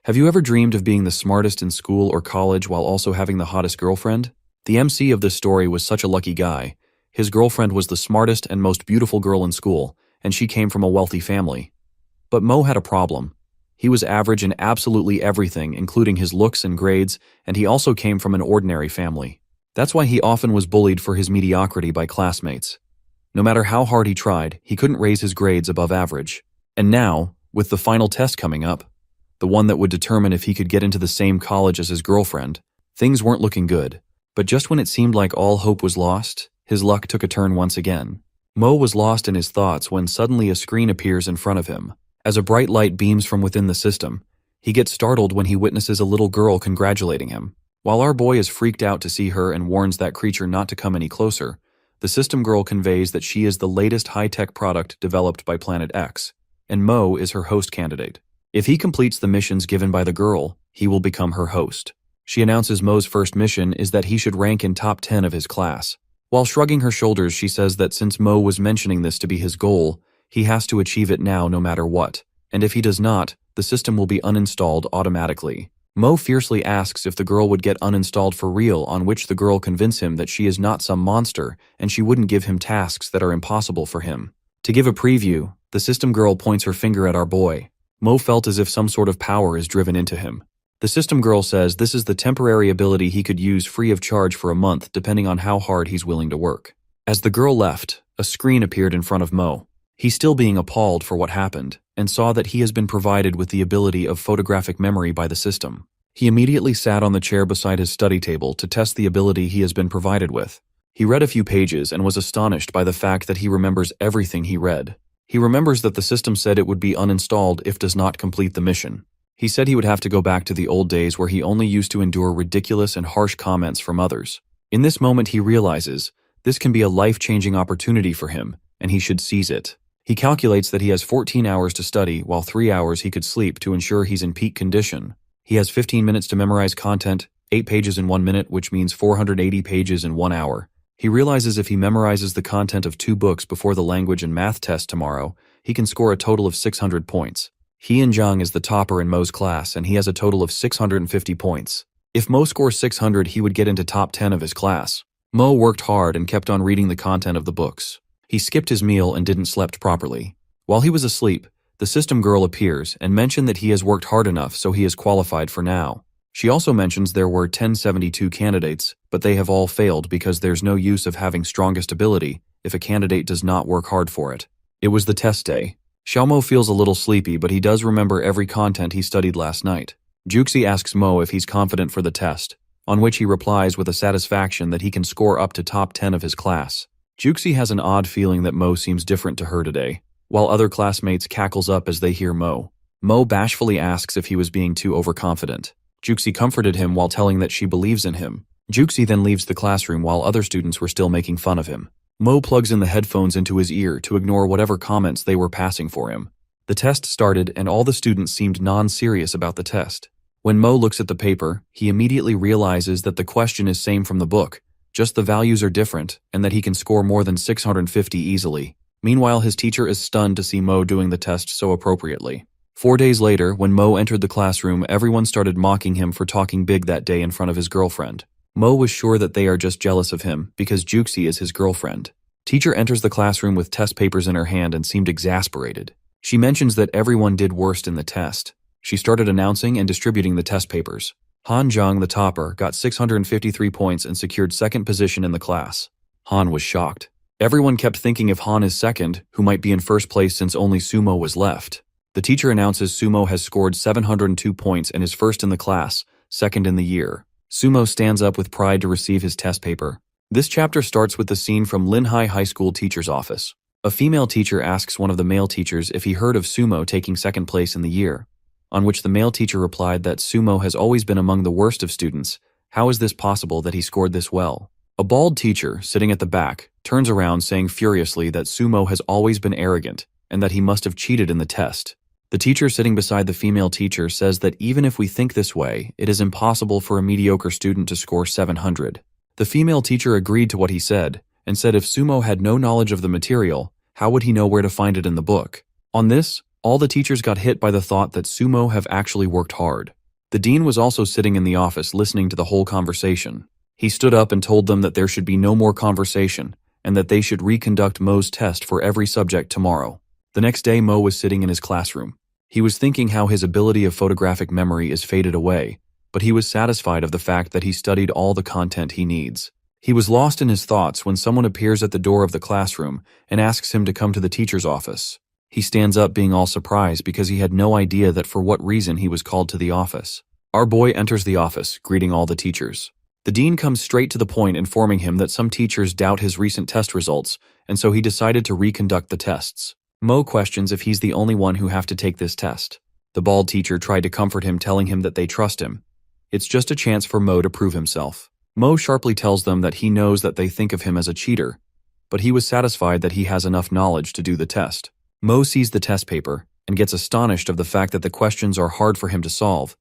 Have you ever dreamed of being the smartest in school or college while also having the hottest girlfriend? The MC of this story was such a lucky guy. His girlfriend was the smartest and most beautiful girl in school, and she came from a wealthy family. But Mo had a problem. He was average in absolutely everything, including his looks and grades, and he also came from an ordinary family. That's why he often was bullied for his mediocrity by classmates. No matter how hard he tried, he couldn't raise his grades above average. And now, with the final test coming up, the one that would determine if he could get into the same college as his girlfriend, things weren't looking good. But just when it seemed like all hope was lost, his luck took a turn once again. Mo was lost in his thoughts when suddenly a screen appears in front of him. As a bright light beams from within the system, he gets startled when he witnesses a little girl congratulating him. While our boy is freaked out to see her and warns that creature not to come any closer, the system girl conveys that she is the latest high-tech product developed by Planet X, and Mo is her host candidate. If he completes the missions given by the girl, he will become her host. She announces Mo's first mission is that he should rank in top 10 of his class. While shrugging her shoulders, she says that since Mo was mentioning this to be his goal, he has to achieve it now no matter what, and if he does not, the system will be uninstalled automatically. Mo fiercely asks if the girl would get uninstalled for real, on which the girl convinces him that she is not some monster and she wouldn't give him tasks that are impossible for him. To give a preview, the system girl points her finger at our boy. Mo felt as if some sort of power is driven into him. The system girl says this is the temporary ability he could use free of charge for a month depending on how hard he's willing to work. As the girl left, a screen appeared in front of Mo. He's still being appalled for what happened, and saw that he has been provided with the ability of photographic memory by the system. He immediately sat on the chair beside his study table to test the ability he has been provided with. He read a few pages and was astonished by the fact that he remembers everything he read. He remembers that the system said it would be uninstalled if does not complete the mission. He said he would have to go back to the old days where he only used to endure ridiculous and harsh comments from others. In this moment he realizes this can be a life-changing opportunity for him, and he should seize it. He calculates that he has 14 hours to study, while 3 hours he could sleep to ensure he's in peak condition. He has 15 minutes to memorize content, 8 pages in 1 minute, which means 480 pages in 1 hour. He realizes if he memorizes the content of 2 books before the language and math test tomorrow, he can score a total of 600 points. Hien Zhang is the topper in Mo's class, and he has a total of 650 points. If Mo scores 600, he would get into top 10 of his class. Mo worked hard and kept on reading the content of the books. He skipped his meal and didn't slept properly. While he was asleep, the system girl appears and mentioned that he has worked hard enough so he is qualified for now. She also mentions there were 1072 candidates, but they have all failed because there's no use of having strongest ability if a candidate does not work hard for it. It was the test day. Xiaomo feels a little sleepy, but he does remember every content he studied last night. Juxi asks Mo if he's confident for the test, on which he replies with a satisfaction that he can score up to top 10 of his class. Juxi has an odd feeling that Mo seems different to her today, while other classmates cackles up as they hear Mo. Mo bashfully asks if he was being too overconfident. Juxi comforted him while telling that she believes in him. Juxi then leaves the classroom while other students were still making fun of him. Mo plugs in the headphones into his ear to ignore whatever comments they were passing for him. The test started and all the students seemed non-serious about the test. When Mo looks at the paper, he immediately realizes that the question is same from the book, just the values are different, and that he can score more than 650 easily. Meanwhile, his teacher is stunned to see Mo doing the test so appropriately. 4 days later, when Mo entered the classroom, everyone started mocking him for talking big that day in front of his girlfriend. Mo was sure that they are just jealous of him because Juxi is his girlfriend. Teacher enters the classroom with test papers in her hand and seemed exasperated. She mentions that everyone did worst in the test. She started announcing and distributing the test papers. Han Zhang, the topper, got 653 points and secured second position in the class. Han was shocked. Everyone kept thinking if Han is second, who might be in first place since only Sumo was left. The teacher announces Sumo has scored 702 points and is first in the class, second in the year. Sumo stands up with pride to receive his test paper. This chapter starts with the scene from Linhai High School teacher's office. A female teacher asks one of the male teachers if he heard of Sumo taking second place in the year, on which the male teacher replied that Sumo has always been among the worst of students. How is this possible that he scored this well? A bald teacher, sitting at the back, turns around saying furiously that Sumo has always been arrogant and that he must have cheated in the test. The teacher sitting beside the female teacher says that even if we think this way, it is impossible for a mediocre student to score 700. The female teacher agreed to what he said, and said if Sumo had no knowledge of the material, how would he know where to find it in the book? On this, All the teachers got hit by the thought that Sumo have actually worked hard. The dean was also sitting in the office listening to the whole conversation. He stood up and told them that there should be no more conversation, and that they should reconduct Mo's test for every subject tomorrow. The next day, Mo was sitting in his classroom. He was thinking how his ability of photographic memory is faded away, but he was satisfied of the fact that he studied all the content he needs. He was lost in his thoughts when someone appears at the door of the classroom and asks him to come to the teacher's office. He stands up being all surprised because he had no idea that for what reason he was called to the office. Our boy enters the office, greeting all the teachers. The dean comes straight to the point, informing him that some teachers doubt his recent test results, and so he decided to reconduct the tests. Mo questions if he's the only one who have to take this test. The bald teacher tried to comfort him, telling him that they trust him. It's just a chance for Mo to prove himself. Mo sharply tells them that he knows that they think of him as a cheater, but he was satisfied that he has enough knowledge to do the test. Mo sees the test paper and gets astonished of the fact that the questions are hard for him to solve,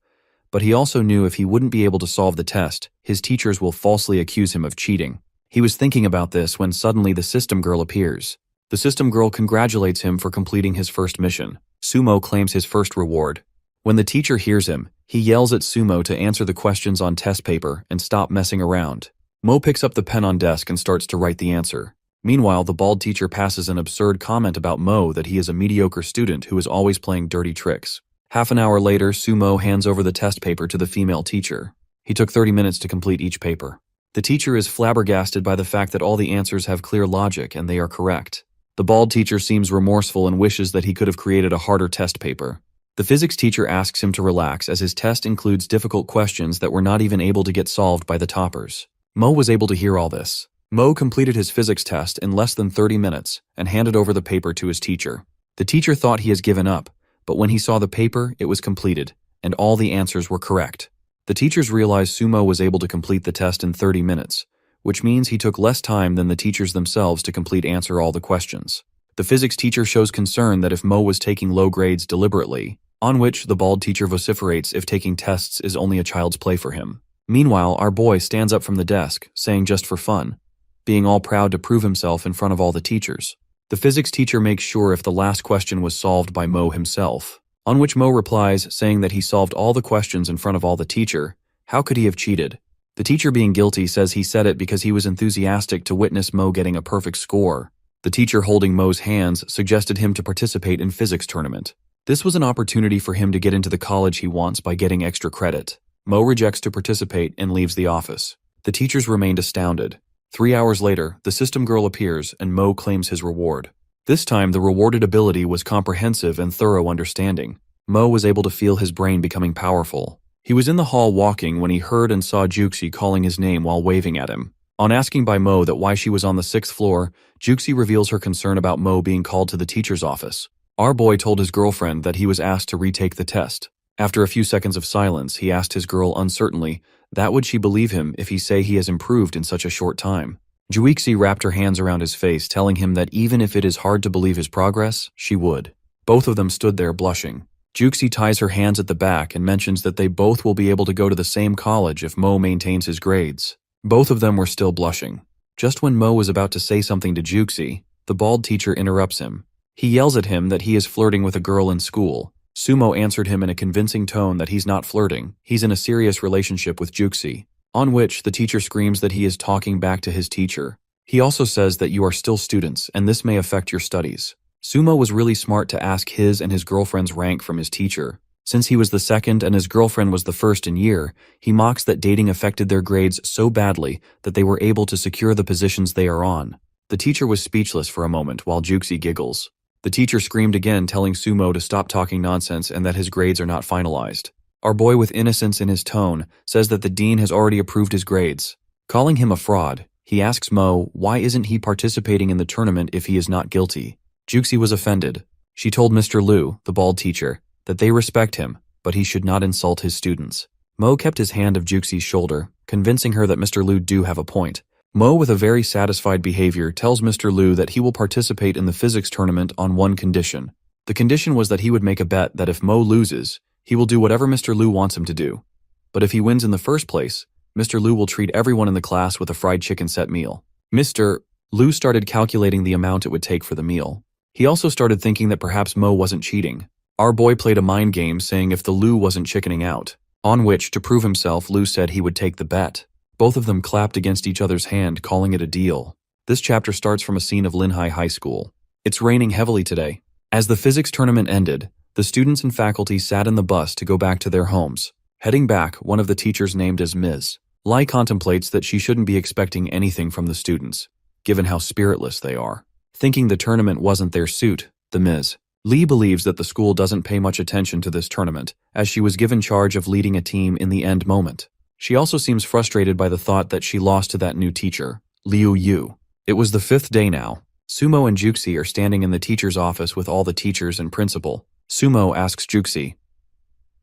but he also knew if he wouldn't be able to solve the test, his teachers will falsely accuse him of cheating. He was thinking about this when suddenly the system girl appears. The system girl congratulates him for completing his first mission. Sumo claims his first reward. When the teacher hears him, he yells at Sumo to answer the questions on test paper and stop messing around. Mo picks up the pen on desk and starts to write the answer. Meanwhile, the bald teacher passes an absurd comment about Mo that he is a mediocre student who is always playing dirty tricks. Half an hour later, Sumo hands over the test paper to the female teacher. He took 30 minutes to complete each paper. The teacher is flabbergasted by the fact that all the answers have clear logic and they are correct. The bald teacher seems remorseful and wishes that he could have created a harder test paper. The physics teacher asks him to relax as his test includes difficult questions that were not even able to get solved by the toppers. Mo was able to hear all this. Mo completed his physics test in less than 30 minutes and handed over the paper to his teacher. The teacher thought he has given up, but when he saw the paper, it was completed, and all the answers were correct. The teachers realized Sumo was able to complete the test in 30 minutes, which means he took less time than the teachers themselves to answer all the questions. The physics teacher shows concern that if Mo was taking low grades deliberately, on which the bald teacher vociferates if taking tests is only a child's play for him. Meanwhile, our boy stands up from the desk, saying just for fun, being all proud to prove himself in front of all the teachers. The physics teacher makes sure if the last question was solved by Mo himself, on which Mo replies saying that he solved all the questions in front of all the teacher. How could he have cheated? The teacher, being guilty, says he said it because he was enthusiastic to witness Mo getting a perfect score. The teacher, holding Mo's hands, suggested him to participate in physics tournament. This was an opportunity for him to get into the college he wants by getting extra credit. Mo rejects to participate and leaves the office. The teachers remained astounded. 3 hours later, the system girl appears and Mo claims his reward. This time, the rewarded ability was comprehensive and thorough understanding. Mo was able to feel his brain becoming powerful. He was in the hall walking when he heard and saw Juxi calling his name while waving at him. On asking by Mo that why she was on the 6th floor, Juxi reveals her concern about Mo being called to the teacher's office. Our boy told his girlfriend that he was asked to retake the test. After a few seconds of silence, he asked his girl uncertainly, that would she believe him if he say he has improved in such a short time? Juxi wrapped her hands around his face, telling him that even if it is hard to believe his progress, she would. Both of them stood there blushing. Juxi ties her hands at the back and mentions that they both will be able to go to the same college if Mo maintains his grades. Both of them were still blushing. Just when Mo was about to say something to Juxi, the bald teacher interrupts him. He yells at him that he is flirting with a girl in school. Sumo answered him in a convincing tone that he's not flirting, he's in a serious relationship with Juxi, on which the teacher screams that he is talking back to his teacher. He also says that you are still students and this may affect your studies. Sumo was really smart to ask his and his girlfriend's rank from his teacher. Since he was the second and his girlfriend was the first in year, he mocks that dating affected their grades so badly that they were able to secure the positions they are on. The teacher was speechless for a moment while Juxi giggles. The teacher screamed again, telling Sumo to stop talking nonsense and that his grades are not finalized. Our boy, with innocence in his tone, says that the dean has already approved his grades. Calling him a fraud, he asks Mo why isn't he participating in the tournament if he is not guilty. Juxi was offended. She told Mr. Liu, the bald teacher, that they respect him, but he should not insult his students. Mo kept his hand of Juxi's shoulder, convincing her that Mr. Liu do have a point. Mo, with a very satisfied behavior, tells Mr. Liu that he will participate in the physics tournament on one condition. The condition was that he would make a bet that if Mo loses, he will do whatever Mr. Liu wants him to do. But if he wins in the first place, Mr. Liu will treat everyone in the class with a fried chicken set meal. Mr. Liu started calculating the amount it would take for the meal. He also started thinking that perhaps Mo wasn't cheating. Our boy played a mind game saying if the Lu wasn't chickening out. On which, to prove himself, Lu said he would take the bet. Both of them clapped against each other's hand, calling it a deal. This chapter starts from a scene of Linhai High School. It's raining heavily today. As the physics tournament ended, the students and faculty sat in the bus to go back to their homes. Heading back, one of the teachers named as Ms. Lai contemplates that she shouldn't be expecting anything from the students, given how spiritless they are. Thinking the tournament wasn't their suit, the Ms. Lee believes that the school doesn't pay much attention to this tournament, as she was given charge of leading a team in the end moment. She also seems frustrated by the thought that she lost to that new teacher, Liu Yu. It was the 5th day now. Sumo and Juxi are standing in the teacher's office with all the teachers and principal. Sumo asks Juxi,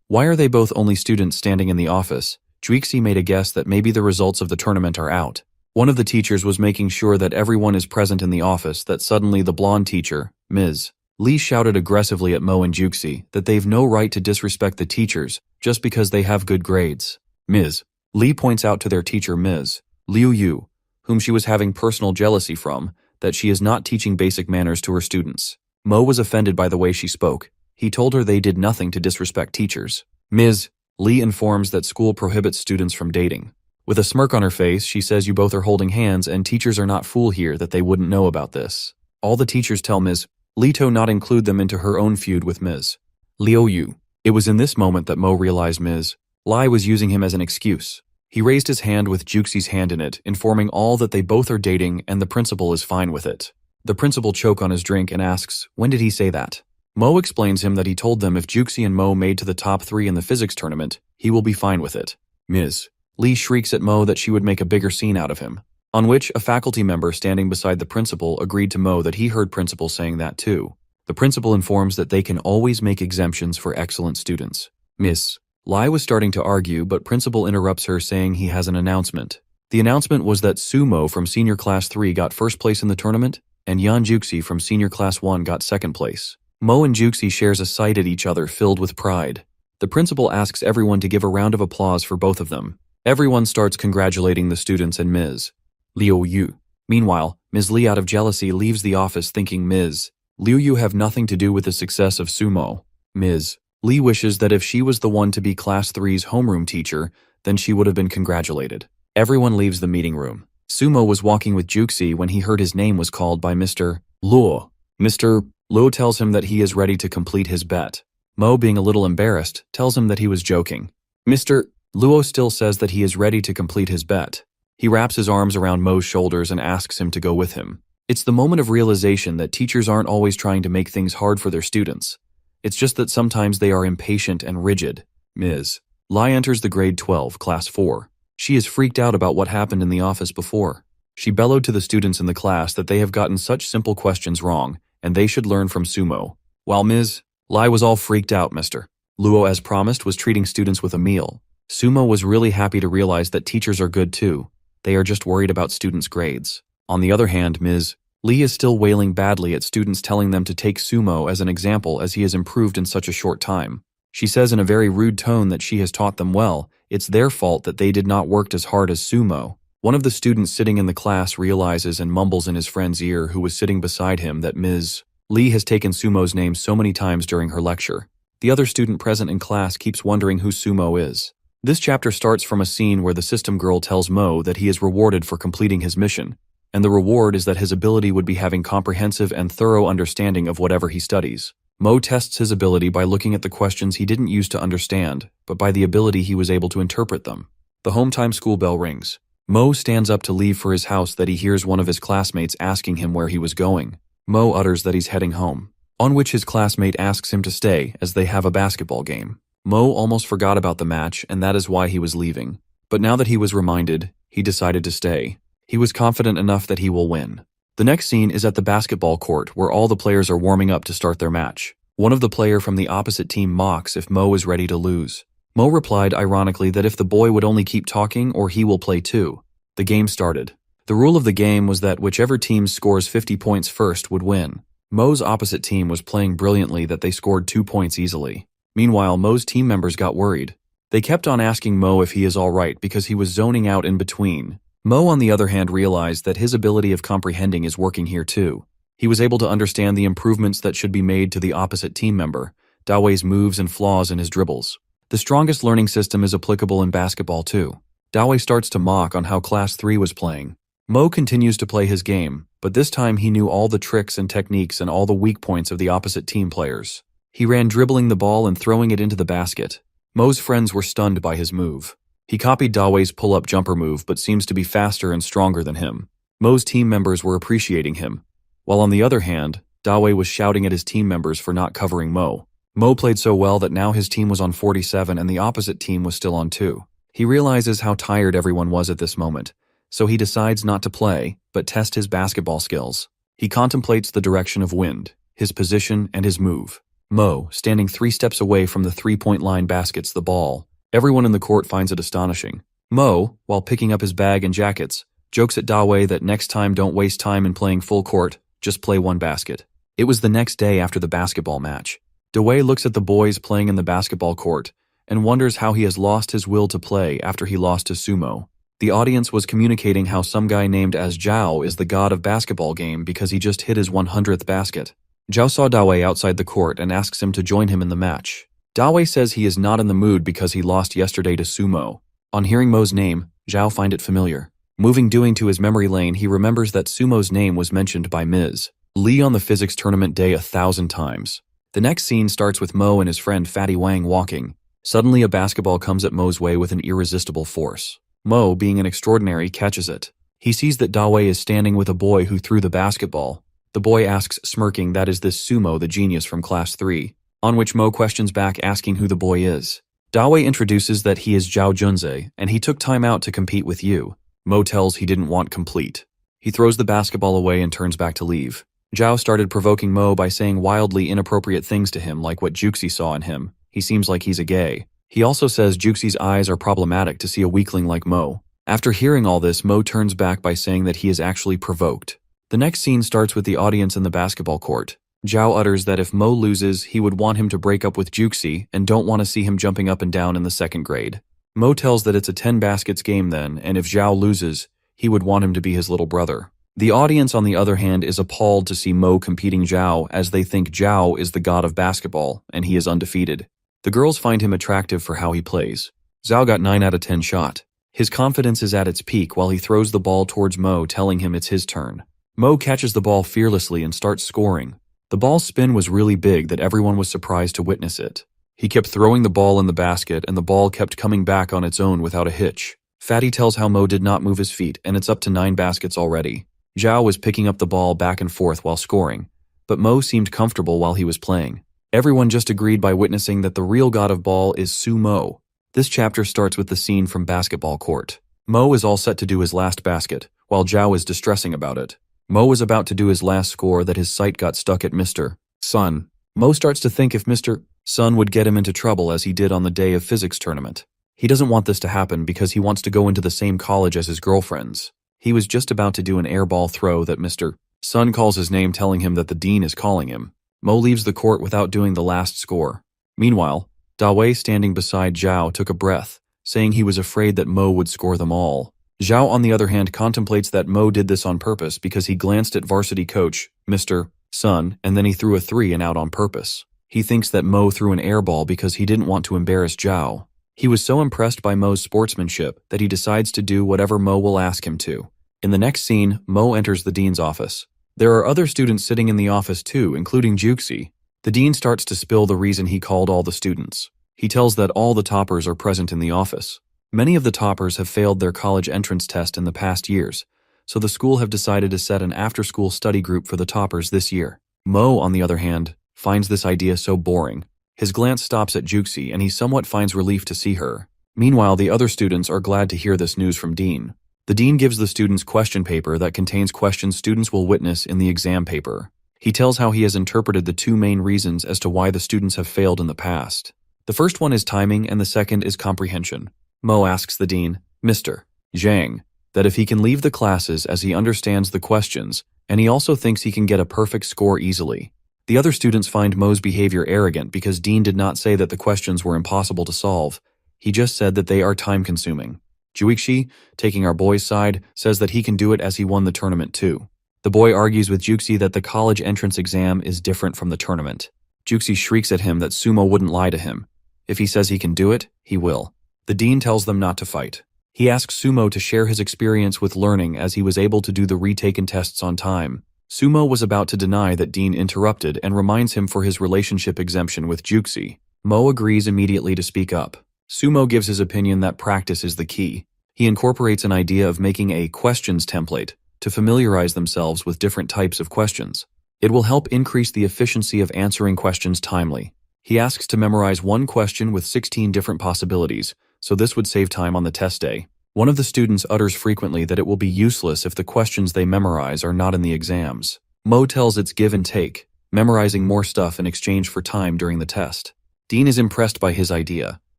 "Why are they both only students standing in the office?" Juxi made a guess that maybe the results of the tournament are out. One of the teachers was making sure that everyone is present in the office that suddenly the blonde teacher, Ms. Lee, shouted aggressively at Mo and Juxi that they've no right to disrespect the teachers just because they have good grades. Ms. Lee points out to their teacher Ms. Liu Yu, whom she was having personal jealousy from, that she is not teaching basic manners to her students. Mo was offended by the way she spoke. He told her they did nothing to disrespect teachers. Ms. Lee informs that school prohibits students from dating. With a smirk on her face, she says you both are holding hands and teachers are not fool here that they wouldn't know about this. All the teachers tell Ms. Lee to not include them into her own feud with Ms. Liu Yu. It was in this moment that Mo realized Ms. Lai was using him as an excuse. He raised his hand with Juxi's hand in it, informing all that they both are dating and the principal is fine with it. The principal chokes on his drink and asks, when did he say that? Mo explains him that he told them if Juxi and Mo made to the top 3 in the physics tournament, he will be fine with it. Ms. Lee shrieks at Mo that she would make a bigger scene out of him. On which, a faculty member standing beside the principal agreed to Mo that he heard principal saying that too. The principal informs that they can always make exemptions for excellent students. Miss Lai was starting to argue, but principal interrupts her saying he has an announcement. The announcement was that Sumo from senior class 3 got first place in the tournament, and Yan Juxi from senior class 1 got second place. Mo and Juxi shares a sight at each other filled with pride. The principal asks everyone to give a round of applause for both of them. Everyone starts congratulating the students and Ms. Liu Yu. Meanwhile, Ms. Li out of jealousy leaves the office thinking Ms. Liu Yu have nothing to do with the success of Sumo. Ms. Li wishes that if she was the one to be class 3's homeroom teacher, then she would have been congratulated. Everyone leaves the meeting room. Sumo was walking with Juxi when he heard his name was called by Mr. Luo. Mr. Luo tells him that he is ready to complete his bet. Mo, being a little embarrassed, tells him that he was joking. Mr. Luo still says that he is ready to complete his bet. He wraps his arms around Mo's shoulders and asks him to go with him. It's the moment of realization that teachers aren't always trying to make things hard for their students. It's just that sometimes they are impatient and rigid. Ms. Lai enters the grade 12, class 4. She is freaked out about what happened in the office before. She bellowed to the students in the class that they have gotten such simple questions wrong, and they should learn from Sumo. While Ms. Lai was all freaked out, Mr. Luo, as promised, was treating students with a meal. Sumo was really happy to realize that teachers are good too. They are just worried about students' grades. On the other hand, Ms. Lee is still wailing badly at students telling them to take Sumo as an example as he has improved in such a short time. She says in a very rude tone that she has taught them well. It's their fault that they did not work as hard as Sumo. One of the students sitting in the class realizes and mumbles in his friend's ear who was sitting beside him that Ms. Lee has taken Sumo's name so many times during her lecture. The other student present in class keeps wondering who Sumo is. This chapter starts from a scene where the system girl tells Mo that he is rewarded for completing his mission, and the reward is that his ability would be having comprehensive and thorough understanding of whatever he studies. Mo tests his ability by looking at the questions he didn't use to understand, but by the ability he was able to interpret them. The home time school bell rings. Mo stands up to leave for his house that he hears one of his classmates asking him where he was going. Mo utters that he's heading home, on which his classmate asks him to stay as they have a basketball game. Mo almost forgot about the match, and that is why he was leaving. But now that he was reminded, he decided to stay. He was confident enough that he will win. The next scene is at the basketball court where all the players are warming up to start their match. One of the players from the opposite team mocks if Mo is ready to lose. Mo replied ironically that if the boy would only keep talking or he will play too. The game started. The rule of the game was that whichever team scores 50 points first would win. Mo's opposite team was playing brilliantly that they scored 2 points easily. Meanwhile, Mo's team members got worried. They kept on asking Mo if he is all right because he was zoning out in between. Mo, on the other hand, realized that his ability of comprehending is working here too. He was able to understand the improvements that should be made to the opposite team member, Dawei's moves and flaws in his dribbles. The strongest learning system is applicable in basketball too. Dawei starts to mock on how Class 3 was playing. Mo continues to play his game, but this time he knew all the tricks and techniques and all the weak points of the opposite team players. He ran dribbling the ball and throwing it into the basket. Mo's friends were stunned by his move. He copied Dawei's pull-up jumper move but seems to be faster and stronger than him. Mo's team members were appreciating him, while on the other hand, Dawei was shouting at his team members for not covering Mo. Mo played so well that now his team was on 47 and the opposite team was still on 2. He realizes how tired everyone was at this moment, so he decides not to play, but test his basketball skills. He contemplates the direction of wind, his position, and his move. Mo, standing 3 steps away from the three-point line, baskets the ball. Everyone in the court finds it astonishing. Mo, while picking up his bag and jackets, jokes at Dawei that next time don't waste time in playing full court, just play one basket. It was the next day after the basketball match. Dawei looks at the boys playing in the basketball court and wonders how he has lost his will to play after he lost to Sumo. The audience was communicating how some guy named as Zhao is the god of basketball game because he just hit his 100th basket. Zhao saw Dawei outside the court and asks him to join him in the match. Dawei says he is not in the mood because he lost yesterday to Sumo. On hearing Mo's name, Zhao finds it familiar. Moving doing to his memory lane, he remembers that Sumo's name was mentioned by Ms. Lee on the physics tournament day 1,000 times. The next scene starts with Mo and his friend Fatty Wang walking. Suddenly a basketball comes at Mo's way with an irresistible force. Mo, being an extraordinary, catches it. He sees that Dawei is standing with a boy who threw the basketball. The boy asks, smirking, that is this Sumo, the genius from Class 3, on which Mo questions back asking who the boy is. Dawei introduces that he is Zhao Junze, and he took time out to compete with you. Mo tells he didn't want complete. He throws the basketball away and turns back to leave. Zhao started provoking Mo by saying wildly inappropriate things to him like what Juxi saw in him. He seems like he's a gay. He also says Juxi's eyes are problematic to see a weakling like Mo. After hearing all this, Mo turns back by saying that he is actually provoked. The next scene starts with the audience in the basketball court. Zhao utters that if Mo loses, he would want him to break up with Juxi and don't want to see him jumping up and down in the second grade. Mo tells that it's a 10 baskets game then, and if Zhao loses, he would want him to be his little brother. The audience, on the other hand, is appalled to see Mo competing Zhao as they think Zhao is the god of basketball and he is undefeated. The girls find him attractive for how he plays. Zhao got 9 out of 10 shot. His confidence is at its peak while he throws the ball towards Mo, telling him it's his turn. Mo catches the ball fearlessly and starts scoring. The ball's spin was really big that everyone was surprised to witness it. He kept throwing the ball in the basket and the ball kept coming back on its own without a hitch. Fatty tells how Mo did not move his feet and it's up to 9 baskets already. Zhao was picking up the ball back and forth while scoring, but Mo seemed comfortable while he was playing. Everyone just agreed by witnessing that the real god of ball is Sumo. This chapter starts with the scene from basketball court. Mo is all set to do his last basket, while Zhao is distressing about it. Mo was about to do his last score that his sight got stuck at Mr. Sun. Mo starts to think if Mr. Sun would get him into trouble as he did on the day of physics tournament. He doesn't want this to happen because he wants to go into the same college as his girlfriends. He was just about to do an air ball throw that Mr. Sun calls his name, telling him that the dean is calling him. Mo leaves the court without doing the last score. Meanwhile, Dawei, standing beside Zhao, took a breath, saying he was afraid that Mo would score them all. Zhao, on the other hand, contemplates that Mo did this on purpose because he glanced at varsity coach, Mr. Sun, and then he threw a 3 and out on purpose. He thinks that Mo threw an air ball because he didn't want to embarrass Zhao. He was so impressed by Mo's sportsmanship that he decides to do whatever Mo will ask him to. In the next scene, Mo enters the dean's office. There are other students sitting in the office too, including Juxi. The dean starts to spill the reason he called all the students. He tells that all the toppers are present in the office. Many of the toppers have failed their college entrance test in the past years, so the school have decided to set an after-school study group for the toppers this year. Mo, on the other hand, finds this idea so boring. His glance stops at Juxi and he somewhat finds relief to see her. Meanwhile, the other students are glad to hear this news from Dean. The dean gives the students question paper that contains questions students will witness in the exam paper. He tells how he has interpreted the 2 main reasons as to why the students have failed in the past. The first one is timing and the second is comprehension. Mo asks the dean, Mr. Zhang, that if he can leave the classes as he understands the questions, and he also thinks he can get a perfect score easily. The other students find Mo's behavior arrogant because Dean did not say that the questions were impossible to solve. He just said that they are time-consuming. Juixi, taking our boy's side, says that he can do it as he won the tournament too. The boy argues with Juxi that the college entrance exam is different from the tournament. Juxi shrieks at him that Sumo wouldn't lie to him. If he says he can do it, he will. The dean tells them not to fight. He asks Sumo to share his experience with learning as he was able to do the retaken tests on time. Sumo was about to deny that Dean interrupted and reminds him for his relationship exemption with Juxi. Mo agrees immediately to speak up. Sumo gives his opinion that practice is the key. He incorporates an idea of making a questions template to familiarize themselves with different types of questions. It will help increase the efficiency of answering questions timely. He asks to memorize one question with 16 different possibilities, so this would save time on the test day. One of the students utters frequently that it will be useless if the questions they memorize are not in the exams. Mo tells it's give and take, memorizing more stuff in exchange for time during the test. Dean is impressed by his idea.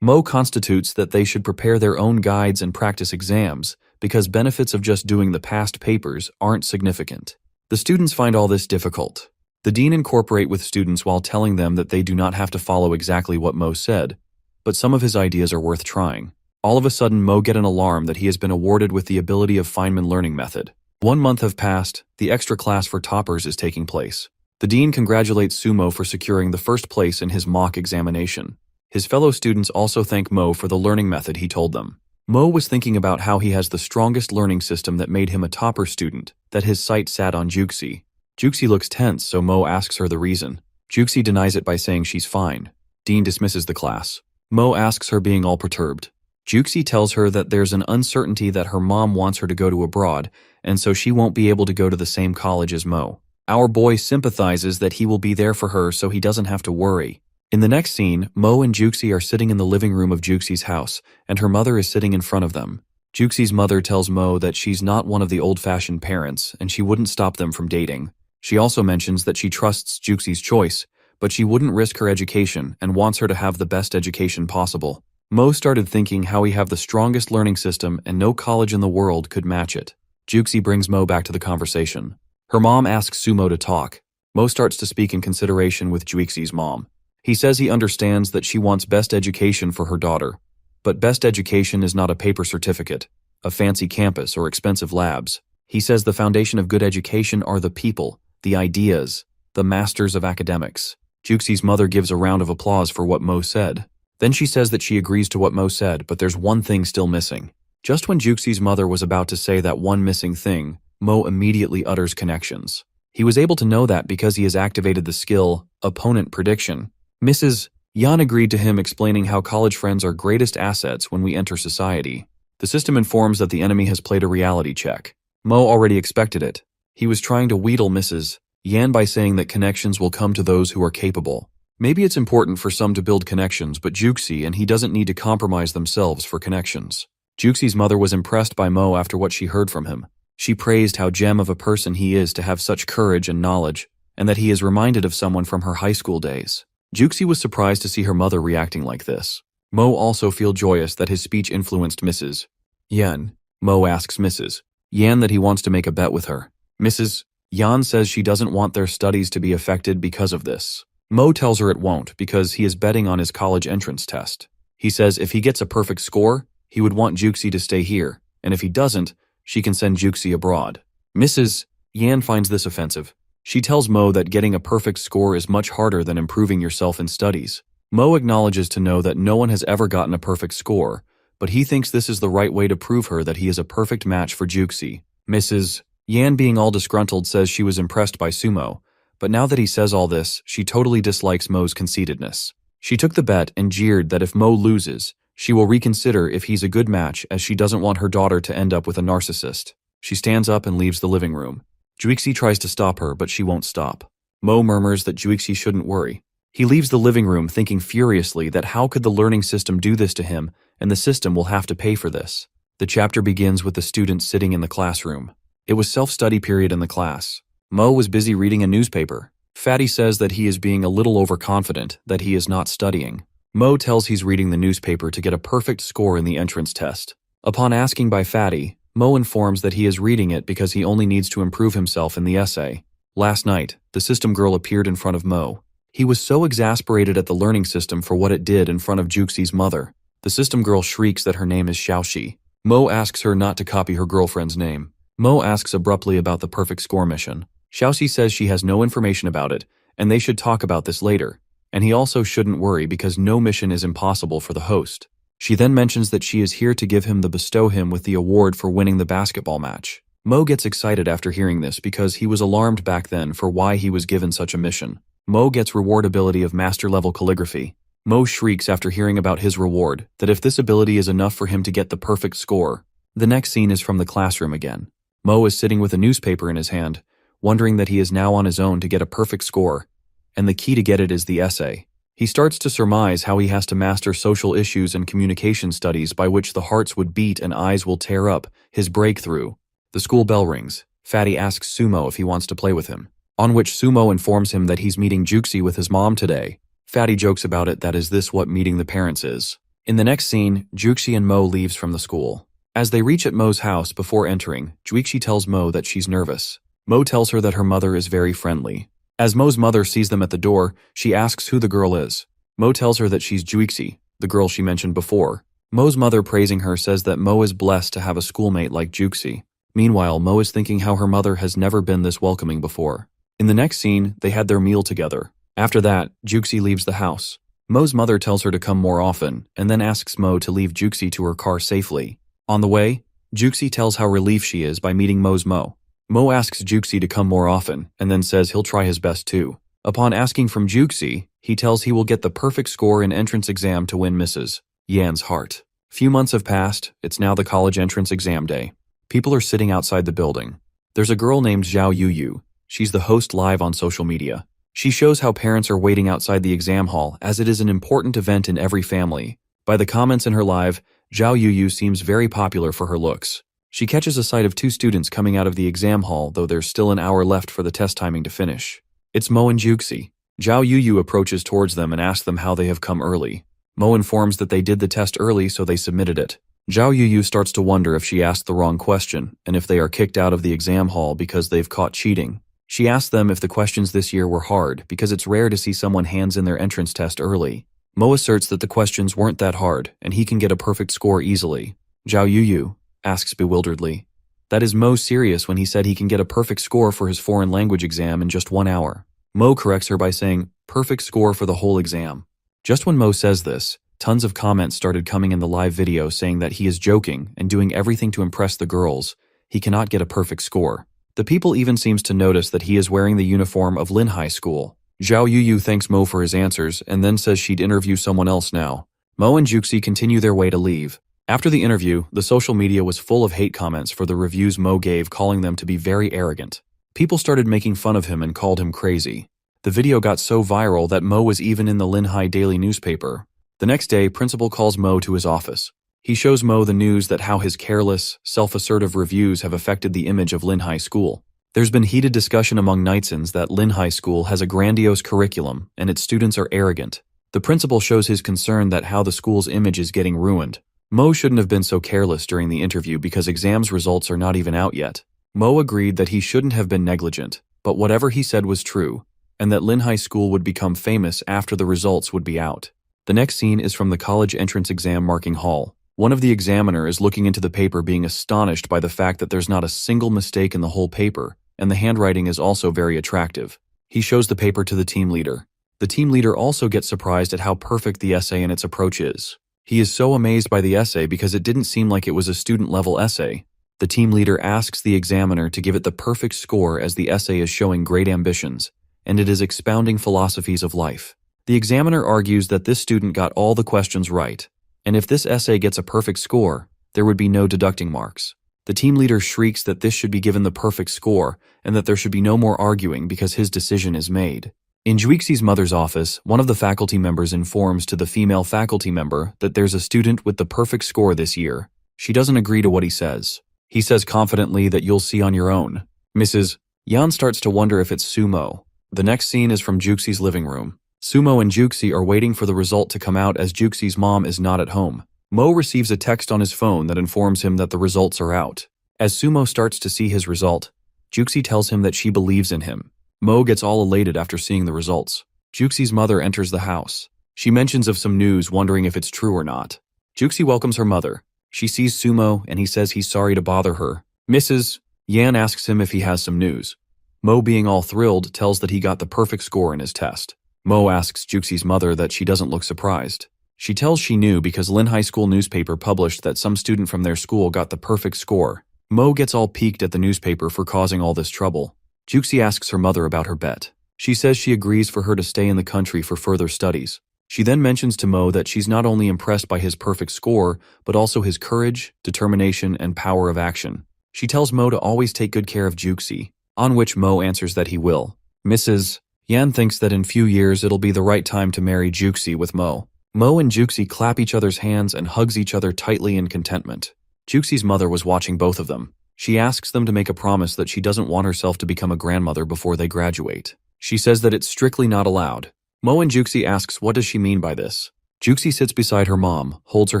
Mo constitutes that they should prepare their own guides and practice exams, because benefits of just doing the past papers aren't significant. The students find all this difficult. The dean incorporate with students while telling them that they do not have to follow exactly what Mo said, but some of his ideas are worth trying. All of a sudden, Mo get an alarm that he has been awarded with the ability of Feynman learning method. 1 month have passed, the extra class for toppers is taking place. The dean congratulates Sumo for securing the first place in his mock examination. His fellow students also thank Mo for the learning method he told them. Mo was thinking about how he has the strongest learning system that made him a topper student, that his sight sat on Juxi. Juxi looks tense, so Mo asks her the reason. Juxi denies it by saying she's fine. Dean dismisses the class. Mo asks her being all perturbed. Juxi tells her that there's an uncertainty that her mom wants her to go to abroad, and so she won't be able to go to the same college as Mo. Our boy sympathizes that he will be there for her so he doesn't have to worry. In the next scene, Mo and Juxi are sitting in the living room of Juxi's house, and her mother is sitting in front of them. Juxi's mother tells Mo that she's not one of the old-fashioned parents, and she wouldn't stop them from dating. She also mentions that she trusts Juxi's choice, but she wouldn't risk her education and wants her to have the best education possible. Mo started thinking how he have the strongest learning system and no college in the world could match it. Juxi brings Mo back to the conversation. Her mom asks Sumo to talk. Mo starts to speak in consideration with Juxi's mom. He says he understands that she wants best education for her daughter, but best education is not a paper certificate, a fancy campus, or expensive labs. He says the foundation of good education are the people, the ideas, the masters of academics. Juxi's mother gives a round of applause for what Mo said. Then she says that she agrees to what Mo said, but there's one thing still missing. Just when Juxi's mother was about to say that one missing thing, Mo immediately utters connections. He was able to know that because he has activated the skill, opponent prediction. Mrs. Yan agreed to him, explaining how college friends are greatest assets when we enter society. The system informs that the enemy has played a reality check. Mo already expected it. He was trying to wheedle Mrs. Yan by saying that connections will come to those who are capable. Maybe it's important for some to build connections, but Juxi and he doesn't need to compromise themselves for connections. Juxi's mother was impressed by Mo after what she heard from him. She praised how gem of a person he is to have such courage and knowledge, and that he is reminded of someone from her high school days. Juxi was surprised to see her mother reacting like this. Mo also feel joyous that his speech influenced Mrs. Yan. Mo asks Mrs. Yan that he wants to make a bet with her. Mrs. Yan says she doesn't want their studies to be affected because of this. Mo tells her it won't because he is betting on his college entrance test. He says if he gets a perfect score, he would want Juxi to stay here, and if he doesn't, she can send Juxi abroad. Mrs. Yan finds this offensive. She tells Mo that getting a perfect score is much harder than improving yourself in studies. Mo acknowledges to know that no one has ever gotten a perfect score, but he thinks this is the right way to prove her that he is a perfect match for Juxi. Mrs. Yan, being all disgruntled, says she was impressed by Sumo, but now that he says all this, she totally dislikes Mo's conceitedness. She took the bet and jeered that if Mo loses, she will reconsider if he's a good match, as she doesn't want her daughter to end up with a narcissist. She stands up and leaves the living room. Juxi tries to stop her, but she won't stop. Mo murmurs that Juxi shouldn't worry. He leaves the living room thinking furiously that how could the learning system do this to him, and the system will have to pay for this. The chapter begins with the students sitting in the classroom. It was self-study period in the class. Mo was busy reading a newspaper. Fatty says that he is being a little overconfident, that he is not studying. Mo tells he's reading the newspaper to get a perfect score in the entrance test. Upon asking by Fatty, Mo informs that he is reading it because he only needs to improve himself in the essay. Last night, the system girl appeared in front of Mo. He was so exasperated at the learning system for what it did in front of Juxi's mother. The system girl shrieks that her name is Xiaoxi. Mo asks her not to copy her girlfriend's name. Mo asks abruptly about the perfect score mission. Xiaoxi says she has no information about it, and they should talk about this later. And he also shouldn't worry because no mission is impossible for the host. She then mentions that she is here to bestow him with the award for winning the basketball match. Mo gets excited after hearing this because he was alarmed back then for why he was given such a mission. Mo gets reward ability of master-level calligraphy. Mo shrieks after hearing about his reward, that if this ability is enough for him to get the perfect score. The next scene is from the classroom again. Mo is sitting with a newspaper in his hand, wondering that he is now on his own to get a perfect score, and the key to get it is the essay. He starts to surmise how he has to master social issues and communication studies by which the hearts would beat and eyes will tear up, his breakthrough. The school bell rings. Fatty asks Sumo if he wants to play with him, on which Sumo informs him that he's meeting Juxi with his mom today. Fatty jokes about it that is this what meeting the parents is. In the next scene, Juxi and Mo leaves from the school. As they reach at Mo's house before entering, Juxi tells Mo that she's nervous. Mo tells her that her mother is very friendly. As Mo's mother sees them at the door, she asks who the girl is. Mo tells her that she's Juxi, the girl she mentioned before. Mo's mother, praising her, says that Mo is blessed to have a schoolmate like Juxi. Meanwhile, Mo is thinking how her mother has never been this welcoming before. In the next scene, they had their meal together. After that, Juxi leaves the house. Mo's mother tells her to come more often, and then asks Mo to leave Juxi to her car safely. On the way, Juxi tells how relieved she is by meeting Mo's Mo. Mo asks Juxi to come more often, and then says he'll try his best too. Upon asking from Juxi, he tells he will get the perfect score in entrance exam to win Mrs. Yan's heart. Few months have passed, it's now the college entrance exam day. People are sitting outside the building. There's a girl named Zhao Yuyu. She's the host live on social media. She shows how parents are waiting outside the exam hall as it is an important event in every family. By the comments in her live, Zhao Yuyu seems very popular for her looks. She catches a sight of two students coming out of the exam hall, though there's still an hour left for the test timing to finish. It's Mo and Juxi. Zhao Yuyu approaches towards them and asks them how they have come early. Mo informs that they did the test early, so they submitted it. Zhao Yuyu starts to wonder if she asked the wrong question, and if they are kicked out of the exam hall because they've caught cheating. She asks them if the questions this year were hard, because it's rare to see someone hands in their entrance test early. Mo asserts that the questions weren't that hard, and he can get a perfect score easily. Zhao Yuyu asks bewilderedly. That is Mo serious when he said he can get a perfect score for his foreign language exam in just 1 hour. Mo corrects her by saying, perfect score for the whole exam. Just when Mo says this, tons of comments started coming in the live video saying that he is joking and doing everything to impress the girls. He cannot get a perfect score. The people even seems to notice that he is wearing the uniform of Lin High School. Zhao Yuyu thanks Mo for his answers and then says she'd interview someone else now. Mo and Juxi continue their way to leave. After the interview, the social media was full of hate comments for the reviews Mo gave, calling them to be very arrogant. People started making fun of him and called him crazy. The video got so viral that Mo was even in the Lin High daily newspaper. The next day, principal calls Mo to his office. He shows Mo the news that how his careless, self-assertive reviews have affected the image of Lin High School. There's been heated discussion among netizens that Lin High School has a grandiose curriculum and its students are arrogant. The principal shows his concern that how the school's image is getting ruined. Mo shouldn't have been so careless during the interview because exams results are not even out yet. Mo agreed that he shouldn't have been negligent, but whatever he said was true, and that Lin High School would become famous after the results would be out. The next scene is from the college entrance exam marking hall. One of the examiner is looking into the paper being astonished by the fact that there's not a single mistake in the whole paper, and the handwriting is also very attractive. He shows the paper to the team leader. The team leader also gets surprised at how perfect the essay and its approach is. He is so amazed by the essay because it didn't seem like it was a student-level essay. The team leader asks the examiner to give it the perfect score as the essay is showing great ambitions, and it is expounding philosophies of life. The examiner argues that this student got all the questions right, and if this essay gets a perfect score, there would be no deducting marks. The team leader shrieks that this should be given the perfect score and that there should be no more arguing because his decision is made. In Juixi's mother's office, one of the faculty members informs to the female faculty member that there's a student with the perfect score this year. She doesn't agree to what he says. He says confidently that you'll see on your own. Mrs. Yan starts to wonder if it's Sumo. The next scene is from Juxi's living room. Sumo and Juxi are waiting for the result to come out as Juxi's mom is not at home. Mo receives a text on his phone that informs him that the results are out. As Sumo starts to see his result, Juxi tells him that she believes in him. Mo gets all elated after seeing the results. Juxi's mother enters the house. She mentions of some news, wondering if it's true or not. Juxi welcomes her mother. She sees Sumo and he says he's sorry to bother her. Mrs. Yan asks him if he has some news. Mo, being all thrilled, tells that he got the perfect score in his test. Mo asks Juxie's mother that she doesn't look surprised. She tells she knew because Lin High School newspaper published that some student from their school got the perfect score. Mo gets all piqued at the newspaper for causing all this trouble. Juxie asks her mother about her bet. She says she agrees for her to stay in the country for further studies. She then mentions to Mo that she's not only impressed by his perfect score, but also his courage, determination, and power of action. She tells Mo to always take good care of Juxie, on which Mo answers that he will. Mrs. Yan thinks that in few years it'll be the right time to marry Juxie with Mo. Mo and Juxie clap each other's hands and hugs each other tightly in contentment. Juxie's mother was watching both of them. She asks them to make a promise that she doesn't want herself to become a grandmother before they graduate. She says that it's strictly not allowed. Mo and Juxie asks what does she mean by this. Juxie sits beside her mom, holds her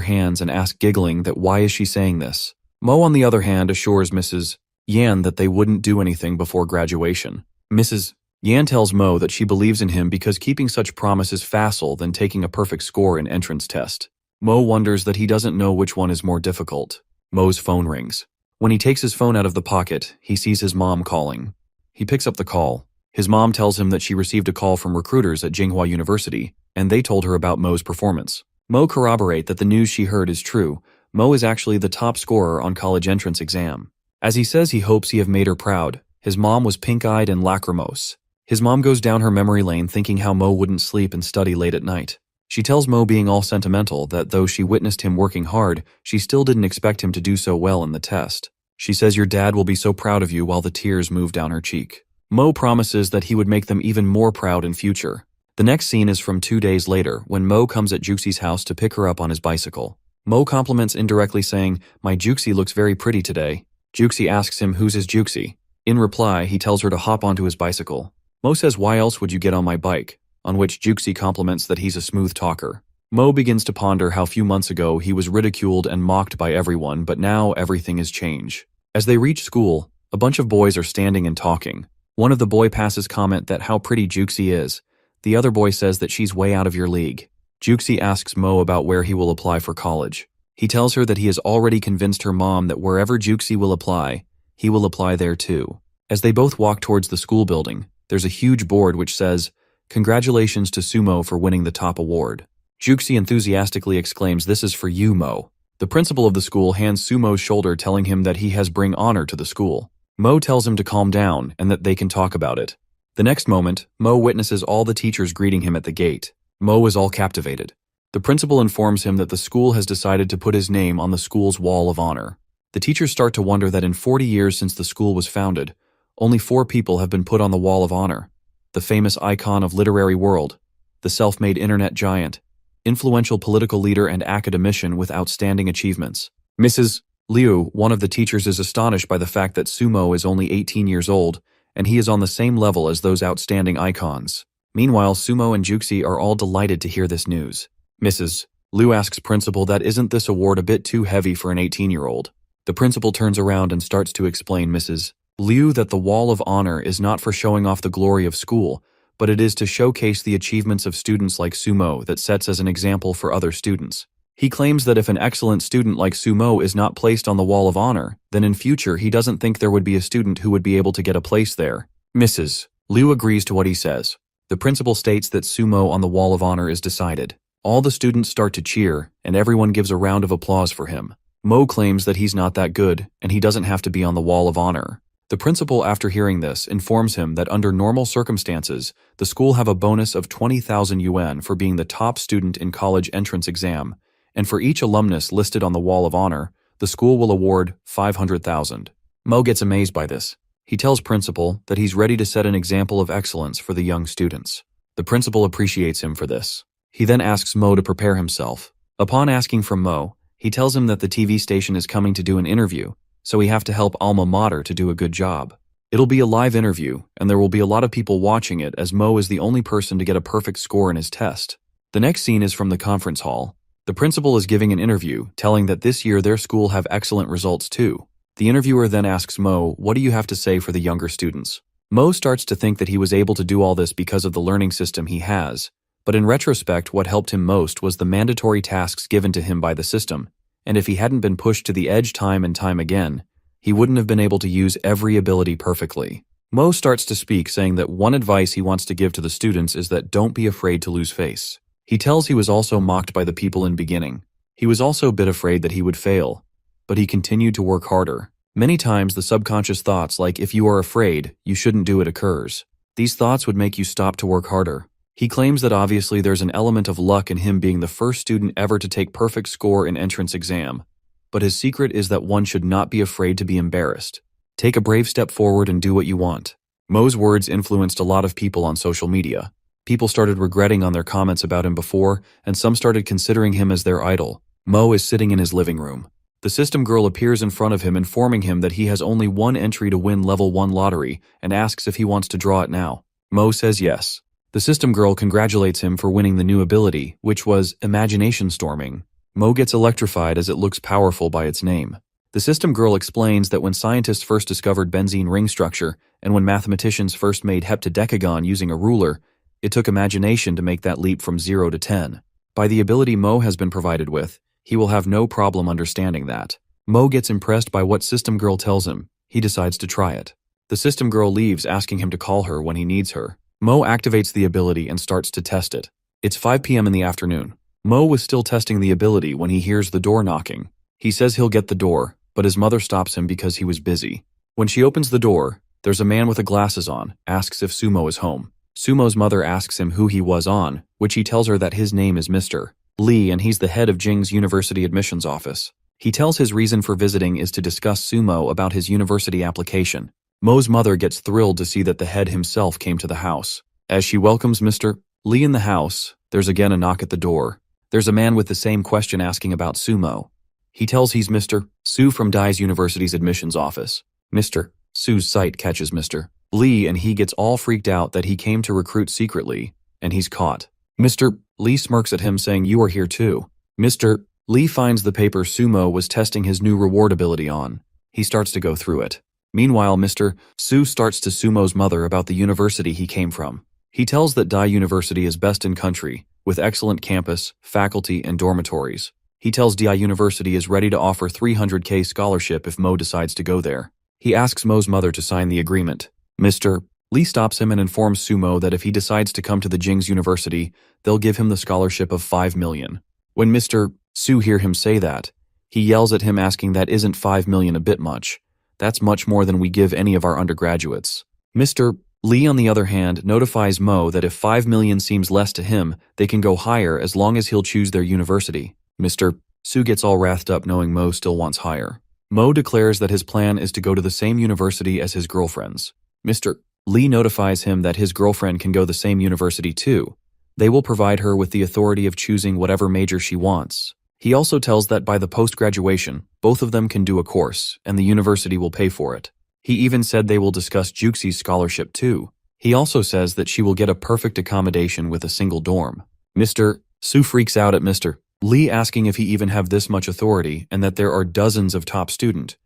hands and asks giggling that why is she saying this. Mo on the other hand assures Mrs. Yan that they wouldn't do anything before graduation. Mrs. Yan tells Mo that she believes in him because keeping such promise is facile than taking a perfect score in entrance test. Mo wonders that he doesn't know which one is more difficult. Mo's phone rings. When he takes his phone out of the pocket, he sees his mom calling. He picks up the call. His mom tells him that she received a call from recruiters at Tsinghua University, and they told her about Mo's performance. Mo corroborates that the news she heard is true. Mo is actually the top scorer on college entrance exam. As he says he hopes he have made her proud, his mom was pink-eyed and lachrymose. His mom goes down her memory lane thinking how Mo wouldn't sleep and study late at night. She tells Mo, being all sentimental, that though she witnessed him working hard, she still didn't expect him to do so well in the test. She says your dad will be so proud of you while the tears move down her cheek. Mo promises that he would make them even more proud in future. The next scene is from 2 days later when Mo comes at Juxie's house to pick her up on his bicycle. Mo compliments indirectly saying, "My Juxie looks very pretty today." Juxie asks him who's his Juxie. In reply, he tells her to hop onto his bicycle. Mo says, "Why else would you get on my bike?" On which Juxie compliments that he's a smooth talker. Mo begins to ponder how few months ago he was ridiculed and mocked by everyone, but now everything is changed. As they reach school, a bunch of boys are standing and talking. One of the boy passes comment that how pretty Juxie is. The other boy says that she's way out of your league. Juxie asks Mo about where he will apply for college. He tells her that he has already convinced her mom that wherever Juxie will apply, he will apply there too. As they both walk towards the school building, there's a huge board which says, "Congratulations to Sumo for winning the top award." Juxie enthusiastically exclaims, "This is for you, Mo." The principal of the school hands Sumo's shoulder, telling him that he has bring honor to the school. Mo tells him to calm down and that they can talk about it. The next moment, Mo witnesses all the teachers greeting him at the gate. Mo is all captivated. The principal informs him that the school has decided to put his name on the school's wall of honor. The teachers start to wonder that in 40 years since the school was founded, only 4 people have been put on the wall of honor. The famous icon of literary world, the self-made internet giant, influential political leader and academician with outstanding achievements. Mrs. Liu, one of the teachers, is astonished by the fact that Sumo is only 18 years old, and he is on the same level as those outstanding icons. Meanwhile, Sumo and Juxie are all delighted to hear this news. Mrs. Liu asks principal that isn't this award a bit too heavy for an 18-year-old. The principal turns around and starts to explain Mrs. Liu that the wall of honor is not for showing off the glory of school, but it is to showcase the achievements of students like Sumo that sets as an example for other students. He claims that if an excellent student like Sumo is not placed on the wall of honor, then in future he doesn't think there would be a student who would be able to get a place there. Mrs. Liu agrees to what he says. The principal states that Sumo on the wall of honor is decided. All the students start to cheer, and everyone gives a round of applause for him. Mo claims that he's not that good, and he doesn't have to be on the wall of honor. The principal, after hearing this, informs him that under normal circumstances, the school have a bonus of 20,000 yuan for being the top student in college entrance exam, and for each alumnus listed on the wall of honor, the school will award 500,000. Mo gets amazed by this. He tells principal that he's ready to set an example of excellence for the young students. The principal appreciates him for this. He then asks Mo to prepare himself. Upon asking from Mo, he tells him that the TV station is coming to do an interview, so we have to help alma mater to do a good job. It'll be a live interview, and there will be a lot of people watching it as Mo is the only person to get a perfect score in his test. The next scene is from the conference hall. The principal is giving an interview, telling that this year their school have excellent results too. The interviewer then asks Mo, "What do you have to say for the younger students?" Mo starts to think that he was able to do all this because of the learning system he has, but in retrospect what helped him most was the mandatory tasks given to him by the system, and if he hadn't been pushed to the edge time and time again, he wouldn't have been able to use every ability perfectly. Mo starts to speak, saying that one advice he wants to give to the students is that don't be afraid to lose face. He tells he was also mocked by the people in beginning. He was also a bit afraid that he would fail, but he continued to work harder. Many times the subconscious thoughts like if you are afraid, you shouldn't do it occurs. These thoughts would make you stop to work harder. He claims that obviously there's an element of luck in him being the first student ever to take perfect score in entrance exam, but his secret is that one should not be afraid to be embarrassed. Take a brave step forward and do what you want. Mo's words influenced a lot of people on social media. People started regretting on their comments about him before, and some started considering him as their idol. Mo is sitting in his living room. The system girl appears in front of him, informing him that he has only one entry to win level 1 lottery and asks if he wants to draw it now. Mo says yes. The system girl congratulates him for winning the new ability, which was imagination storming. Mo gets electrified as it looks powerful by its name. The system girl explains that when scientists first discovered benzene ring structure and when mathematicians first made heptadecagon using a ruler, it took imagination to make that leap from 0 to 10. By the ability Mo has been provided with, he will have no problem understanding that. Mo gets impressed by what system girl tells him. He decides to try it. The system girl leaves, asking him to call her when he needs her. Mo activates the ability and starts to test it. It's 5 p.m. in the afternoon. Mo was still testing the ability when he hears the door knocking. He says he'll get the door, but his mother stops him because he was busy. When she opens the door, there's a man with glasses on, asks if Sumo is home. Sumo's mother asks him who he was on, which he tells her that his name is Mr. Lee and he's the head of Jing's university admissions office. He tells his reason for visiting is to discuss Sumo about his university application. Mo's mother gets thrilled to see that the head himself came to the house. As she welcomes Mr. Lee in the house, there's again a knock at the door. There's a man with the same question asking about Sumo. He tells he's Mr. Su from Dai's University's admissions office. Mr. Su's sight catches Mr. Lee and he gets all freaked out that he came to recruit secretly, and he's caught. Mr. Lee smirks at him saying, "You are here too." Mr. Lee finds the paper Sumo was testing his new reward ability on. He starts to go through it. Meanwhile, Mr. Su starts to Sumo's mother about the university he came from. He tells that Dai University is best in country, with excellent campus, faculty, and dormitories. He tells Dai University is ready to offer $300K scholarship if Mo decides to go there. He asks Mo's mother to sign the agreement. Mr. Lee stops him and informs Sumo that if he decides to come to the Jing's University, they'll give him the scholarship of $5 million. When Mr. Su hear him say that, he yells at him asking that isn't $5 million a bit much. That's much more than we give any of our undergraduates. Mr. Lee, on the other hand, notifies Mo that if $5 million seems less to him, they can go higher as long as he'll choose their university. Mr. Su gets all wrathed up knowing Mo still wants higher. Mo declares that his plan is to go to the same university as his girlfriend's. Mr. Lee notifies him that his girlfriend can go the same university too. They will provide her with the authority of choosing whatever major she wants. He also tells that by the post-graduation, both of them can do a course, and the university will pay for it. He even said they will discuss Juxi's scholarship too. He also says that she will get a perfect accommodation with a single dorm. Mr. Su freaks out at Mr. Lee asking if he even have this much authority and that there are dozens of top students.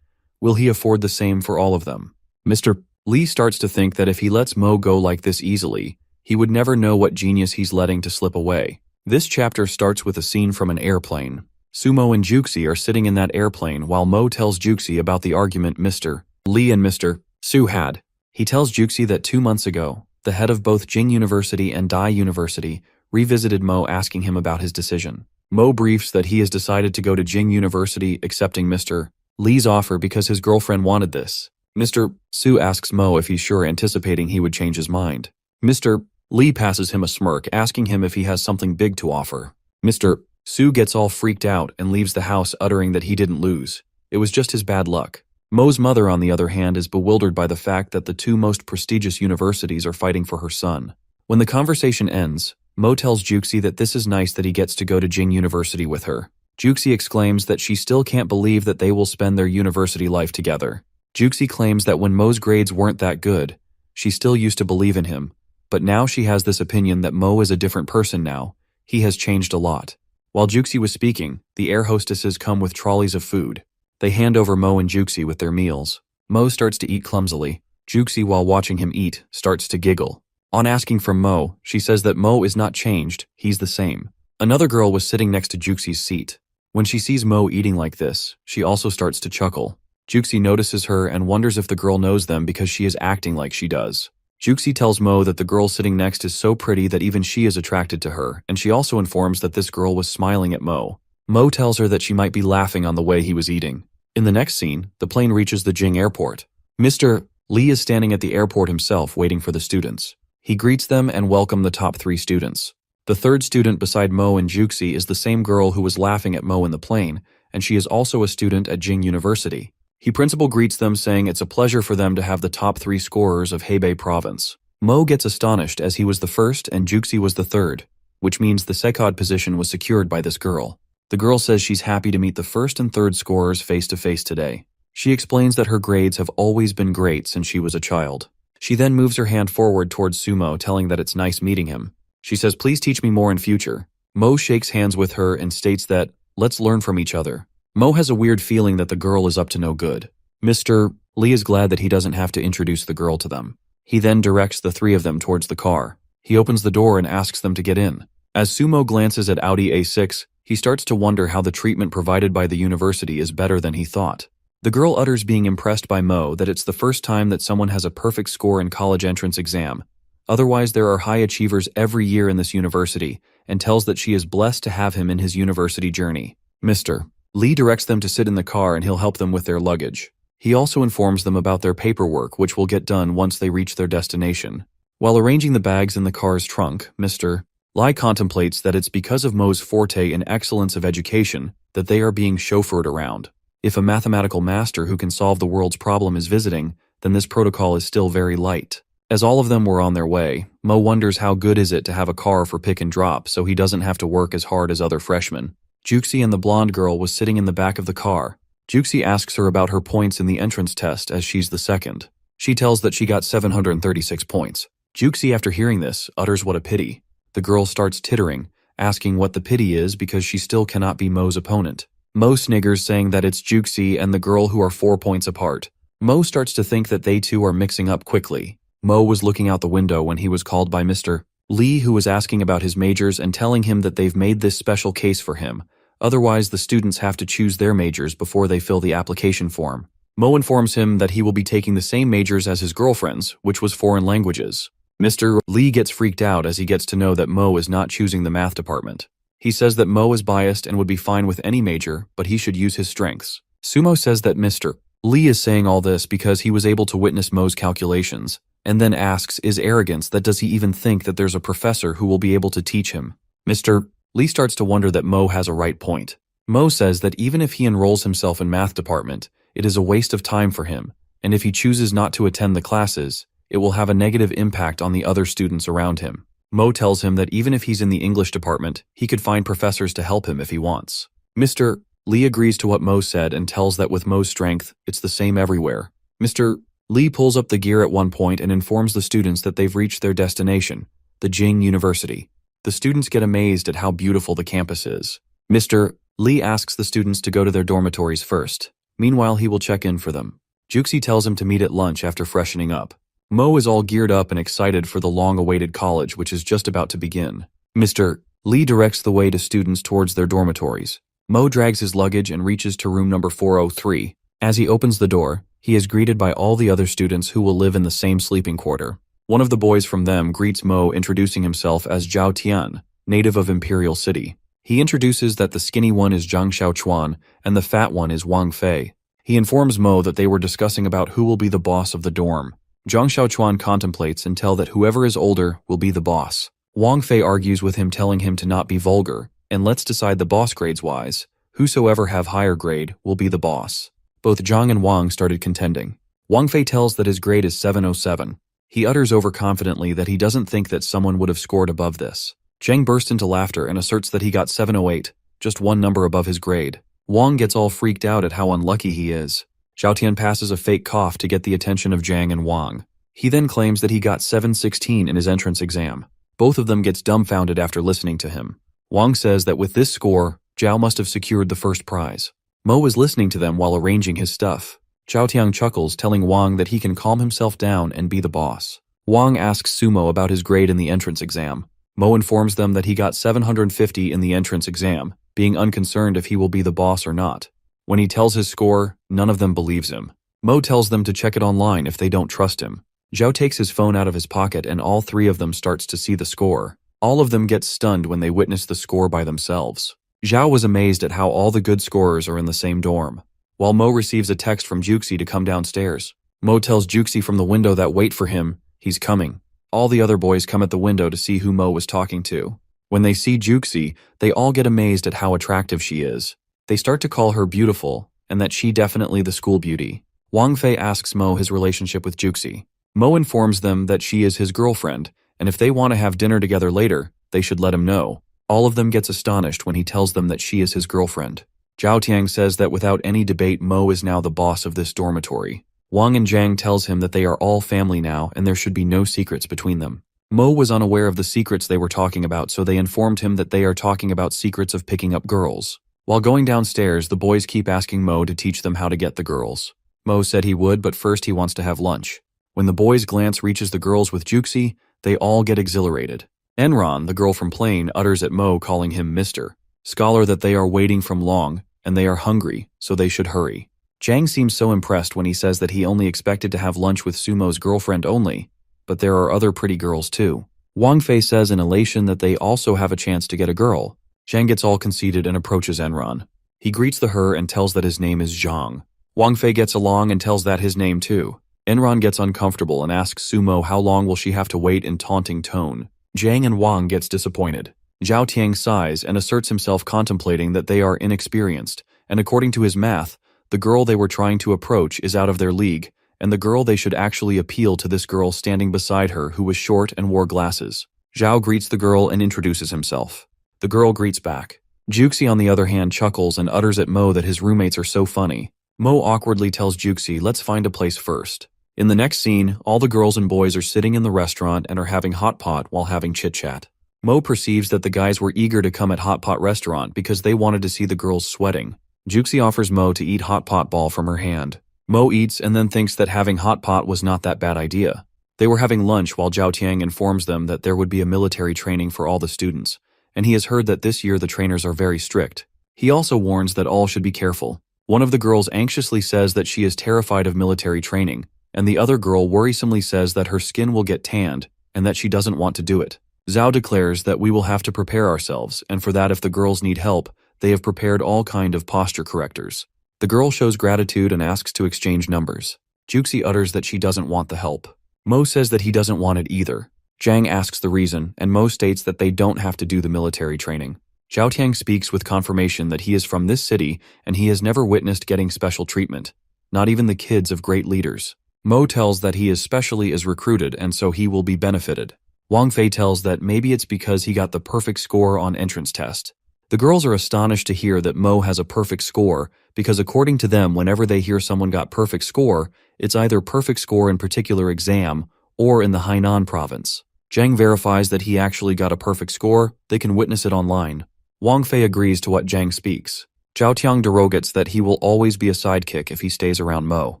Will he afford the same for all of them? Mr. Lee starts to think that if he lets Mo go like this easily, he would never know what genius he's letting to slip away. This chapter starts with a scene from an airplane. Sumo and Juxi are sitting in that airplane while Mo tells Juxi about the argument Mr. Lee and Mr. Su had. He tells Juxi that 2 months ago, the head of both Jing University and Dai University revisited Mo asking him about his decision. Mo briefs that he has decided to go to Jing University, accepting Mr. Lee's offer because his girlfriend wanted this. Mr. Su asks Mo if he's sure, anticipating he would change his mind. Mr. Lee passes him a smirk, asking him if he has something big to offer. Mr. Su gets all freaked out and leaves the house, uttering that he didn't lose. It was just his bad luck. Mo's mother, on the other hand, is bewildered by the fact that the 2 most prestigious universities are fighting for her son. When the conversation ends, Mo tells Juxi that this is nice that he gets to go to Jing University with her. Juxi exclaims that she still can't believe that they will spend their university life together. Juxi claims that when Mo's grades weren't that good, she still used to believe in him, but now she has this opinion that Mo is a different person now. He has changed a lot. While Juxi was speaking, the air hostesses come with trolleys of food. They hand over Mo and Juxi with their meals. Mo starts to eat clumsily. Juxi, while watching him eat, starts to giggle. On asking from Mo, she says that Mo is not changed, he's the same. Another girl was sitting next to Juxi's seat. When she sees Mo eating like this, she also starts to chuckle. Juxi notices her and wonders if the girl knows them because she is acting like she does. Juxi tells Mo that the girl sitting next is so pretty that even she is attracted to her, and she also informs that this girl was smiling at Mo. Mo tells her that she might be laughing on the way he was eating. In the next scene, the plane reaches the Jing airport. Mr. Lee is standing at the airport himself waiting for the students. He greets them and welcomes the top 3 students. The third student beside Mo and Juxi is the same girl who was laughing at Mo in the plane, and she is also a student at Jing University. He principal greets them saying it's a pleasure for them to have the top 3 scorers of Hebei province. Mo gets astonished as he was the first and Juxi was the third, which means the second position was secured by this girl. The girl says she's happy to meet the first and third scorers face to face today. She explains that her grades have always been great since she was a child. She then moves her hand forward towards Sumo, telling that it's nice meeting him. She says, "Please teach me more in future." Mo shakes hands with her and states that, "Let's learn from each other." Mo has a weird feeling that the girl is up to no good. Mr. Lee is glad that he doesn't have to introduce the girl to them. He then directs the 3 of them towards the car. He opens the door and asks them to get in. As Sumo glances at Audi A6, he starts to wonder how the treatment provided by the university is better than he thought. The girl utters, being impressed by Mo, that it's the first time that someone has a perfect score in college entrance exam. Otherwise, there are high achievers every year in this university, and tells that she is blessed to have him in his university journey. Mr. Lee directs them to sit in the car and he'll help them with their luggage. He also informs them about their paperwork, which will get done once they reach their destination. While arranging the bags in the car's trunk, Mr. Lee contemplates that it's because of Mo's forte in excellence of education that they are being chauffeured around. If a mathematical master who can solve the world's problem is visiting, then this protocol is still very light. As all of them were on their way, Mo wonders how good is it to have a car for pick and drop so he doesn't have to work as hard as other freshmen. Juxi and the blonde girl was sitting in the back of the car. Juxi asks her about her points in the entrance test as she's the second. She tells that she got 736 points. Juxi, after hearing this, utters what a pity. The girl starts tittering, asking what the pity is because she still cannot be Mo's opponent. Mo sniggers, saying that it's Juxi and the girl who are 4 points apart. Mo starts to think that they two are mixing up quickly. Mo was looking out the window when he was called by Mr. Lee, who was asking about his majors and telling him that they've made this special case for him. Otherwise, the students have to choose their majors before they fill the application form. Mo informs him that he will be taking the same majors as his girlfriend's, which was foreign languages. Mr. Lee gets freaked out as he gets to know that Mo is not choosing the math department. He says that Mo is biased and would be fine with any major, but he should use his strengths. Sumo says that Mr. Lee is saying all this because he was able to witness Mo's calculations, and then asks, is arrogance that does he even think that there's a professor who will be able to teach him? Mr. Lee starts to wonder that Mo has a right point. Mo says that even if he enrolls himself in math department, it is a waste of time for him, and if he chooses not to attend the classes, it will have a negative impact on the other students around him. Mo tells him that even if he's in the English department, he could find professors to help him if he wants. Mr. Lee agrees to what Mo said and tells that with Mo's strength, it's the same everywhere. Mr. Lee pulls up the gear at one point and informs the students that they've reached their destination, the Jing University. The students get amazed at how beautiful the campus is. Mr. Lee asks the students to go to their dormitories first. Meanwhile, he will check in for them. Juxi tells him to meet at lunch after freshening up. Mo is all geared up and excited for the long-awaited college, which is just about to begin. Mr. Lee directs the way to students towards their dormitories. Mo drags his luggage and reaches to room number 403. As he opens the door, he is greeted by all the other students who will live in the same sleeping quarter. One of the boys from them greets Mo, introducing himself as Zhao Tian, native of Imperial City. He introduces that the skinny one is Zhang Xiaochuan and the fat one is Wang Fei. He informs Mo that they were discussing about who will be the boss of the dorm. Zhang Xiaochuan contemplates and tells that whoever is older will be the boss. Wang Fei argues with him, telling him to not be vulgar, and let's decide the boss grades-wise. Whosoever have higher grade will be the boss. Both Zhang and Wang started contending. Wang Fei tells that his grade is 707. He utters overconfidently that he doesn't think that someone would have scored above this. Zhang bursts into laughter and asserts that he got 708, just one number above his grade. Wang gets all freaked out at how unlucky he is. Xiaotian passes a fake cough to get the attention of Zhang and Wang. He then claims that he got 716 in his entrance exam. Both of them gets dumbfounded after listening to him. Wang says that with this score, Zhao must have secured the first prize. Mo is listening to them while arranging his stuff. Xiaotian chuckles, telling Wang that he can calm himself down and be the boss. Wang asks Sumo about his grade in the entrance exam. Mo informs them that he got 750 in the entrance exam, being unconcerned if he will be the boss or not. When he tells his score, none of them believes him. Mo tells them to check it online if they don't trust him. Zhao takes his phone out of his pocket and all three of them starts to see the score. All of them get stunned when they witness the score by themselves. Zhao was amazed at how all the good scorers are in the same dorm. While Mo receives a text from Juxi to come downstairs. Mo tells Juxi from the window that wait for him, he's coming. All the other boys come at the window to see who Mo was talking to. When they see Juxi, they all get amazed at how attractive she is. They start to call her beautiful, and that she definitely the school beauty. Wang Fei asks Mo his relationship with Juxi. Mo informs them that she is his girlfriend, and if they want to have dinner together later, they should let him know. All of them gets astonished when he tells them that she is his girlfriend. Zhao Tiang says that without any debate Mo is now the boss of this dormitory. Wang and Zhang tells him that they are all family now and there should be no secrets between them. Mo was unaware of the secrets they were talking about, so they informed him that they are talking about secrets of picking up girls. While going downstairs, the boys keep asking Mo to teach them how to get the girls. Mo said he would, but first he wants to have lunch. When the boys' glance reaches the girls with Juxi, they all get exhilarated. Enron, the girl from Plain, utters at Mo calling him Mr. Scholar that they are waiting from long, and they are hungry, so they should hurry. Zhang seems so impressed when he says that he only expected to have lunch with Sumo's girlfriend only, but there are other pretty girls too. Wang Fei says in elation that they also have a chance to get a girl. Zhang gets all conceited and approaches Enron. He greets the her and tells that his name is Zhang. Wang Fei gets along and tells that his name too. Enron gets uncomfortable and asks Sumo how long will she have to wait in taunting tone. Zhang and Wang gets disappointed. Zhao Tiang sighs and asserts himself contemplating that they are inexperienced, and according to his math, the girl they were trying to approach is out of their league, and the girl they should actually appeal to this girl standing beside her who was short and wore glasses. Zhao greets the girl and introduces himself. The girl greets back. Juxi on the other hand chuckles and utters at Mo that his roommates are so funny. Mo awkwardly tells Juxi, let's find a place first. In the next scene, all the girls and boys are sitting in the restaurant and are having hot pot while having chit-chat. Mo perceives that the guys were eager to come at hot pot restaurant because they wanted to see the girls sweating. Juxi offers Mo to eat hot pot ball from her hand. Mo eats and then thinks that having hot pot was not that bad idea. They were having lunch while Zhao Tiang informs them that there would be a military training for all the students, and he has heard that this year the trainers are very strict. He also warns that all should be careful. One of the girls anxiously says that she is terrified of military training, and the other girl worrisomely says that her skin will get tanned and that she doesn't want to do it. Zhao declares that we will have to prepare ourselves, and for that if the girls need help, they have prepared all kind of posture correctors. The girl shows gratitude and asks to exchange numbers. Juxi utters that she doesn't want the help. Mo says that he doesn't want it either. Zhang asks the reason, and Mo states that they don't have to do the military training. Zhao Tiang speaks with confirmation that he is from this city and he has never witnessed getting special treatment, not even the kids of great leaders. Mo tells that he especially is recruited and so he will be benefited. Wang Fei tells that maybe it's because he got the perfect score on entrance test. The girls are astonished to hear that Mo has a perfect score because according to them, whenever they hear someone got perfect score, it's either perfect score in particular exam or in the Hainan province. Zhang verifies that he actually got a perfect score. They can witness it online. Wang Fei agrees to what Zhang speaks. Zhao Tiang derogates that he will always be a sidekick if he stays around Mo.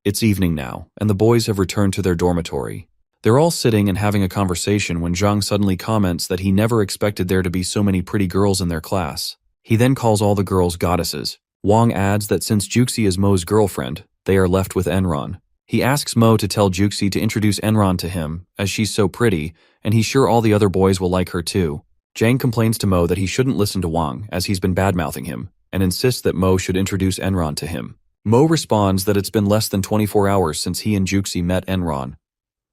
It's evening now, and the boys have returned to their dormitory. They're all sitting and having a conversation when Zhang suddenly comments that he never expected there to be so many pretty girls in their class. He then calls all the girls goddesses. Wang adds that since Juxi is Mo's girlfriend, they are left with Enron. He asks Mo to tell Juxi to introduce Enron to him, as she's so pretty, and he's sure all the other boys will like her too. Zhang complains to Mo that he shouldn't listen to Wang, as he's been badmouthing him, and insists that Mo should introduce Enron to him. Mo responds that it's been less than 24 hours since he and Juxi met Enron.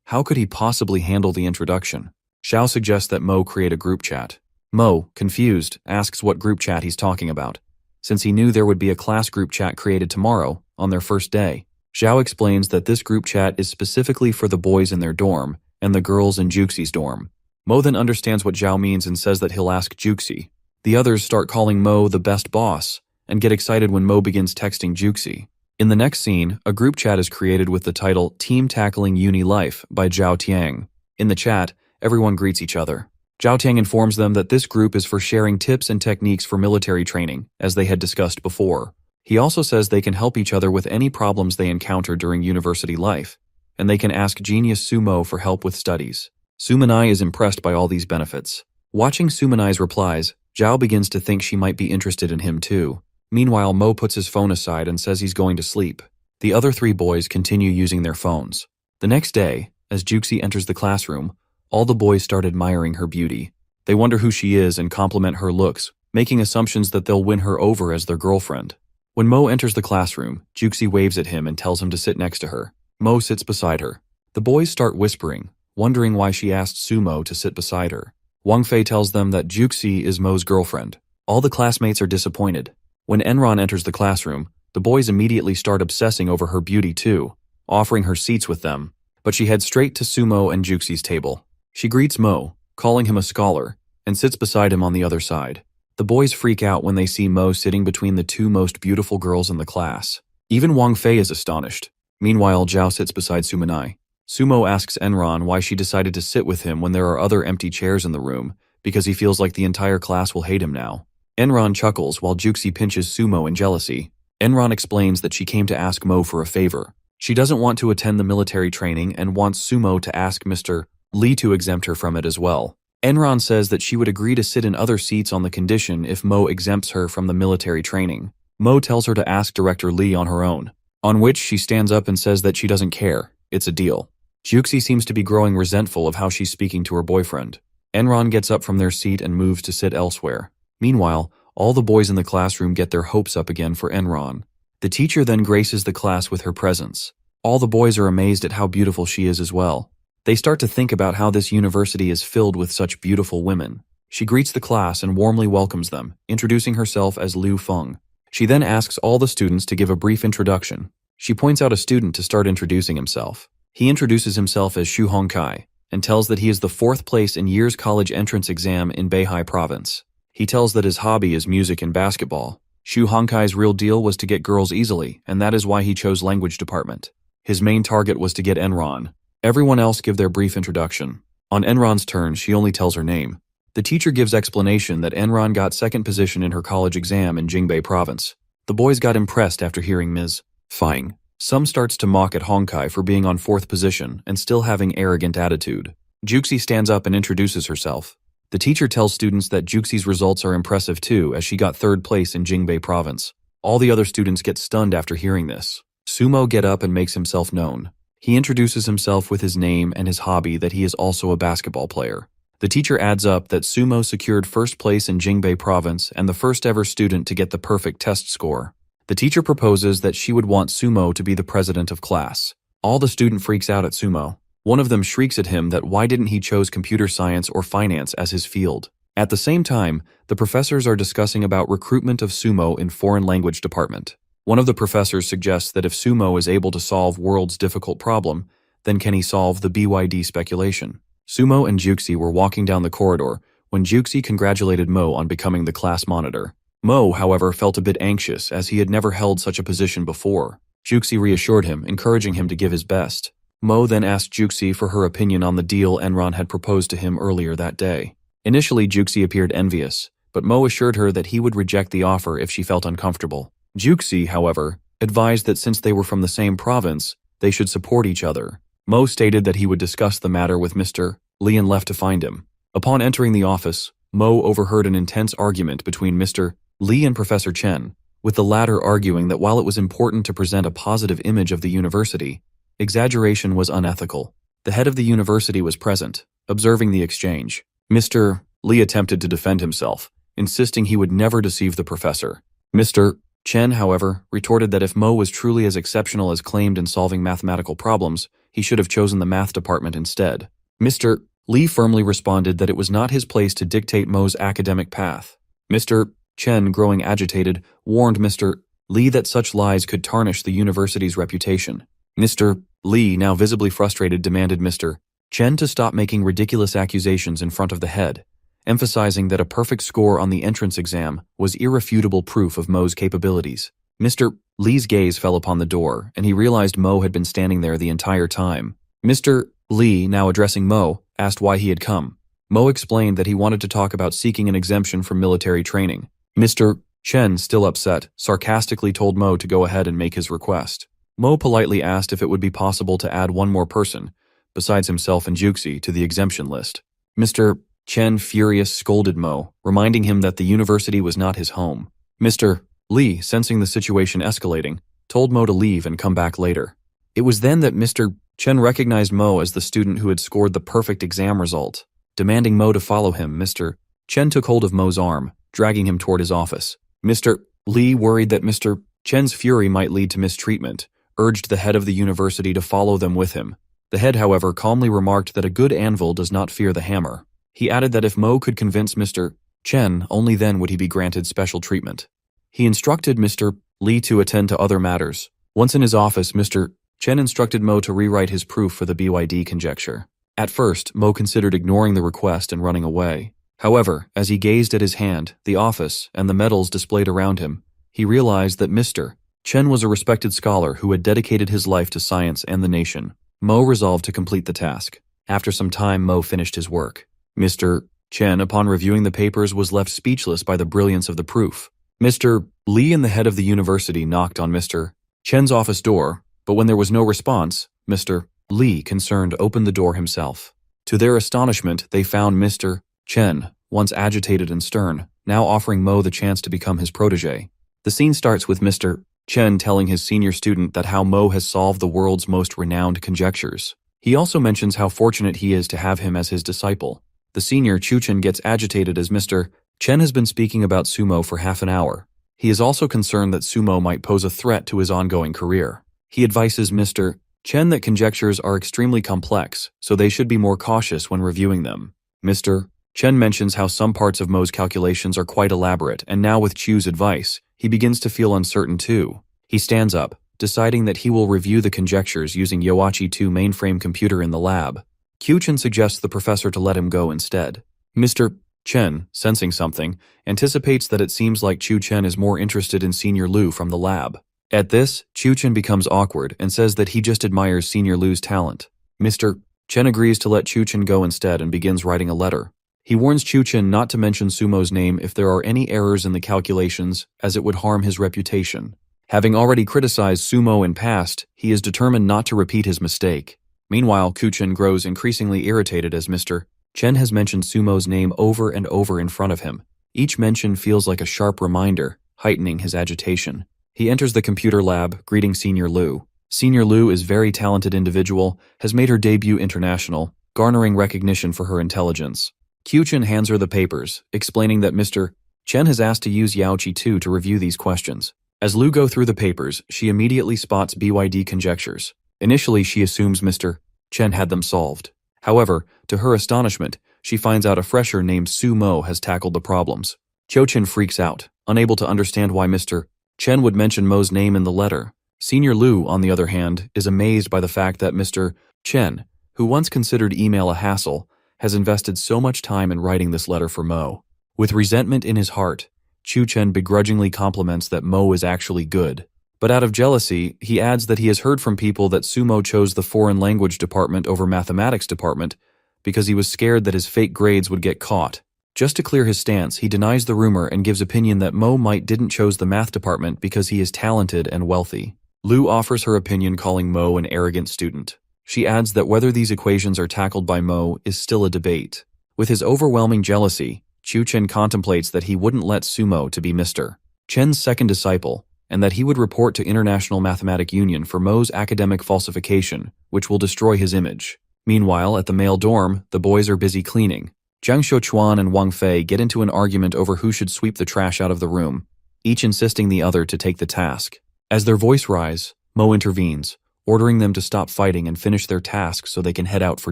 How could he possibly handle the introduction? Xiao suggests that Mo create a group chat. Mo, confused, asks what group chat he's talking about, since he knew there would be a class group chat created tomorrow, on their first day. Xiao explains that this group chat is specifically for the boys in their dorm and the girls in Juxi's dorm. Mo then understands what Xiao means and says that he'll ask Juxi. The others start calling Mo the best boss and get excited when Mo begins texting Juxi. In the next scene, a group chat is created with the title Team Tackling Uni Life by Zhao Tiang. In the chat, everyone greets each other. Zhao Tiang informs them that this group is for sharing tips and techniques for military training, as they had discussed before. He also says they can help each other with any problems they encounter during university life, and they can ask Genius Sumo for help with studies. Sumanai is impressed by all these benefits. Watching Sumanai's replies, Zhao begins to think she might be interested in him too. Meanwhile, Mo puts his phone aside and says he's going to sleep. The other three boys continue using their phones. The next day, as Juxi enters the classroom, all the boys start admiring her beauty. They wonder who she is and compliment her looks, making assumptions that they'll win her over as their girlfriend. When Mo enters the classroom, Juxi waves at him and tells him to sit next to her. Mo sits beside her. The boys start whispering, wondering why she asked Sumo to sit beside her. Wang Fei tells them that Juxi is Mo's girlfriend. All the classmates are disappointed. When Enron enters the classroom, the boys immediately start obsessing over her beauty too, offering her seats with them. But she heads straight to Sumo and Juxi's table. She greets Mo, calling him a scholar, and sits beside him on the other side. The boys freak out when they see Mo sitting between the two most beautiful girls in the class. Even Wang Fei is astonished. Meanwhile, Zhao sits beside Sumanai. Sumo asks Enron why she decided to sit with him when there are other empty chairs in the room, because he feels like the entire class will hate him now. Enron chuckles while Juxi pinches Sumo in jealousy. Enron explains that she came to ask Mo for a favor. She doesn't want to attend the military training and wants Sumo to ask Mr. Lee to exempt her from it as well. Enron says that she would agree to sit in other seats on the condition if Mo exempts her from the military training. Mo tells her to ask Director Lee on her own, on which she stands up and says that she doesn't care. It's a deal. Juxi seems to be growing resentful of how she's speaking to her boyfriend. Enron gets up from their seat and moves to sit elsewhere. Meanwhile, all the boys in the classroom get their hopes up again for Enron. The teacher then graces the class with her presence. All the boys are amazed at how beautiful she is as well. They start to think about how this university is filled with such beautiful women. She greets the class and warmly welcomes them, introducing herself as Liu Feng. She then asks all the students to give a brief introduction. She points out a student to start introducing himself. He introduces himself as Xu Hongkai and tells that he is the 4th place in year's college entrance exam in Beihai province. He tells that his hobby is music and basketball. Xu Hongkai's real deal was to get girls easily, and that is why he chose language department. His main target was to get Enron. Everyone else give their brief introduction. On Enron's turn, she only tells her name. The teacher gives explanation that Enron got 2nd position in her college exam in Jingbei province. The boys got impressed after hearing Ms. Feng. Some starts to mock at Hongkai for being on 4th position and still having arrogant attitude. Juxi stands up and introduces herself. The teacher tells students that Juxi's results are impressive too, as she got 3rd place in Jingbei province. All the other students get stunned after hearing this. Sumo get up and makes himself known. He introduces himself with his name and his hobby that he is also a basketball player. The teacher adds up that Sumo secured 1st place in Jingbei province and the first ever student to get the perfect test score. The teacher proposes that she would want Sumo to be the president of class. All the student freaks out at Sumo. One of them shrieks at him that why didn't he chose computer science or finance as his field. At the same time, the professors are discussing about recruitment of Sumo in foreign language department. One of the professors suggests that if Sumo is able to solve world's difficult problem, then can he solve the BYD speculation? Sumo and Juxi were walking down the corridor when Juxi congratulated Mo on becoming the class monitor. Mo, however, felt a bit anxious as he had never held such a position before. Juxi reassured him, encouraging him to give his best. Mo then asked Juxi for her opinion on the deal Enron had proposed to him earlier that day. Initially, Juxi appeared envious, but Mo assured her that he would reject the offer if she felt uncomfortable. Juxi, however, advised that since they were from the same province, they should support each other. Mo stated that he would discuss the matter with Mr. Lee and left to find him. Upon entering the office, Mo overheard an intense argument between Mr. Lee and Professor Chen, with the latter arguing that while it was important to present a positive image of the university, exaggeration was unethical. The head of the university was present, observing the exchange. Mr. Lee attempted to defend himself, insisting he would never deceive the professor. Mr. Chen, however, retorted that if Mo was truly as exceptional as claimed in solving mathematical problems, he should have chosen the math department instead. Mr. Lee firmly responded that it was not his place to dictate Mo's academic path. Mr. Chen, growing agitated, warned Mr. Lee that such lies could tarnish the university's reputation. Mr. Lee, now visibly frustrated, demanded Mr. Chen to stop making ridiculous accusations in front of the head, emphasizing that a perfect score on the entrance exam was irrefutable proof of Mo's capabilities. Mr. Lee's gaze fell upon the door, and he realized Mo had been standing there the entire time. Mr. Lee, now addressing Mo, asked why he had come. Mo explained that he wanted to talk about seeking an exemption from military training. Mr. Chen, still upset, sarcastically told Mo to go ahead and make his request. Mo politely asked if it would be possible to add one more person, besides himself and Juxi, to the exemption list. Mr. Chen, furious, scolded Mo, reminding him that the university was not his home. Mr. Lee, sensing the situation escalating, told Mo to leave and come back later. It was then that Mr. Chen recognized Mo as the student who had scored the perfect exam result. Demanding Mo to follow him, Mr. Chen took hold of Mo's arm, dragging him toward his office. Mr. Lee, worried that Mr. Chen's fury might lead to mistreatment, urged the head of the university to follow them with him. The head, however, calmly remarked that a good anvil does not fear the hammer. He added that if Mo could convince Mr. Chen, only then would he be granted special treatment. He instructed Mr. Lee to attend to other matters. Once in his office, Mr. Chen instructed Mo to rewrite his proof for the BYD conjecture. At first, Mo considered ignoring the request and running away. However, as he gazed at his hand, the office, and the medals displayed around him, he realized that Mr. Chen was a respected scholar who had dedicated his life to science and the nation. Mo resolved to complete the task. After some time, Mo finished his work. Mr. Chen, upon reviewing the papers, was left speechless by the brilliance of the proof. Mr. Lee and the head of the university knocked on Mr. Chen's office door, but when there was no response, Mr. Lee, concerned, opened the door himself. To their astonishment, they found Mr. Chen, once agitated and stern, now offering Mo the chance to become his protege. The scene starts with Mr. Chen telling his senior student that how Mo has solved the world's most renowned conjectures. He also mentions how fortunate he is to have him as his disciple. The senior, Chuchen, gets agitated as Mr. Chen has been speaking about sumo for half an hour. He is also concerned that sumo might pose a threat to his ongoing career. He advises Mr. Chen that conjectures are extremely complex, so they should be more cautious when reviewing them. Mr. Chen mentions how some parts of Mo's calculations are quite elaborate, and now with Chu's advice, he begins to feel uncertain too. He stands up, deciding that he will review the conjectures using Yoachi 2 mainframe computer in the lab. Chuchen suggests the professor to let him go instead. Mr. Chen, sensing something, anticipates that it seems like Chu Chen is more interested in Senior Lu from the lab. At this, Chu Chen becomes awkward and says that he just admires Senior Lu's talent. Mr. Chen agrees to let Chu Chen go instead and begins writing a letter. He warns Chu Chen not to mention Sumo's name if there are any errors in the calculations, as it would harm his reputation. Having already criticized Sumo in past, he is determined not to repeat his mistake. Meanwhile, Kuchen grows increasingly irritated as Mr. Chen has mentioned Sumo's name over and over in front of him. Each mention feels like a sharp reminder, heightening his agitation. He enters the computer lab, greeting Senior Lu. Senior Lu is a very talented individual, has made her debut international, garnering recognition for her intelligence. Kuchen hands her the papers, explaining that Mr. Chen has asked to use Yaoqi 2 to review these questions. As Lu goes through the papers, she immediately spots BYD conjectures. Initially, she assumes Mr. Chen had them solved. However, to her astonishment, she finds out a fresher named Su Mo has tackled the problems. Chen freaks out, unable to understand why Mr. Chen would mention Mo's name in the letter. Senior Lu, on the other hand, is amazed by the fact that Mr. Chen, who once considered email a hassle, has invested so much time in writing this letter for Mo. With resentment in his heart, Chu Chen begrudgingly compliments that Mo is actually good. But out of jealousy, he adds that he has heard from people that Sumo chose the foreign language department over mathematics department because he was scared that his fake grades would get caught. Just to clear his stance, he denies the rumor and gives opinion that Mo might didn't chose the math department because he is talented and wealthy. Lu offers her opinion, calling Mo an arrogant student. She adds that whether these equations are tackled by Mo is still a debate. With his overwhelming jealousy, Chu Chen contemplates that he wouldn't let Sumo to be Mr. Chen's second disciple, and that he would report to International Mathematic Union for Mo's academic falsification, which will destroy his image. Meanwhile, at the male dorm, the boys are busy cleaning. Jiang Xiuquan and Wang Fei get into an argument over who should sweep the trash out of the room, each insisting the other to take the task. As their voice rise, Mo intervenes, ordering them to stop fighting and finish their task so they can head out for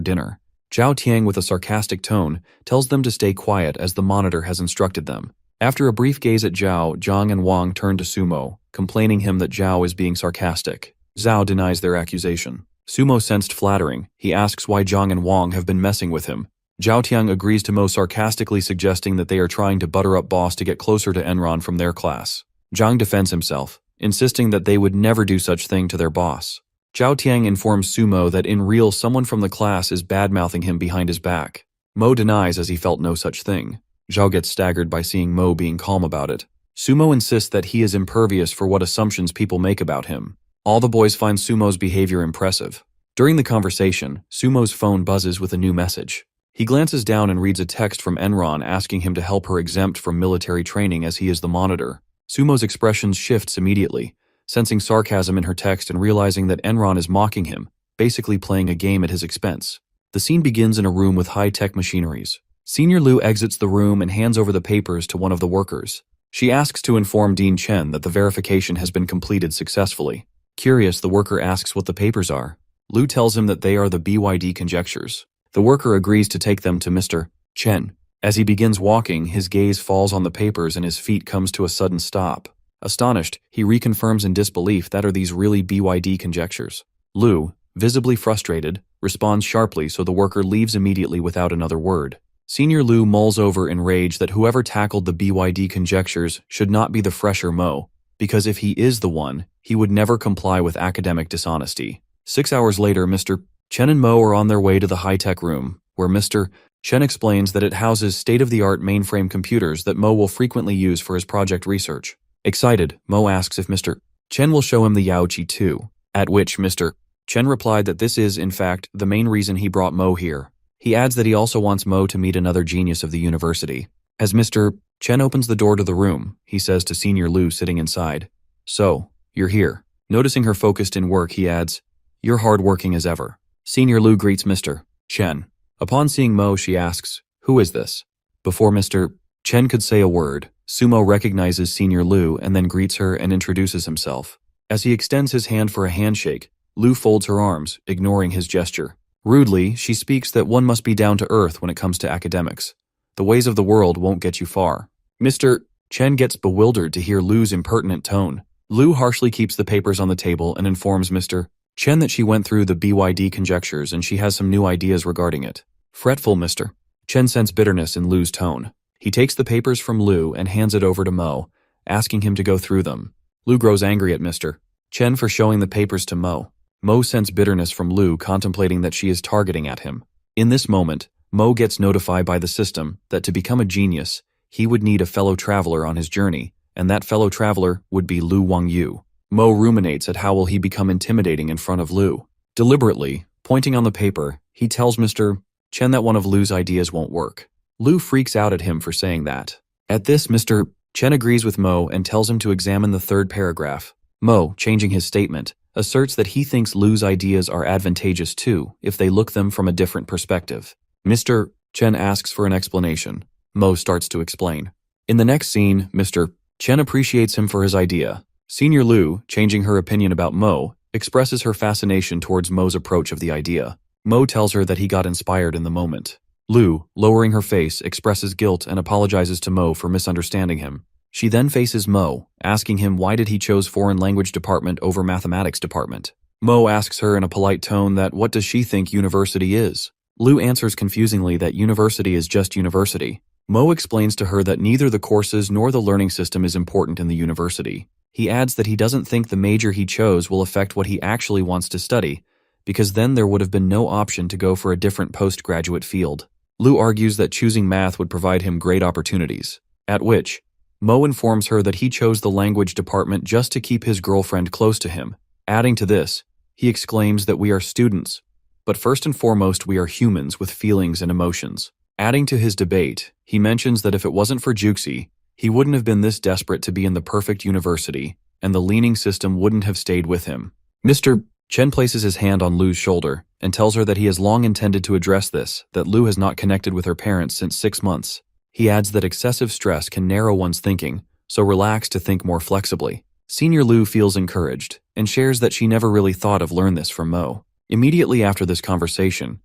dinner. Zhao Tiang, with a sarcastic tone, tells them to stay quiet as the monitor has instructed them. After a brief gaze at Zhao, Zhang and Wang turn to Sumo, complaining him that Zhao is being sarcastic. Zhao denies their accusation. Sumo sensed flattering. He asks why Zhang and Wang have been messing with him. Zhao Tiang agrees to Mo, sarcastically suggesting that they are trying to butter up boss to get closer to Enron from their class. Zhang defends himself, insisting that they would never do such thing to their boss. Zhao Tiang informs Sumo that in real someone from the class is bad-mouthing him behind his back. Mo denies, as he felt no such thing. Zhao gets staggered by seeing Mo being calm about it. Sumo insists that he is impervious for what assumptions people make about him. All the boys find Sumo's behavior impressive. During the conversation, Sumo's phone buzzes with a new message. He glances down and reads a text from Enron asking him to help her exempt from military training as he is the monitor. Sumo's expression shifts immediately, sensing sarcasm in her text and realizing that Enron is mocking him, basically playing a game at his expense. The scene begins in a room with high-tech machineries. Senior Lu exits the room and hands over the papers to one of the workers. She asks to inform Dean Chen that the verification has been completed successfully. Curious, the worker asks what the papers are. Lu tells him that they are the BYD conjectures. The worker agrees to take them to Mr. Chen. As he begins walking, his gaze falls on the papers and his feet comes to a sudden stop. Astonished, he reconfirms in disbelief that are these really BYD conjectures. Lu, visibly frustrated, responds sharply so the worker leaves immediately without another word. Senior Lu mulls over in rage that whoever tackled the BYD conjectures should not be the fresher Mo, because if he is the one, he would never comply with academic dishonesty. 6 hours later, Mr. Chen and Mo are on their way to the high-tech room, where Mr. Chen explains that it houses state-of-the-art mainframe computers that Mo will frequently use for his project research. Excited, Mo asks if Mr. Chen will show him the Yaoqi too, at which Mr. Chen replied that this is, in fact, the main reason he brought Mo here. He adds that he also wants Mo to meet another genius of the university. As Mr. Chen opens the door to the room, he says to Senior Lu sitting inside, "So, you're here." Noticing her focused in work, he adds, "You're hard-working as ever." Senior Lu greets Mr. Chen. Upon seeing Mo, she asks, "Who is this?" Before Mr. Chen could say a word, Sumo recognizes Senior Lu and then greets her and introduces himself. As he extends his hand for a handshake, Lu folds her arms, ignoring his gesture. Rudely, she speaks that one must be down to earth when it comes to academics. The ways of the world won't get you far. Mr. Chen gets bewildered to hear Lu's impertinent tone. Lu harshly keeps the papers on the table and informs Mr. Chen that she went through the BYD conjectures and she has some new ideas regarding it. Fretful Mr. Chen sensed bitterness in Lu's tone. He takes the papers from Lu and hands it over to Mo, asking him to go through them. Lu grows angry at Mr. Chen for showing the papers to Mo. Mo sensed bitterness from Lu, contemplating that she is targeting at him. In this moment, Mo gets notified by the system that to become a genius, he would need a fellow traveler on his journey, and that fellow traveler would be Lu Wangyu. Mo ruminates at how will he become intimidating in front of Lu. Deliberately, pointing on the paper, he tells Mr. Chen that one of Lu's ideas won't work. Lu freaks out at him for saying that. At this, Mr. Chen agrees with Mo and tells him to examine the third paragraph. Mo, changing his statement, asserts that he thinks Lu's ideas are advantageous too, if they look them from a different perspective. Mr. Chen asks for an explanation. Mo starts to explain. In the next scene, Mr. Chen appreciates him for his idea. Senior Lu, changing her opinion about Mo, expresses her fascination towards Mo's approach of the idea. Mo tells her that he got inspired in the moment. Lu, lowering her face, expresses guilt and apologizes to Mo for misunderstanding him. She then faces Mo, asking him why did he chose foreign language department over mathematics department. Mo asks her in a polite tone that what does she think university is. Lu answers confusingly that university is just university. Mo explains to her that neither the courses nor the learning system is important in the university. He adds that he doesn't think the major he chose will affect what he actually wants to study, because then there would have been no option to go for a different postgraduate field. Lu argues that choosing math would provide him great opportunities, at which Mo informs her that he chose the language department just to keep his girlfriend close to him. Adding to this, he exclaims that we are students, but first and foremost we are humans with feelings and emotions. Adding to his debate, he mentions that if it wasn't for Juxi, he wouldn't have been this desperate to be in the perfect university, and the leaning system wouldn't have stayed with him. Mr. Chen places his hand on Lu's shoulder and tells her that he has long intended to address this, that Lu has not connected with her parents since 6 months. He adds that excessive stress can narrow one's thinking, so relax to think more flexibly. Senior Lu feels encouraged and shares that she never really thought of learn this from Mo. Immediately after this conversation,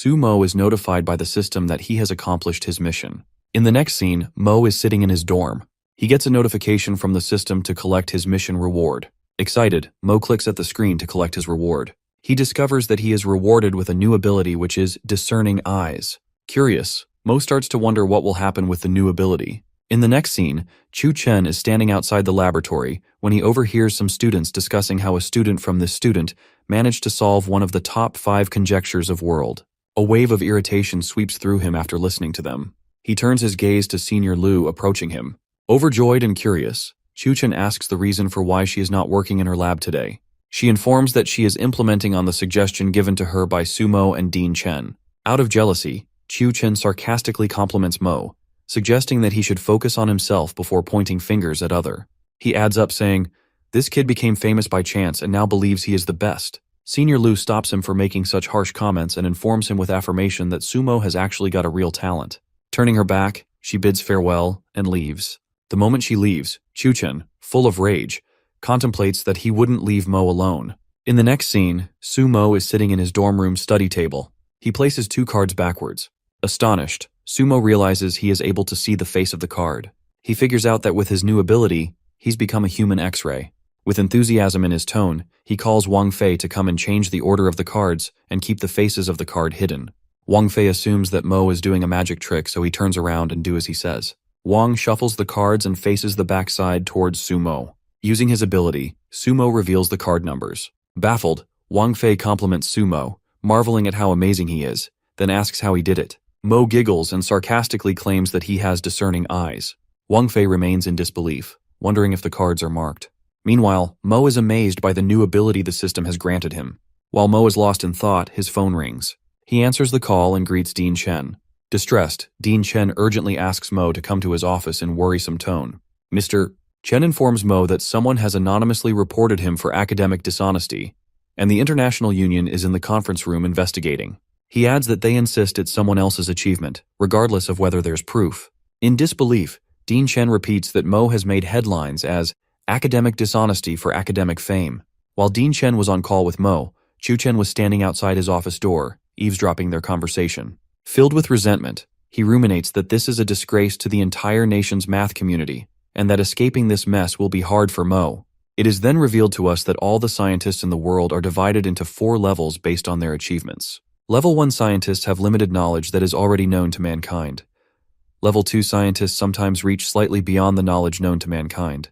Mo is notified by the system that he has accomplished his mission. In the next scene, Mo is sitting in his dorm. He gets a notification from the system to collect his mission reward. Excited, Mo clicks at the screen to collect his reward. He discovers that he is rewarded with a new ability which is discerning eyes. Curious, Mo starts to wonder what will happen with the new ability. In the next scene, Chu Chen is standing outside the laboratory when he overhears some students discussing how a student from this student managed to solve one of the top 5 conjectures of world. A wave of irritation sweeps through him after listening to them. He turns his gaze to Senior Lu approaching him. Overjoyed and curious, Chu Chen asks the reason for why she is not working in her lab today. She informs that she is implementing on the suggestion given to her by Sumo and Dean Chen. Out of jealousy, Chu Chen sarcastically compliments Mo, suggesting that he should focus on himself before pointing fingers at other. He adds up saying, "This kid became famous by chance and now believes he is the best." Senior Lu stops him for making such harsh comments and informs him with affirmation that Sumo has actually got a real talent. Turning her back, she bids farewell and leaves. The moment she leaves, Chuchen, full of rage, contemplates that he wouldn't leave Mo alone. In the next scene, Sumo is sitting in his dorm room study table. He places 2 cards backwards. Astonished, Sumo realizes he is able to see the face of the card. He figures out that with his new ability, he's become a human X-ray. With enthusiasm in his tone, he calls Wang Fei to come and change the order of the cards and keep the faces of the card hidden. Wang Fei assumes that Mo is doing a magic trick, so he turns around and do as he says. Wang shuffles the cards and faces the backside towards Sumo. Using his ability, Sumo reveals the card numbers. Baffled, Wang Fei compliments Sumo, marveling at how amazing he is, then asks how he did it. Mo giggles and sarcastically claims that he has discerning eyes. Wang Fei remains in disbelief, wondering if the cards are marked. Meanwhile, Mo is amazed by the new ability the system has granted him. While Mo is lost in thought, his phone rings. He answers the call and greets Dean Chen. Distressed, Dean Chen urgently asks Mo to come to his office in worrisome tone. Mr. Chen informs Mo that someone has anonymously reported him for academic dishonesty, and the International Union is in the conference room investigating. He adds that they insist it's someone else's achievement, regardless of whether there's proof. In disbelief, Dean Chen repeats that Mo has made headlines as academic dishonesty for academic fame. While Dean Chen was on call with Mo, Chu Chen was standing outside his office door, eavesdropping their conversation. Filled with resentment, he ruminates that this is a disgrace to the entire nation's math community, and that escaping this mess will be hard for Mo. It is then revealed to us that all the scientists in the world are divided into 4 levels based on their achievements. Level 1 scientists have limited knowledge that is already known to mankind. Level 2 scientists sometimes reach slightly beyond the knowledge known to mankind.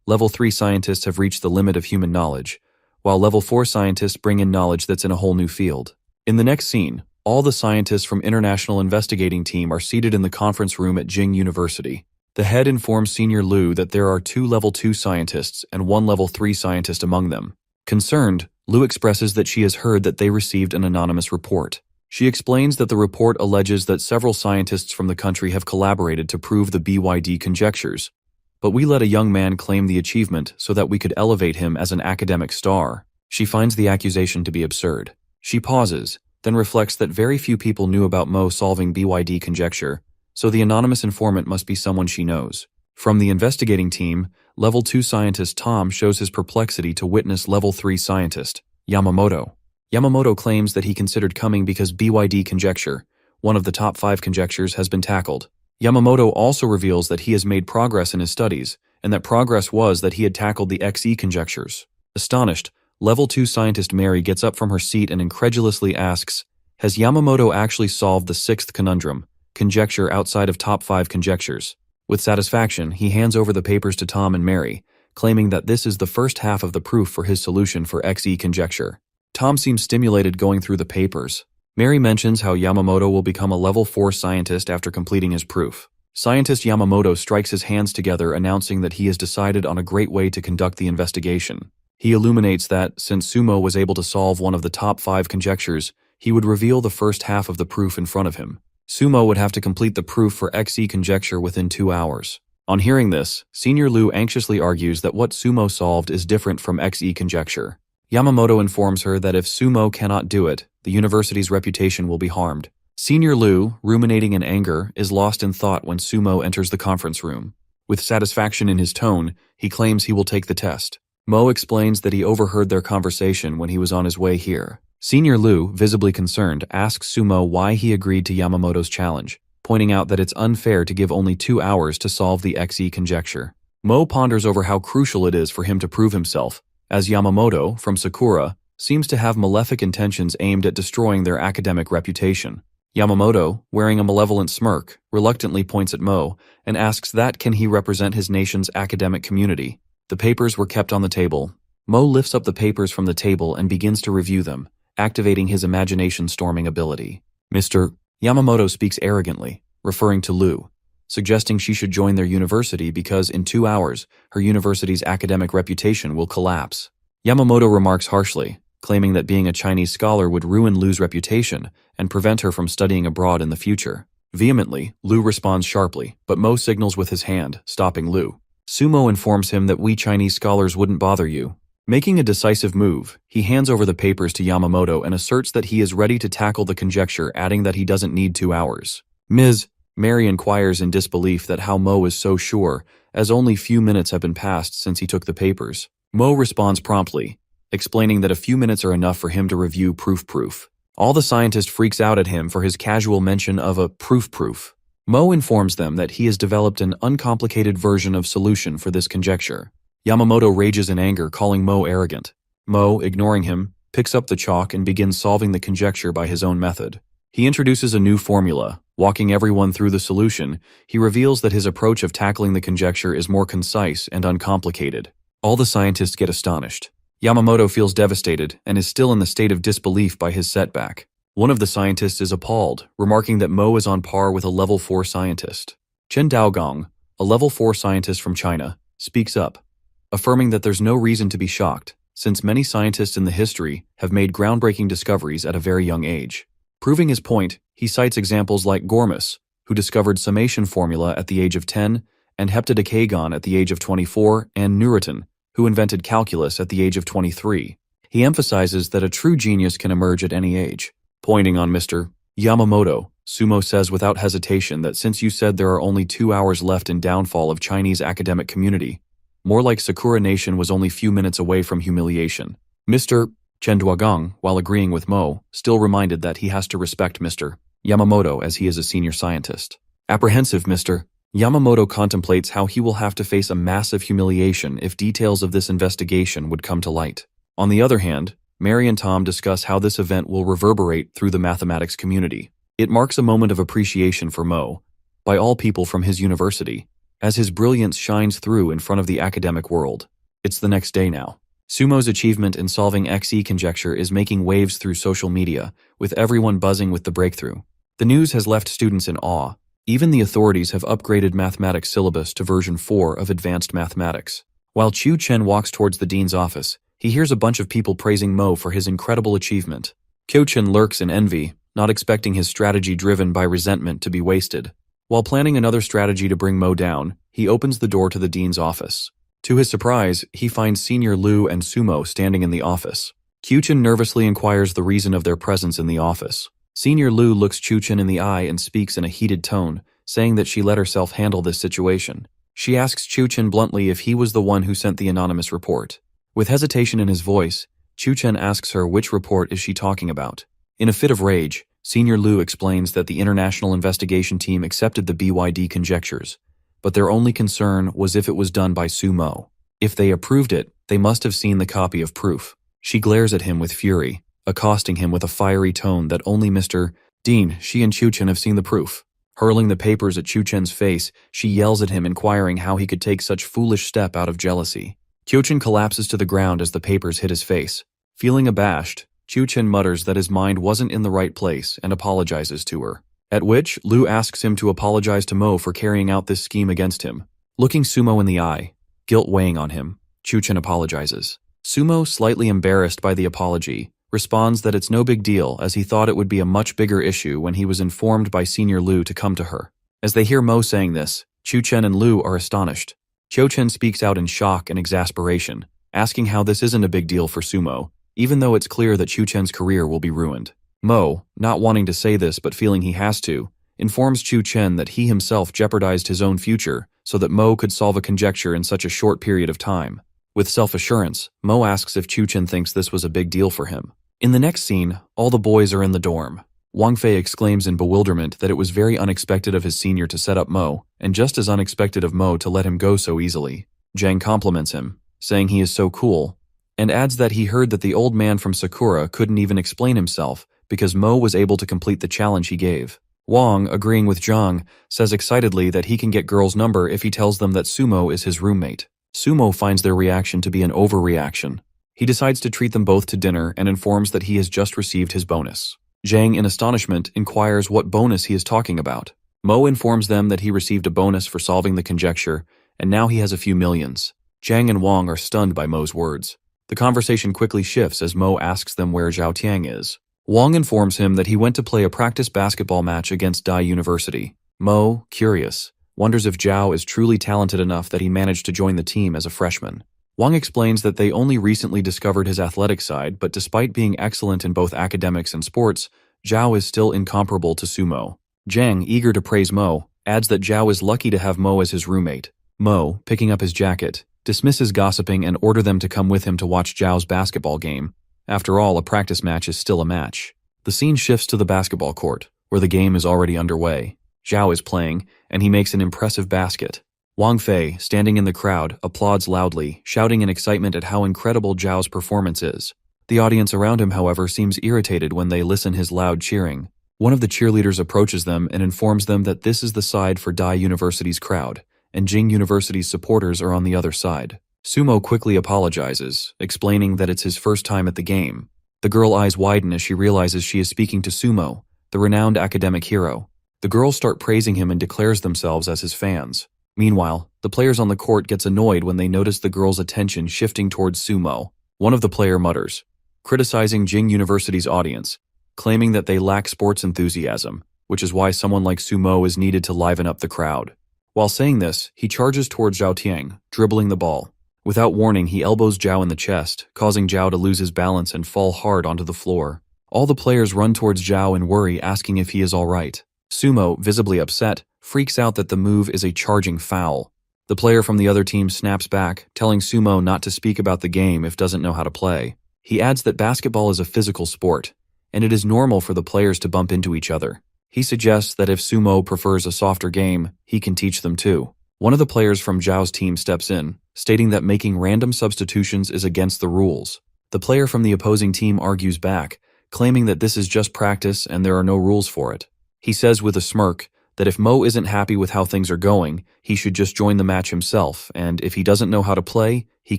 Level 3 scientists have reached the limit of human knowledge, while Level 4 scientists bring in knowledge that's in a whole new field. In the next scene, all the scientists from International Investigating Team are seated in the conference room at Jing University. The head informs Senior Lu that there are 2 Level 2 scientists and 1 Level 3 scientist among them. Concerned, Lu expresses that she has heard that they received an anonymous report. She explains that the report alleges that several scientists from the country have collaborated to prove the BYD conjectures. But we let a young man claim the achievement so that we could elevate him as an academic star. She finds the accusation to be absurd. She pauses, then reflects that very few people knew about Mo solving BYD conjecture, so the anonymous informant must be someone she knows. From the investigating team, Level 2 scientist Tom shows his perplexity to witness Level 3 scientist, Yamamoto. Yamamoto claims that he considered coming because BYD conjecture, one of the top 5 conjectures, has been tackled. Yamamoto also reveals that he has made progress in his studies, and that progress was that he had tackled the XE conjectures. Astonished, Level 2 scientist Mary gets up from her seat and incredulously asks, has Yamamoto actually solved the 6th conundrum, conjecture outside of top 5 conjectures? With satisfaction, he hands over the papers to Tom and Mary, claiming that this is the first half of the proof for his solution for XE conjecture. Tom seems stimulated going through the papers. Mary mentions how Yamamoto will become a Level 4 scientist after completing his proof. Scientist Yamamoto strikes his hands together, announcing that he has decided on a great way to conduct the investigation. He illuminates that, since Sumo was able to solve one of the top 5 conjectures, he would reveal the first half of the proof in front of him. Sumo would have to complete the proof for XE conjecture within 2 hours. On hearing this, Senior Lu anxiously argues that what Sumo solved is different from XE conjecture. Yamamoto informs her that if Sumo cannot do it, the university's reputation will be harmed. Senior Lu, ruminating in anger, is lost in thought when Sumo enters the conference room. With satisfaction in his tone, he claims he will take the test. Mo explains that he overheard their conversation when he was on his way here. Senior Lu, visibly concerned, asks Sumo why he agreed to Yamamoto's challenge, pointing out that it's unfair to give only 2 hours to solve the XE conjecture. Mo ponders over how crucial it is for him to prove himself, as Yamamoto, from Sakura, seems to have malefic intentions aimed at destroying their academic reputation. Yamamoto, wearing a malevolent smirk, reluctantly points at Mo and asks that can he represent his nation's academic community. The papers were kept on the table. Mo lifts up the papers from the table and begins to review them, activating his imagination-storming ability. Mr. Yamamoto speaks arrogantly, referring to Lu, suggesting she should join their university because in 2 hours, her university's academic reputation will collapse. Yamamoto remarks harshly, claiming that being a Chinese scholar would ruin Lu's reputation and prevent her from studying abroad in the future. Vehemently, Lu responds sharply, but Mo signals with his hand, stopping Lu. Sumo informs him that we Chinese scholars wouldn't bother you. Making a decisive move, he hands over the papers to Yamamoto and asserts that he is ready to tackle the conjecture, adding that he doesn't need 2 hours. Ms. Mary inquires in disbelief that how Mo is so sure, as only few minutes have been passed since he took the papers. Mo responds promptly, explaining that a few minutes are enough for him to review proof. All the scientist freaks out at him for his casual mention of a proof. Mo informs them that he has developed an uncomplicated version of solution for this conjecture. Yamamoto rages in anger, calling Mo arrogant. Mo, ignoring him, picks up the chalk and begins solving the conjecture by his own method. He introduces a new formula. Walking everyone through the solution, he reveals that his approach of tackling the conjecture is more concise and uncomplicated. All the scientists get astonished. Yamamoto feels devastated and is still in the state of disbelief by his setback. One of the scientists is appalled, remarking that Mo is on par with a level 4 scientist. Chen Daogong, a level 4 scientist from China, speaks up, affirming that there's no reason to be shocked, since many scientists in the history have made groundbreaking discoveries at a very young age. Proving his point, he cites examples like Gormus, who discovered summation formula at the age of 10, and heptadecagon at the age of 24, and Newton, who invented calculus at the age of 23. He emphasizes that a true genius can emerge at any age. Pointing on Mr. Yamamoto, Sumo says without hesitation that since you said there are only 2 hours left in downfall of Chinese academic community, more like Sakura Nation was only few minutes away from humiliation. Mr. Chen Duogong, while agreeing with Mo, still reminded that he has to respect Mr. Yamamoto as he is a senior scientist. Apprehensive, Mr. Yamamoto contemplates how he will have to face a massive humiliation if details of this investigation would come to light. On the other hand, Mary and Tom discuss how this event will reverberate through the mathematics community. It marks a moment of appreciation for Mo, by all people from his university, as his brilliance shines through in front of the academic world. It's the next day now. Sumo's achievement in solving XE conjecture is making waves through social media, with everyone buzzing with the breakthrough. The news has left students in awe. Even the authorities have upgraded mathematics syllabus to version 4 of advanced mathematics. While Chu Chen walks towards the dean's office, he hears a bunch of people praising Mo for his incredible achievement. Kyo Chen lurks in envy, not expecting his strategy driven by resentment to be wasted. While planning another strategy to bring Mo down, he opens the door to the dean's office. To his surprise, he finds Senior Lu and Sumo standing in the office. Kyo-chan nervously inquires the reason of their presence in the office. Senior Lu looks Chu-chan in the eye and speaks in a heated tone, saying that she let herself handle this situation. She asks Chu-chan bluntly if he was the one who sent the anonymous report. With hesitation in his voice, Chu-chan asks her which report is she talking about. In a fit of rage, Senior Lu explains that the International Investigation Team accepted the BYD conjectures, but their only concern was if it was done by Sumo. If they approved it, they must have seen the copy of proof. She glares at him with fury, accosting him with a fiery tone that only Mr. Dean, she and Chu-chan have seen the proof. Hurling the papers at Chu-chan's face, she yells at him, inquiring how he could take such foolish step out of jealousy. Kyo-chan collapses to the ground as the papers hit his face. Feeling abashed, Chu-chan mutters that his mind wasn't in the right place and apologizes to her. At which, Lu asks him to apologize to Mo for carrying out this scheme against him. Looking Sumo in the eye, guilt weighing on him, Chu-chan apologizes. Sumo, slightly embarrassed by the apology, responds that it's no big deal as he thought it would be a much bigger issue when he was informed by Senior Lu to come to her. As they hear Mo saying this, Chu-chan and Lu are astonished. Cho-chan speaks out in shock and exasperation, asking how this isn't a big deal for Sumo, even though it's clear that Chu-chan's career will be ruined. Mo, not wanting to say this but feeling he has to, informs Chu-chen that he himself jeopardized his own future so that Mo could solve a conjecture in such a short period of time. With self-assurance, Mo asks if Chu-chen thinks this was a big deal for him. In the next scene, all the boys are in the dorm. Wang Fei exclaims in bewilderment that it was very unexpected of his senior to set up Mo, and just as unexpected of Mo to let him go so easily. Zhang compliments him, saying he is so cool, and adds that he heard that the old man from Sakura couldn't even explain himself because Mo was able to complete the challenge he gave. Wang, agreeing with Zhang, says excitedly that he can get girls' number if he tells them that Sumo is his roommate. Sumo finds their reaction to be an overreaction. He decides to treat them both to dinner and informs that he has just received his bonus. Zhang, in astonishment, inquires what bonus he is talking about. Mo informs them that he received a bonus for solving the conjecture, and now he has a few millions. Zhang and Wang are stunned by Mo's words. The conversation quickly shifts as Mo asks them where Zhao Tiang is. Wang informs him that he went to play a practice basketball match against Dai University. Mo, curious, wonders if Zhao is truly talented enough that he managed to join the team as a freshman. Wang explains that they only recently discovered his athletic side, but despite being excellent in both academics and sports, Zhao is still incomparable to Sumo. Zhang, eager to praise Mo, adds that Zhao is lucky to have Mo as his roommate. Mo, picking up his jacket, dismisses gossiping and order them to come with him to watch Zhao's basketball game. After all, a practice match is still a match. The scene shifts to the basketball court, where the game is already underway. Zhao is playing, and he makes an impressive basket. Wang Fei, standing in the crowd, applauds loudly, shouting in excitement at how incredible Zhao's performance is. The audience around him, however, seems irritated when they listen his loud cheering. One of the cheerleaders approaches them and informs them that this is the side for Dai University's crowd, and Jing University's supporters are on the other side. Sumo quickly apologizes, explaining that it's his first time at the game. The girl eyes widen as she realizes she is speaking to Sumo, the renowned academic hero. The girls start praising him and declares themselves as his fans. Meanwhile, the players on the court gets annoyed when they notice the girls' attention shifting towards Sumo. One of the player mutters, criticizing Jing University's audience, claiming that they lack sports enthusiasm, which is why someone like Sumo is needed to liven up the crowd. While saying this, he charges towards Zhao Tiang, dribbling the ball. Without warning, he elbows Zhao in the chest, causing Zhao to lose his balance and fall hard onto the floor. All the players run towards Zhao in worry, asking if he is all right. Sumo, visibly upset, freaks out that the move is a charging foul. The player from the other team snaps back, telling Sumo not to speak about the game if doesn't know how to play. He adds that basketball is a physical sport, and it is normal for the players to bump into each other. He suggests that if Sumo prefers a softer game, he can teach them too. One of the players from Zhao's team steps in, stating that making random substitutions is against the rules. The player from the opposing team argues back, claiming that this is just practice and there are no rules for it. He says with a smirk that if Mo isn't happy with how things are going, he should just join the match himself, and if he doesn't know how to play, he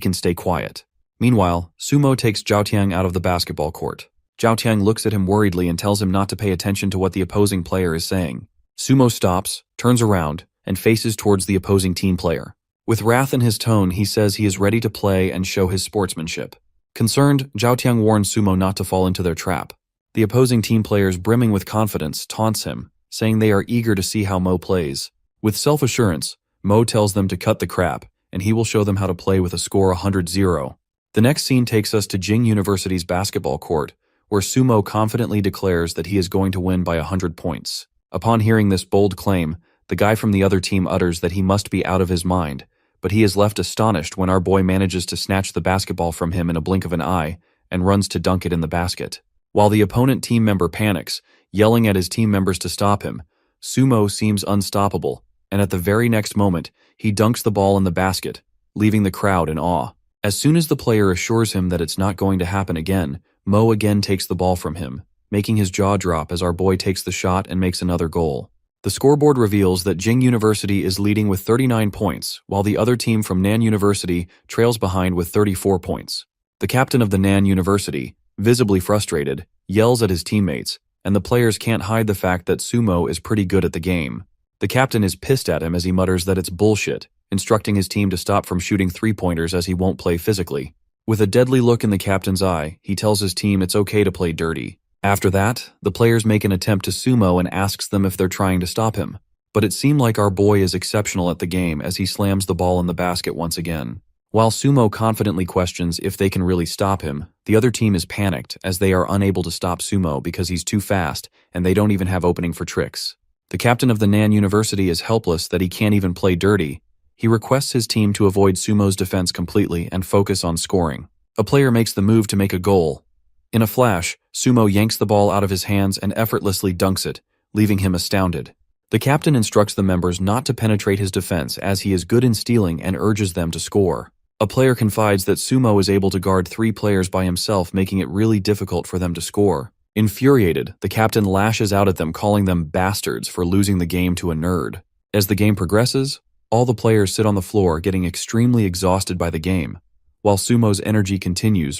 can stay quiet. Meanwhile, Sumo takes Zhao Tiang out of the basketball court. Zhao Tiang looks at him worriedly and tells him not to pay attention to what the opposing player is saying. Sumo stops, turns around, and faces towards the opposing team player. With wrath in his tone, he says he is ready to play and show his sportsmanship. Concerned, Zhao Tiang warns Sumo not to fall into their trap. The opposing team players, brimming with confidence, taunts him, saying they are eager to see how Mo plays. With self-assurance, Mo tells them to cut the crap, and he will show them how to play with a score 100-0. The next scene takes us to Jing University's basketball court, where Sumo confidently declares that he is going to win by 100 points. Upon hearing this bold claim, the guy from the other team utters that he must be out of his mind, but he is left astonished when our boy manages to snatch the basketball from him in a blink of an eye and runs to dunk it in the basket. While the opponent team member panics, yelling at his team members to stop him, Sumo seems unstoppable, and at the very next moment, he dunks the ball in the basket, leaving the crowd in awe. As soon as the player assures him that it's not going to happen again, Mo again takes the ball from him, making his jaw drop as our boy takes the shot and makes another goal. The scoreboard reveals that Jing University is leading with 39 points, while the other team from Nan University trails behind with 34 points. The captain of the Nan University, visibly frustrated, yells at his teammates, and the players can't hide the fact that Sumo is pretty good at the game. The captain is pissed at him as he mutters that it's bullshit, instructing his team to stop from shooting three-pointers as he won't play physically. With a deadly look in the captain's eye, he tells his team it's okay to play dirty. After that, the players make an attempt to Sumo and asks them if they're trying to stop him. But it seemed like our boy is exceptional at the game as he slams the ball in the basket once again. While Sumo confidently questions if they can really stop him, the other team is panicked as they are unable to stop Sumo because he's too fast and they don't even have opening for tricks. The captain of the Nan University is helpless that he can't even play dirty. He requests his team to avoid Sumo's defense completely and focus on scoring. A player makes the move to make a goal. In a flash, Sumo yanks the ball out of his hands and effortlessly dunks it, leaving him astounded. The captain instructs the members not to penetrate his defense as he is good in stealing and urges them to score. A player confides that Sumo is able to guard 3 players by himself, making it really difficult for them to score. Infuriated, the captain lashes out at them, calling them bastards for losing the game to a nerd. As the game progresses, all the players sit on the floor getting extremely exhausted by the game, while Sumo's energy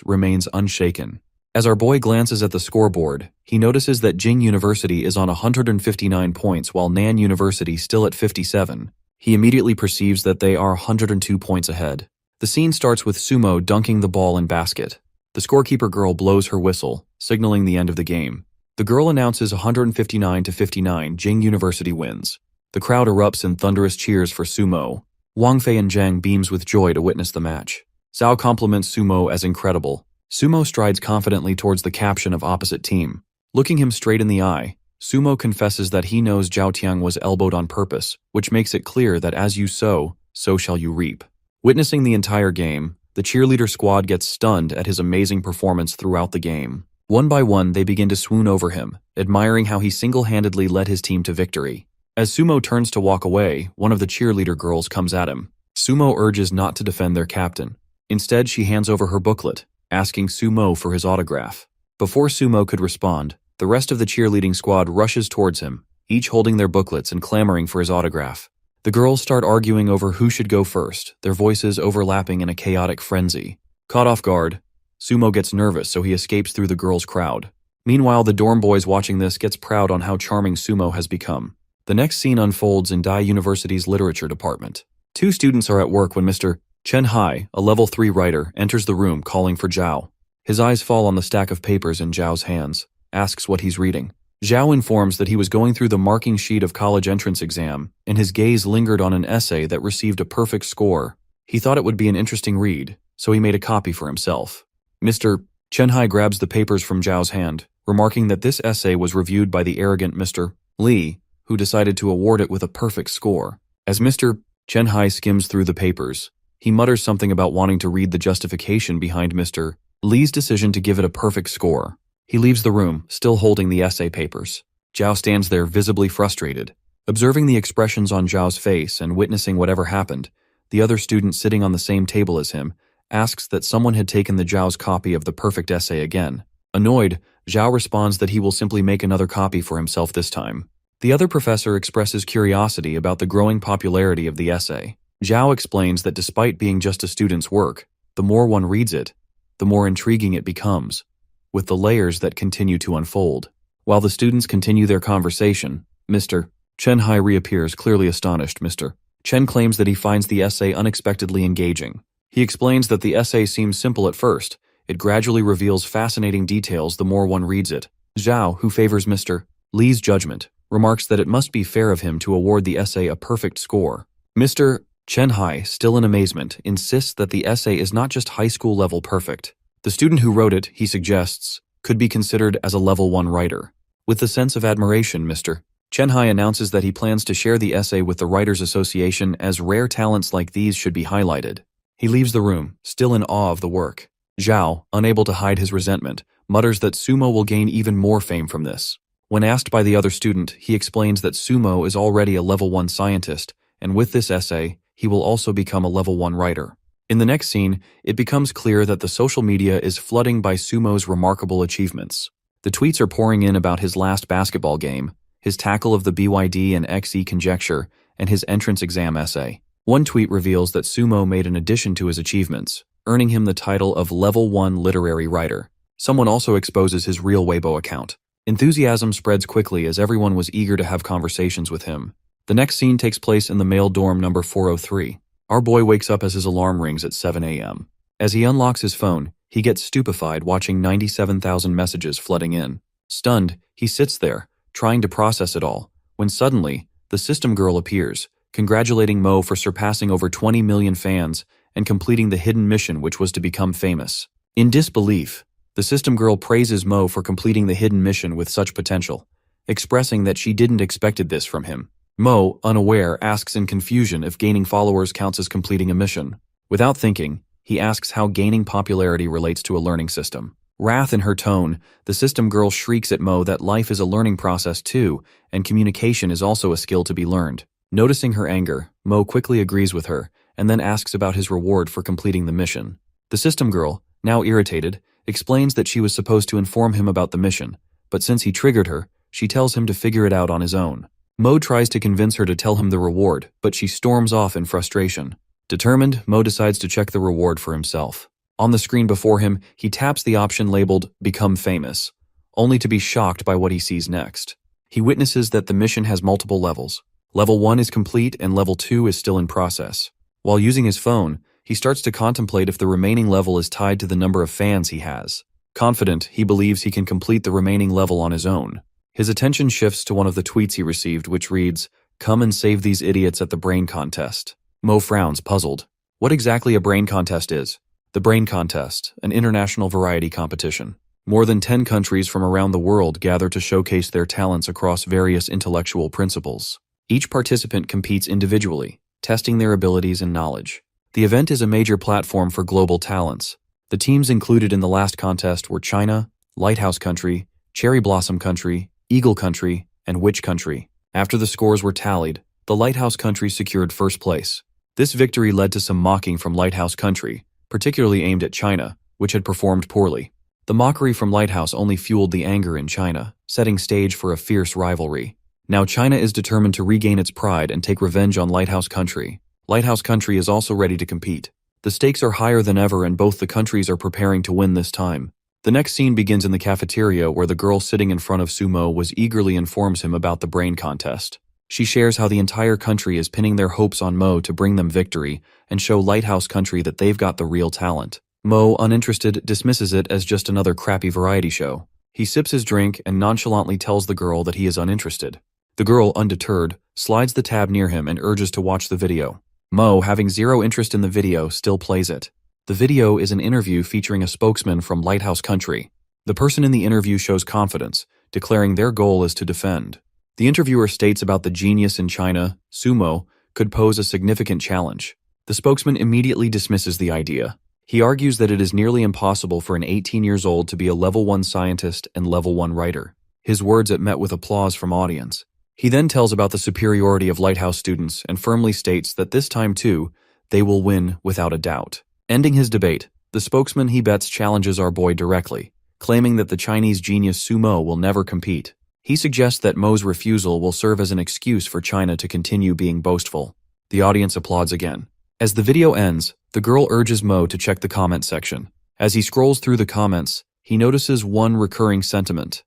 remains unshaken. As our boy glances at the scoreboard, he notices that Jing University is on 159 points while Nan University still at 57. He immediately perceives that they are 102 points ahead. The scene starts with Sumo dunking the ball in basket. The scorekeeper girl blows her whistle, signaling the end of the game. The girl announces 159-59 Jing University wins. The crowd erupts in thunderous cheers for Sumo. Wang Fei and Zhang beams with joy to witness the match. Zhao compliments Sumo as incredible. Sumo strides confidently towards the caption of opposite team. Looking him straight in the eye, Sumo confesses that he knows Zhao Tiang was elbowed on purpose, which makes it clear that as you sow, so shall you reap. Witnessing the entire game, the cheerleader squad gets stunned at his amazing performance throughout the game. One by one, they begin to swoon over him, admiring how he single-handedly led his team to victory. As Sumo turns to walk away, one of the cheerleader girls comes at him. Sumo urges not to defend their captain. Instead, she hands over her booklet, asking Sumo for his autograph. Before Sumo could respond, the rest of the cheerleading squad rushes towards him, each holding their booklets and clamoring for his autograph. The girls start arguing over who should go first, their voices overlapping in a chaotic frenzy. Caught off guard, Sumo gets nervous, so he escapes through the girls' crowd. Meanwhile, the dorm boys watching this gets proud on how charming Sumo has become. The next scene unfolds in Dai University's literature department. Two students are at work when Mr. Chen Hai, a level 3 writer, enters the room calling for Zhao. His eyes fall on the stack of papers in Zhao's hands, asks what he's reading. Zhao informs that he was going through the marking sheet of college entrance exam, and his gaze lingered on an essay that received a perfect score. He thought it would be an interesting read, so he made a copy for himself. Mr. Chen Hai grabs the papers from Zhao's hand, remarking that this essay was reviewed by the arrogant Mr. Li, who decided to award it with a perfect score. As Mr. Chen Hai skims through the papers, he mutters something about wanting to read the justification behind Mr. Li's decision to give it a perfect score. He leaves the room, still holding the essay papers. Zhao stands there visibly frustrated. Observing the expressions on Zhao's face and witnessing whatever happened, the other student sitting on the same table as him asks that someone had taken the Zhao's copy of the perfect essay again. Annoyed, Zhao responds that he will simply make another copy for himself this time. The other professor expresses curiosity about the growing popularity of the essay. Zhao explains that despite being just a student's work, the more one reads it, the more intriguing it becomes, with the layers that continue to unfold. While the students continue their conversation, Mr. Chen Hai reappears, clearly astonished. Mr. Chen claims that he finds the essay unexpectedly engaging. He explains that the essay seems simple at first. It gradually reveals fascinating details the more one reads it. Zhao, who favors Mr. Li's judgment, remarks that it must be fair of him to award the essay a perfect score. Mr. Chen Hai, still in amazement, insists that the essay is not just high school level perfect. The student who wrote it, he suggests, could be considered as a level 1 writer. With a sense of admiration, Mr. Chen Hai announces that he plans to share the essay with the Writers Association, as rare talents like these should be highlighted. He leaves the room, still in awe of the work. Zhao, unable to hide his resentment, mutters that Sumo will gain even more fame from this. When asked by the other student, he explains that Sumo is already a level 1 scientist, and with this essay, he will also become a level 1 writer. In the next scene, it becomes clear that the social media is flooding by Sumo's remarkable achievements. The tweets are pouring in about his last basketball game, his tackle of the BYD and XE conjecture, and his entrance exam essay. One tweet reveals that Sumo made an addition to his achievements, earning him the title of Level 1 Literary Writer. Someone also exposes his real Weibo account. Enthusiasm spreads quickly as everyone was eager to have conversations with him. The next scene takes place in the male dorm number 403. Our boy wakes up as his alarm rings at 7 a.m. As he unlocks his phone, he gets stupefied watching 97,000 messages flooding in. Stunned, he sits there, trying to process it all, when suddenly, the system girl appears, congratulating Mo for surpassing over 20 million fans and completing the hidden mission which was to become famous. In disbelief, the system girl praises Mo for completing the hidden mission with such potential, expressing that she didn't expected this from him. Mo, unaware, asks in confusion if gaining followers counts as completing a mission. Without thinking, he asks how gaining popularity relates to a learning system. Wrath in her tone, the system girl shrieks at Mo that life is a learning process too, and communication is also a skill to be learned. Noticing her anger, Mo quickly agrees with her, and then asks about his reward for completing the mission. The system girl, now irritated, explains that she was supposed to inform him about the mission, but since he triggered her, she tells him to figure it out on his own. Mo tries to convince her to tell him the reward, but she storms off in frustration. Determined, Mo decides to check the reward for himself. On the screen before him, he taps the option labeled Become Famous, only to be shocked by what he sees next. He witnesses that the mission has multiple levels. Level 1 is complete and Level 2 is still in process. While using his phone, he starts to contemplate if the remaining level is tied to the number of fans he has. Confident, he believes he can complete the remaining level on his own. His attention shifts to one of the tweets he received, which reads, Come and save these idiots at the brain contest. Mo frowns, puzzled. What exactly a brain contest is? The brain contest, an international variety competition. More than 10 countries from around the world gather to showcase their talents across various intellectual principles. Each participant competes individually, testing their abilities and knowledge. The event is a major platform for global talents. The teams included in the last contest were China, Lighthouse Country, Cherry Blossom Country, Eagle Country, and Witch Country. After the scores were tallied, the Lighthouse Country secured first place. This victory led to some mocking from Lighthouse Country, particularly aimed at China, which had performed poorly. The mockery from Lighthouse only fueled the anger in China, setting stage for a fierce rivalry. Now China is determined to regain its pride and take revenge on Lighthouse Country. Lighthouse Country is also ready to compete. The stakes are higher than ever and both the countries are preparing to win this time. The next scene begins in the cafeteria where the girl sitting in front of Sumo was eagerly informs him about the brain contest. She shares how the entire country is pinning their hopes on Mo to bring them victory and show Lighthouse Country that they've got the real talent. Mo, uninterested, dismisses it as just another crappy variety show. He sips his drink and nonchalantly tells the girl that he is uninterested. The girl, undeterred, slides the tab near him and urges to watch the video. Mo, having zero interest in the video, still plays it. The video is an interview featuring a spokesman from Lighthouse Country. The person in the interview shows confidence, declaring their goal is to defend. The interviewer states about the genius in China, Sumo, could pose a significant challenge. The spokesman immediately dismisses the idea. He argues that it is nearly impossible for an 18-year-old to be a level 1 scientist and level 1 writer. His words are met with applause from audience. He then tells about the superiority of Lighthouse students and firmly states that this time too, they will win without a doubt. Ending his debate, the spokesman he bets challenges our boy directly, claiming that the Chinese genius Sumo will never compete. He suggests that Mo's refusal will serve as an excuse for China to continue being boastful. The audience applauds again. As the video ends, the girl urges Mo to check the comment section. As he scrolls through the comments, he notices one recurring sentiment.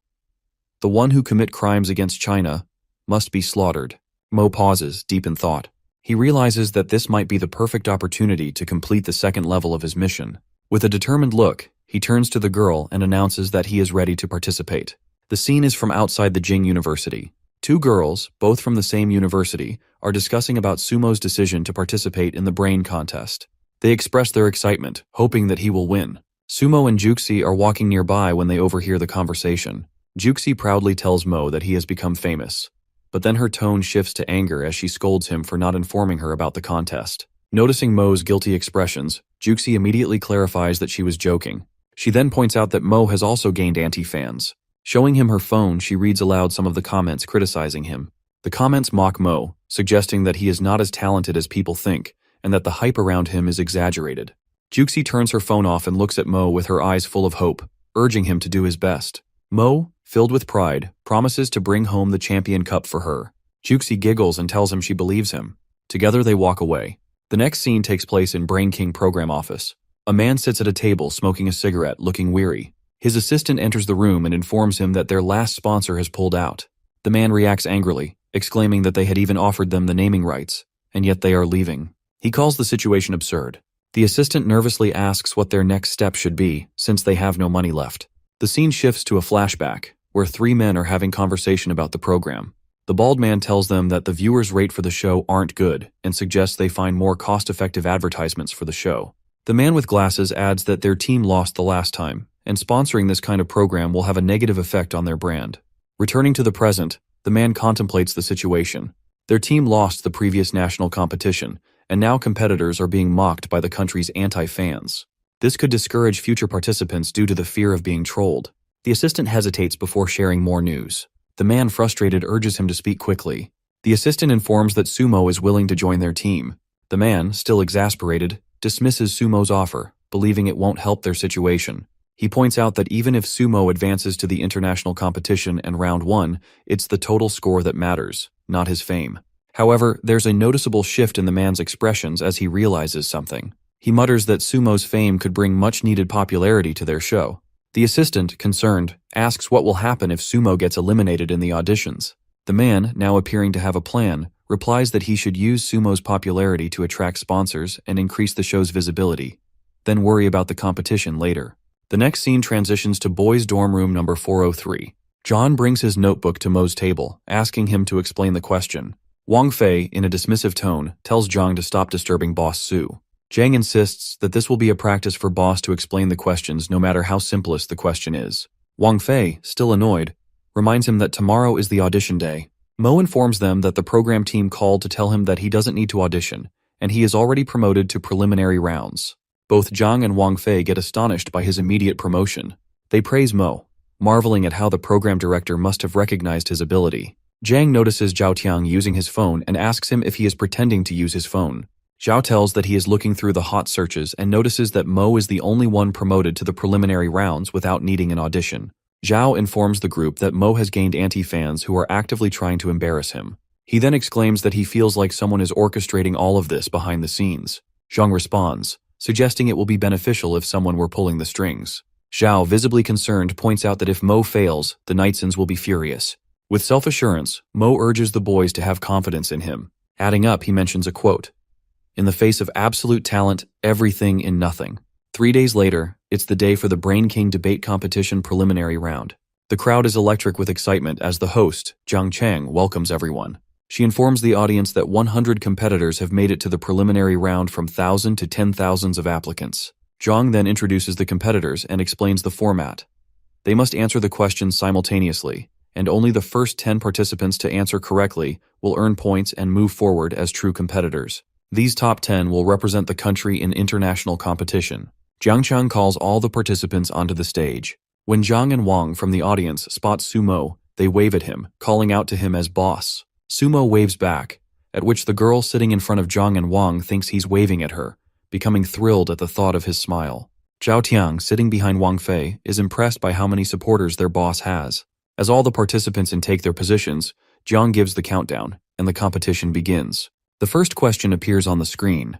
The one who commit crimes against China must be slaughtered. Mo pauses, deep in thought. He realizes that this might be the perfect opportunity to complete the second level of his mission. With a determined look, he turns to the girl and announces that he is ready to participate. The scene is from outside the Jing University. Two girls, both from the same university, are discussing about Sumo's decision to participate in the brain contest. They express their excitement, hoping that he will win. Sumo and Juxi are walking nearby when they overhear the conversation. Juxi proudly tells Mo that he has become famous. But then her tone shifts to anger as she scolds him for not informing her about the contest. Noticing Mo's guilty expressions, Juxi immediately clarifies that she was joking. She then points out that Mo has also gained anti-fans. Showing him her phone, she reads aloud some of the comments criticizing him. The comments mock Mo, suggesting that he is not as talented as people think, and that the hype around him is exaggerated. Juxi turns her phone off and looks at Mo with her eyes full of hope, urging him to do his best. Mo, filled with pride, promises to bring home the champion cup for her. Juxi giggles and tells him she believes him. Together they walk away. The next scene takes place in Brain King program office. A man sits at a table smoking a cigarette, looking weary. His assistant enters the room and informs him that their last sponsor has pulled out. The man reacts angrily, exclaiming that they had even offered them the naming rights, and yet they are leaving. He calls the situation absurd. The assistant nervously asks what their next step should be, since they have no money left. The scene shifts to a flashback, where three men are having conversation about the program. The bald man tells them that the viewers' rate for the show aren't good and suggests they find more cost-effective advertisements for the show. The man with glasses adds that their team lost the last time, and sponsoring this kind of program will have a negative effect on their brand. Returning to the present, the man contemplates the situation. Their team lost the previous national competition, and now competitors are being mocked by the country's anti-fans. This could discourage future participants due to the fear of being trolled. The assistant hesitates before sharing more news. The man, frustrated, urges him to speak quickly. The assistant informs that Sumo is willing to join their team. The man, still exasperated, dismisses Sumo's offer, believing it won't help their situation. He points out that even if Sumo advances to the international competition and round 1, it's the total score that matters, not his fame. However, there's a noticeable shift in the man's expressions as he realizes something. He mutters that Sumo's fame could bring much-needed popularity to their show. The assistant, concerned, asks what will happen if Sumo gets eliminated in the auditions. The man, now appearing to have a plan, replies that he should use Sumo's popularity to attract sponsors and increase the show's visibility, then worry about the competition later. The next scene transitions to boys' dorm room number 403. John brings his notebook to Mo's table, asking him to explain the question. Wang Fei, in a dismissive tone, tells Zhang to stop disturbing Boss Su. Zhang insists that this will be a practice for Boss to explain the questions no matter how simplest the question is. Wang Fei, still annoyed, reminds him that tomorrow is the audition day. Mo informs them that the program team called to tell him that he doesn't need to audition, and he is already promoted to preliminary rounds. Both Zhang and Wang Fei get astonished by his immediate promotion. They praise Mo, marveling at how the program director must have recognized his ability. Zhang notices Zhao Tiang using his phone and asks him if he is pretending to use his phone. Zhao tells that he is looking through the hot searches and notices that Mo is the only one promoted to the preliminary rounds without needing an audition. Zhao informs the group that Mo has gained anti-fans who are actively trying to embarrass him. He then exclaims that he feels like someone is orchestrating all of this behind the scenes. Zhang responds, suggesting it will be beneficial if someone were pulling the strings. Zhao, visibly concerned, points out that if Mo fails, the Knightsons will be furious. With self-assurance, Mo urges the boys to have confidence in him. Adding up, he mentions a quote, "In the face of absolute talent, everything in nothing." 3 days later, it's the day for the Brain King debate competition preliminary round. The crowd is electric with excitement as the host, Zhang Cheng, welcomes everyone. She informs the audience that 100 competitors have made it to the preliminary round from 1,000 to 10,000s of applicants. Zhang then introduces the competitors and explains the format. They must answer the questions simultaneously, and only the first 10 participants to answer correctly will earn points and move forward as true competitors. These top 10 will represent the country in international competition. Zhang Cheng calls all the participants onto the stage. When Zhang and Wang from the audience spot Sumo, they wave at him, calling out to him as boss. Sumo waves back, at which the girl sitting in front of Zhang and Wang thinks he's waving at her, becoming thrilled at the thought of his smile. Zhao Tiang, sitting behind Wang Fei, is impressed by how many supporters their boss has. As all the participants intake their positions, Zhang gives the countdown, and the competition begins. The first question appears on the screen.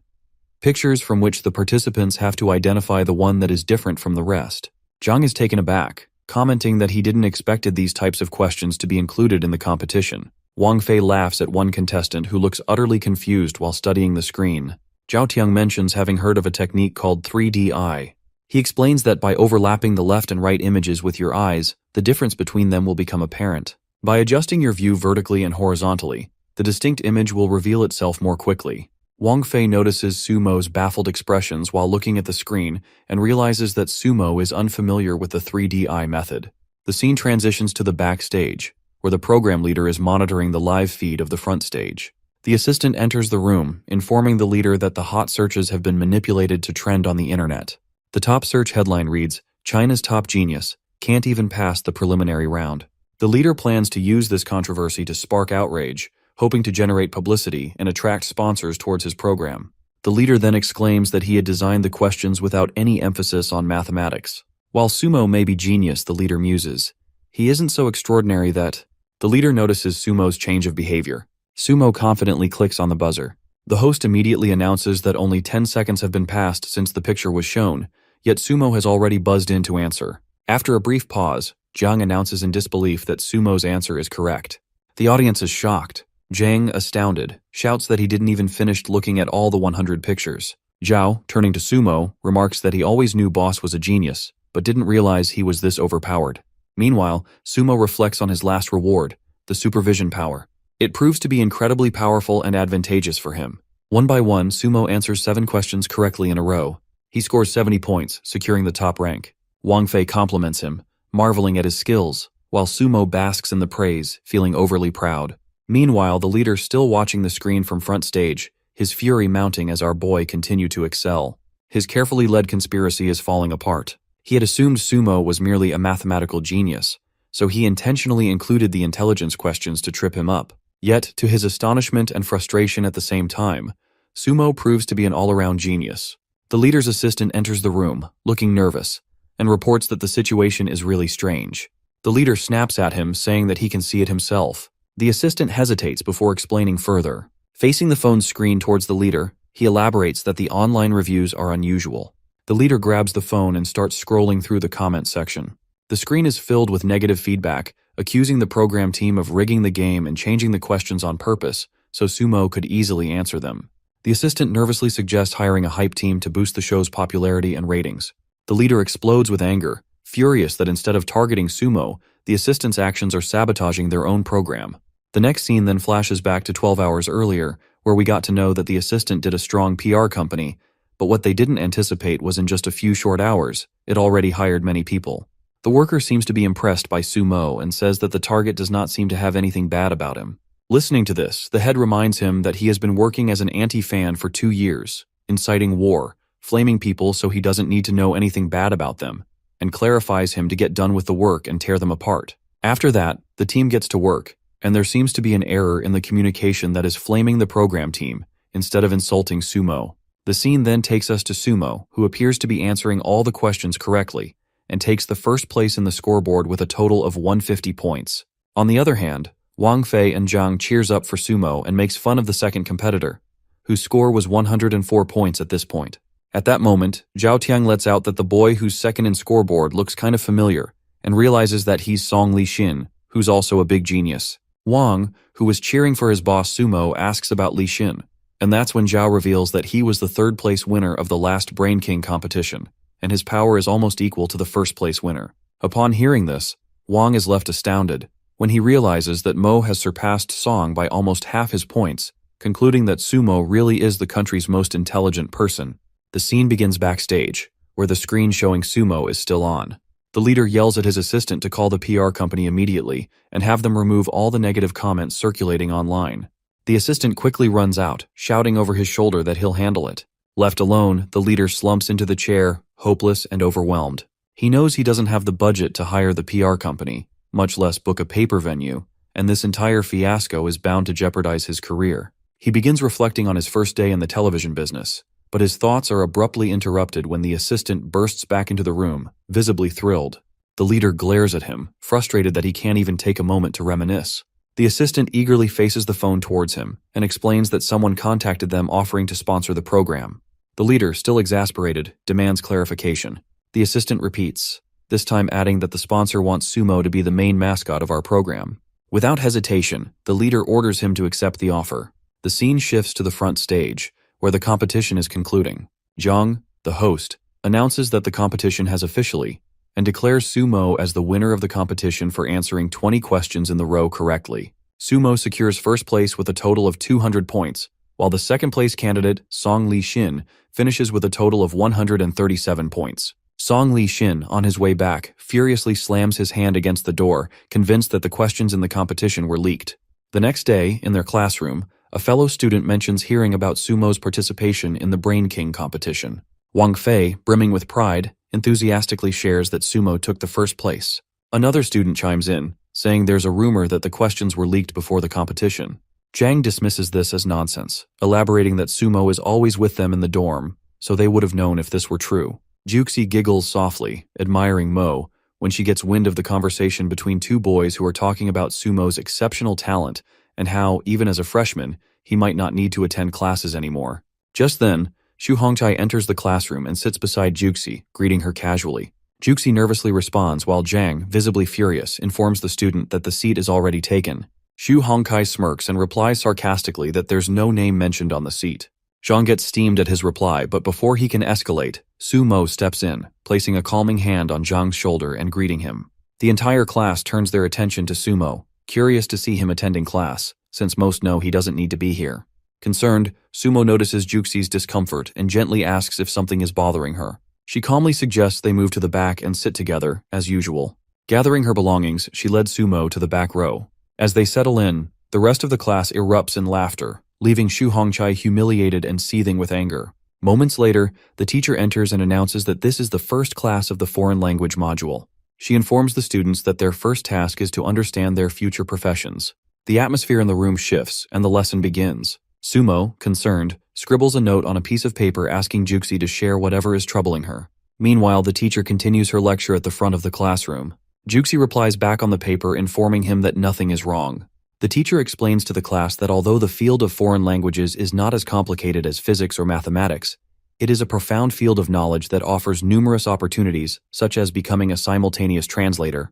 Pictures from which the participants have to identify the one that is different from the rest. Zhang is taken aback, commenting that he didn't expected these types of questions to be included in the competition. Wang Fei laughs at one contestant who looks utterly confused while studying the screen. Zhao Tiang mentions having heard of a technique called 3D eye. He explains that by overlapping the left and right images with your eyes, the difference between them will become apparent. By adjusting your view vertically and horizontally, the distinct image will reveal itself more quickly. Wang Fei notices Sumo's baffled expressions while looking at the screen and realizes that Sumo is unfamiliar with the 3D eye method. The scene transitions to the backstage, where the program leader is monitoring the live feed of the front stage. The assistant enters the room, informing the leader that the hot searches have been manipulated to trend on the internet. The top search headline reads, "China's top genius can't even pass the preliminary round." The leader plans to use this controversy to spark outrage, hoping to generate publicity and attract sponsors towards his program. The leader then exclaims that he had designed the questions without any emphasis on mathematics. While Sumo may be genius, the leader muses, he isn't so extraordinary that... The leader notices Sumo's change of behavior. Sumo confidently clicks on the buzzer. The host immediately announces that only 10 seconds have been passed since the picture was shown, yet Sumo has already buzzed in to answer. After a brief pause, Zhang announces in disbelief that Sumo's answer is correct. The audience is shocked. Zhang, astounded, shouts that he didn't even finish looking at all the 100 pictures. Zhao, turning to Sumo, remarks that he always knew Boss was a genius, but didn't realize he was this overpowered. Meanwhile, Sumo reflects on his last reward, the supervision power. It proves to be incredibly powerful and advantageous for him. One by one, Sumo answers 7 questions correctly in a row. He scores 70 points, securing the top rank. Wang Fei compliments him, marveling at his skills, while Sumo basks in the praise, feeling overly proud. Meanwhile, the leader still watching the screen from front stage, his fury mounting as our boy continued to excel. His carefully led conspiracy is falling apart. He had assumed Sumo was merely a mathematical genius, so he intentionally included the intelligence questions to trip him up. Yet, to his astonishment and frustration at the same time, Sumo proves to be an all-around genius. The leader's assistant enters the room, looking nervous, and reports that the situation is really strange. The leader snaps at him, saying that he can see it himself. The assistant hesitates before explaining further. Facing the phone screen towards the leader, he elaborates that the online reviews are unusual. The leader grabs the phone and starts scrolling through the comment section. The screen is filled with negative feedback, accusing the program team of rigging the game and changing the questions on purpose so Sumo could easily answer them. The assistant nervously suggests hiring a hype team to boost the show's popularity and ratings. The leader explodes with anger, furious that instead of targeting Sumo, the assistant's actions are sabotaging their own program. The next scene then flashes back to 12 hours earlier, where we got to know that the assistant did a strong PR company, but what they didn't anticipate was in just a few short hours, it already hired many people. The worker seems to be impressed by Sumo and says that the target does not seem to have anything bad about him. Listening to this, the head reminds him that he has been working as an anti-fan for 2 years, inciting war, flaming people so he doesn't need to know anything bad about them, and clarifies him to get done with the work and tear them apart. After that, the team gets to work, and there seems to be an error in the communication that is flaming the program team, instead of insulting Sumo. The scene then takes us to Sumo, who appears to be answering all the questions correctly, and takes the first place in the scoreboard with a total of 150 points. On the other hand, Wang Fei and Zhang cheers up for Sumo and makes fun of the second competitor, whose score was 104 points at this point. At that moment, Zhao Tiang lets out that the boy who's second in scoreboard looks kind of familiar, and realizes that he's Song Li Xin, who's also a big genius. Wang, who was cheering for his boss Sumo, asks about Li Xin, and that's when Zhao reveals that he was the third-place winner of the last Brain King competition, and his power is almost equal to the first-place winner. Upon hearing this, Wang is left astounded when he realizes that Mo has surpassed Song by almost half his points, concluding that Sumo really is the country's most intelligent person. The scene begins backstage, where the screen showing Sumo is still on. The leader yells at his assistant to call the PR company immediately and have them remove all the negative comments circulating online. The assistant quickly runs out, shouting over his shoulder that he'll handle it. Left alone, the leader slumps into the chair, hopeless and overwhelmed. He knows he doesn't have the budget to hire the PR company, much less book a paper venue, and this entire fiasco is bound to jeopardize his career. He begins reflecting on his first day in the television business, but his thoughts are abruptly interrupted when the assistant bursts back into the room, visibly thrilled. The leader glares at him, frustrated that he can't even take a moment to reminisce. The assistant eagerly faces the phone towards him and explains that someone contacted them offering to sponsor the program. The leader, still exasperated, demands clarification. The assistant repeats, this time adding that the sponsor wants Sumo to be the main mascot of our program. Without hesitation, the leader orders him to accept the offer. The scene shifts to the front stage, where the competition is concluding. Zhang, the host, announces that the competition has officially, and declares Sumo as the winner of the competition for answering 20 questions in the row correctly. Sumo secures first place with a total of 200 points, while the second place candidate, Song Li Xin, finishes with a total of 137 points. Song Li Xin, on his way back, furiously slams his hand against the door, convinced that the questions in the competition were leaked. The next day, in their classroom, a fellow student mentions hearing about Sumo's participation in the Brain King competition. Wang Fei, brimming with pride, enthusiastically shares that Sumo took the first place. Another student chimes in, saying there's a rumor that the questions were leaked before the competition. Zhang dismisses this as nonsense, elaborating that Sumo is always with them in the dorm, so they would have known if this were true. Juxi giggles softly, admiring Mo, when she gets wind of the conversation between two boys who are talking about Sumo's exceptional talent and how, even as a freshman, he might not need to attend classes anymore. Just then, Xu Hongchai enters the classroom and sits beside Juxi, greeting her casually. Juxi nervously responds while Zhang, visibly furious, informs the student that the seat is already taken. Xu Hongkai smirks and replies sarcastically that there's no name mentioned on the seat. Zhang gets steamed at his reply, but before he can escalate, Su Mo steps in, placing a calming hand on Zhang's shoulder and greeting him. The entire class turns their attention to Sumo, curious to see him attending class, since most know he doesn't need to be here. Concerned, Sumo notices Juxi's discomfort and gently asks if something is bothering her. She calmly suggests they move to the back and sit together, as usual. Gathering her belongings, she led Sumo to the back row. As they settle in, the rest of the class erupts in laughter, leaving Xu Hongchai humiliated and seething with anger. Moments later, the teacher enters and announces that this is the first class of the foreign language module. She informs the students that their first task is to understand their future professions. The atmosphere in the room shifts, and the lesson begins. Sumo, concerned, scribbles a note on a piece of paper asking Juxi to share whatever is troubling her. Meanwhile, the teacher continues her lecture at the front of the classroom. Juxi replies back on the paper informing him that nothing is wrong. The teacher explains to the class that although the field of foreign languages is not as complicated as physics or mathematics, it is a profound field of knowledge that offers numerous opportunities, such as becoming a simultaneous translator,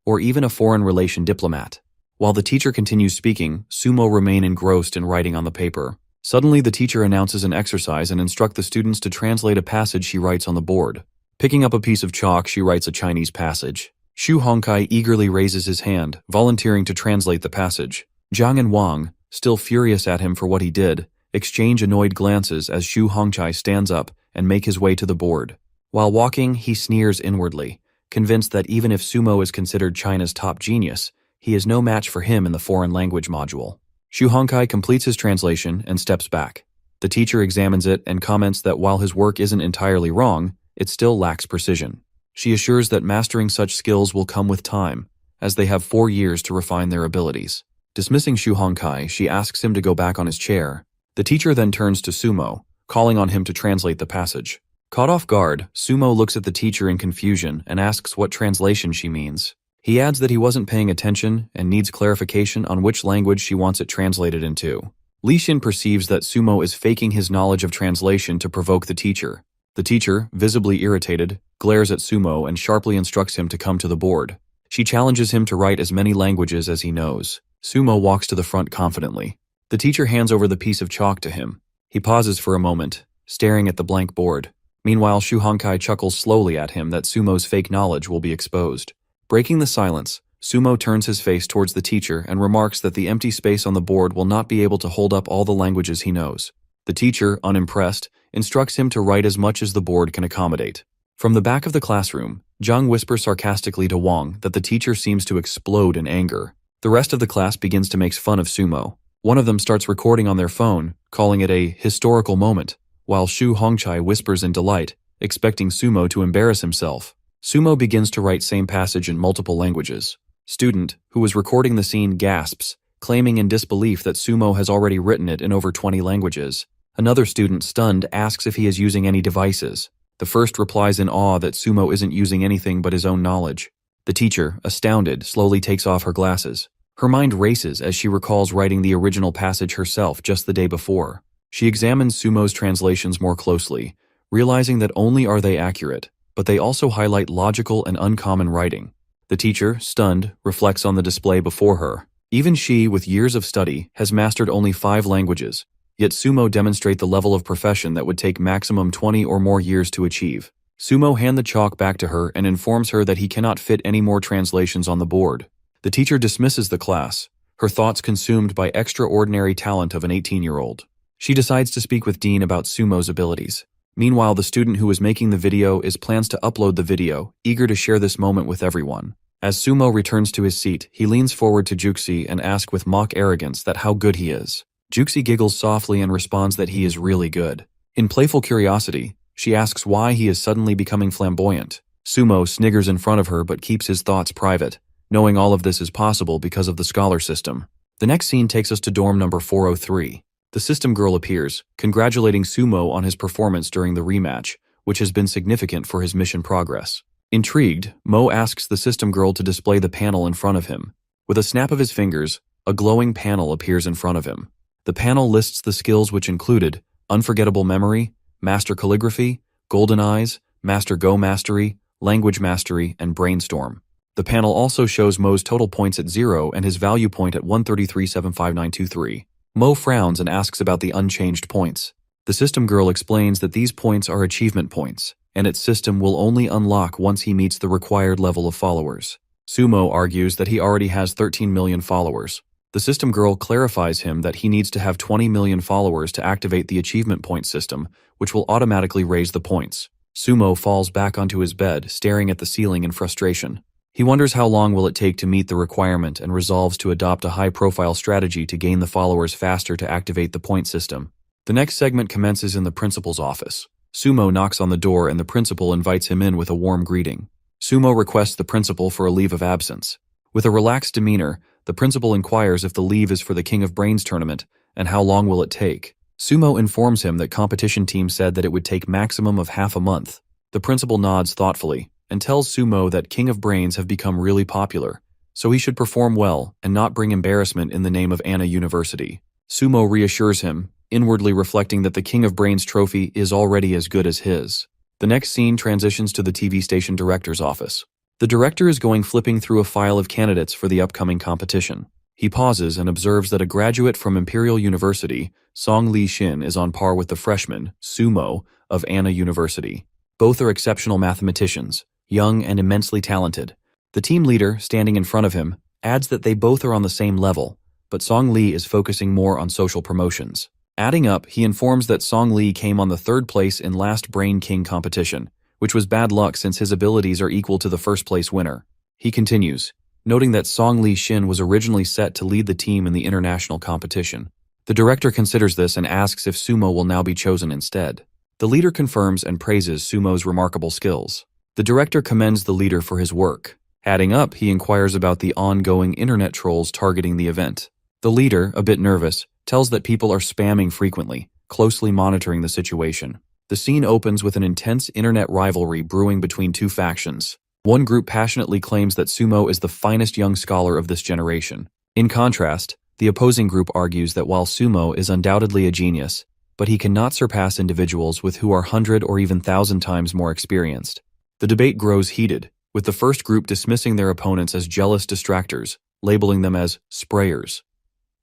or even a foreign relation diplomat. While the teacher continues speaking, Sumo remain engrossed in writing on the paper. Suddenly, the teacher announces an exercise and instructs the students to translate a passage she writes on the board. Picking up a piece of chalk, she writes a Chinese passage. Xu Hongkai eagerly raises his hand, volunteering to translate the passage. Zhang and Wang, still furious at him for what he did, exchange annoyed glances as Xu Hongkai stands up and make his way to the board. While walking, he sneers inwardly, convinced that even if Sumo is considered China's top genius, he is no match for him in the foreign language module. Xu Hongkai completes his translation and steps back. The teacher examines it and comments that while his work isn't entirely wrong, it still lacks precision. She assures that mastering such skills will come with time, as they have 4 years to refine their abilities. Dismissing Xu Hongkai, she asks him to go back on his chair. The teacher then turns to Sumo, calling on him to translate the passage. Caught off guard, Sumo looks at the teacher in confusion and asks what translation she means. He adds that he wasn't paying attention and needs clarification on which language she wants it translated into. Li Xin perceives that Sumo is faking his knowledge of translation to provoke the teacher. The teacher, visibly irritated, glares at Sumo and sharply instructs him to come to the board. She challenges him to write as many languages as he knows. Sumo walks to the front confidently. The teacher hands over the piece of chalk to him. He pauses for a moment, staring at the blank board. Meanwhile, Xu Hongkai chuckles slowly at him that Sumo's fake knowledge will be exposed. Breaking the silence, Sumo turns his face towards the teacher and remarks that the empty space on the board will not be able to hold up all the languages he knows. The teacher, unimpressed, instructs him to write as much as the board can accommodate. From the back of the classroom, Zhang whispers sarcastically to Wang that the teacher seems to explode in anger. The rest of the class begins to make fun of Sumo. One of them starts recording on their phone, calling it a historical moment, while Xu Hongkai whispers in delight, expecting Sumo to embarrass himself. Sumo begins to write same passage in multiple languages. Student, who was recording the scene, gasps, claiming in disbelief that Sumo has already written it in over 20 languages. Another student, stunned, asks if he is using any devices. The first replies in awe that Sumo isn't using anything but his own knowledge. The teacher, astounded, slowly takes off her glasses. Her mind races as she recalls writing the original passage herself just the day before. She examines Sumo's translations more closely, realizing that only are they accurate, but they also highlight logical and uncommon writing. The teacher, stunned, reflects on the display before her. Even she, with years of study, has mastered only 5 languages, yet Sumo demonstrate the level of profession that would take maximum 20 or more years to achieve. Sumo hands the chalk back to her and informs her that he cannot fit any more translations on the board. The teacher dismisses the class, her thoughts consumed by extraordinary talent of an 18-year-old. She decides to speak with Dean about Sumo's abilities. Meanwhile, the student who is making the video plans to upload the video, eager to share this moment with everyone. As Sumo returns to his seat, he leans forward to Juxi and asks with mock arrogance that how good he is. Juxi giggles softly and responds that he is really good. In playful curiosity, she asks why he is suddenly becoming flamboyant. Sumo sniggers in front of her but keeps his thoughts private, knowing all of this is possible because of the scholar system. The next scene takes us to dorm number 403. The system girl appears, congratulating Sumo on his performance during the rematch, which has been significant for his mission progress. Intrigued, Mo asks the system girl to display the panel in front of him. With a snap of his fingers, a glowing panel appears in front of him. The panel lists the skills which included unforgettable memory, master calligraphy, golden eyes, master go mastery, language mastery, and brainstorm. The panel also shows Mo's total points at 0 and his value point at 133.75923. Mo frowns and asks about the unchanged points. The system girl explains that these points are achievement points, and its system will only unlock once he meets the required level of followers. Sumo argues that he already has 13 million followers. The system girl clarifies him that he needs to have 20 million followers to activate the achievement point system, which will automatically raise the points. Sumo falls back onto his bed, staring at the ceiling in frustration. He wonders how long will it take to meet the requirement and resolves to adopt a high-profile strategy to gain the followers faster to activate the point system. The next segment commences in the principal's office. Sumo knocks on the door and the principal invites him in with a warm greeting. Sumo requests the principal for a leave of absence. With a relaxed demeanor, the principal inquires if the leave is for the King of Brains tournament and how long will it take. Sumo informs him that competition team said that it would take maximum of half a month. The principal nods thoughtfully and tells Sumo that King of Brains have become really popular, so he should perform well and not bring embarrassment in the name of Anna University. Sumo reassures him, inwardly reflecting that the King of Brains trophy is already as good as his. The next scene transitions to the TV station director's office. The director is going flipping through a file of candidates for the upcoming competition. He pauses and observes that a graduate from Imperial University, Song Li Xin, is on par with the freshman, Sumo, of Anna University. Both are exceptional mathematicians, young and immensely talented. The team leader, standing in front of him, adds that they both are on the same level, but Song Lee is focusing more on social promotions. Adding up, he informs that Song Lee came on the 3rd place in last Brain King competition, which was bad luck since his abilities are equal to the 1st place winner. He continues, noting that Song Lee Shin was originally set to lead the team in the international competition. The director considers this and asks if Sumo will now be chosen instead. The leader confirms and praises Sumo's remarkable skills. The director commends the leader for his work. Adding up, he inquires about the ongoing internet trolls targeting the event. The leader, a bit nervous, tells that people are spamming frequently, closely monitoring the situation. The scene opens with an intense internet rivalry brewing between two factions. One group passionately claims that Sumo is the finest young scholar of this generation. In contrast, the opposing group argues that while Sumo is undoubtedly a genius, but he cannot surpass individuals with who are 100 or even 1,000 times more experienced. The debate grows heated, with the first group dismissing their opponents as jealous distractors, labeling them as sprayers.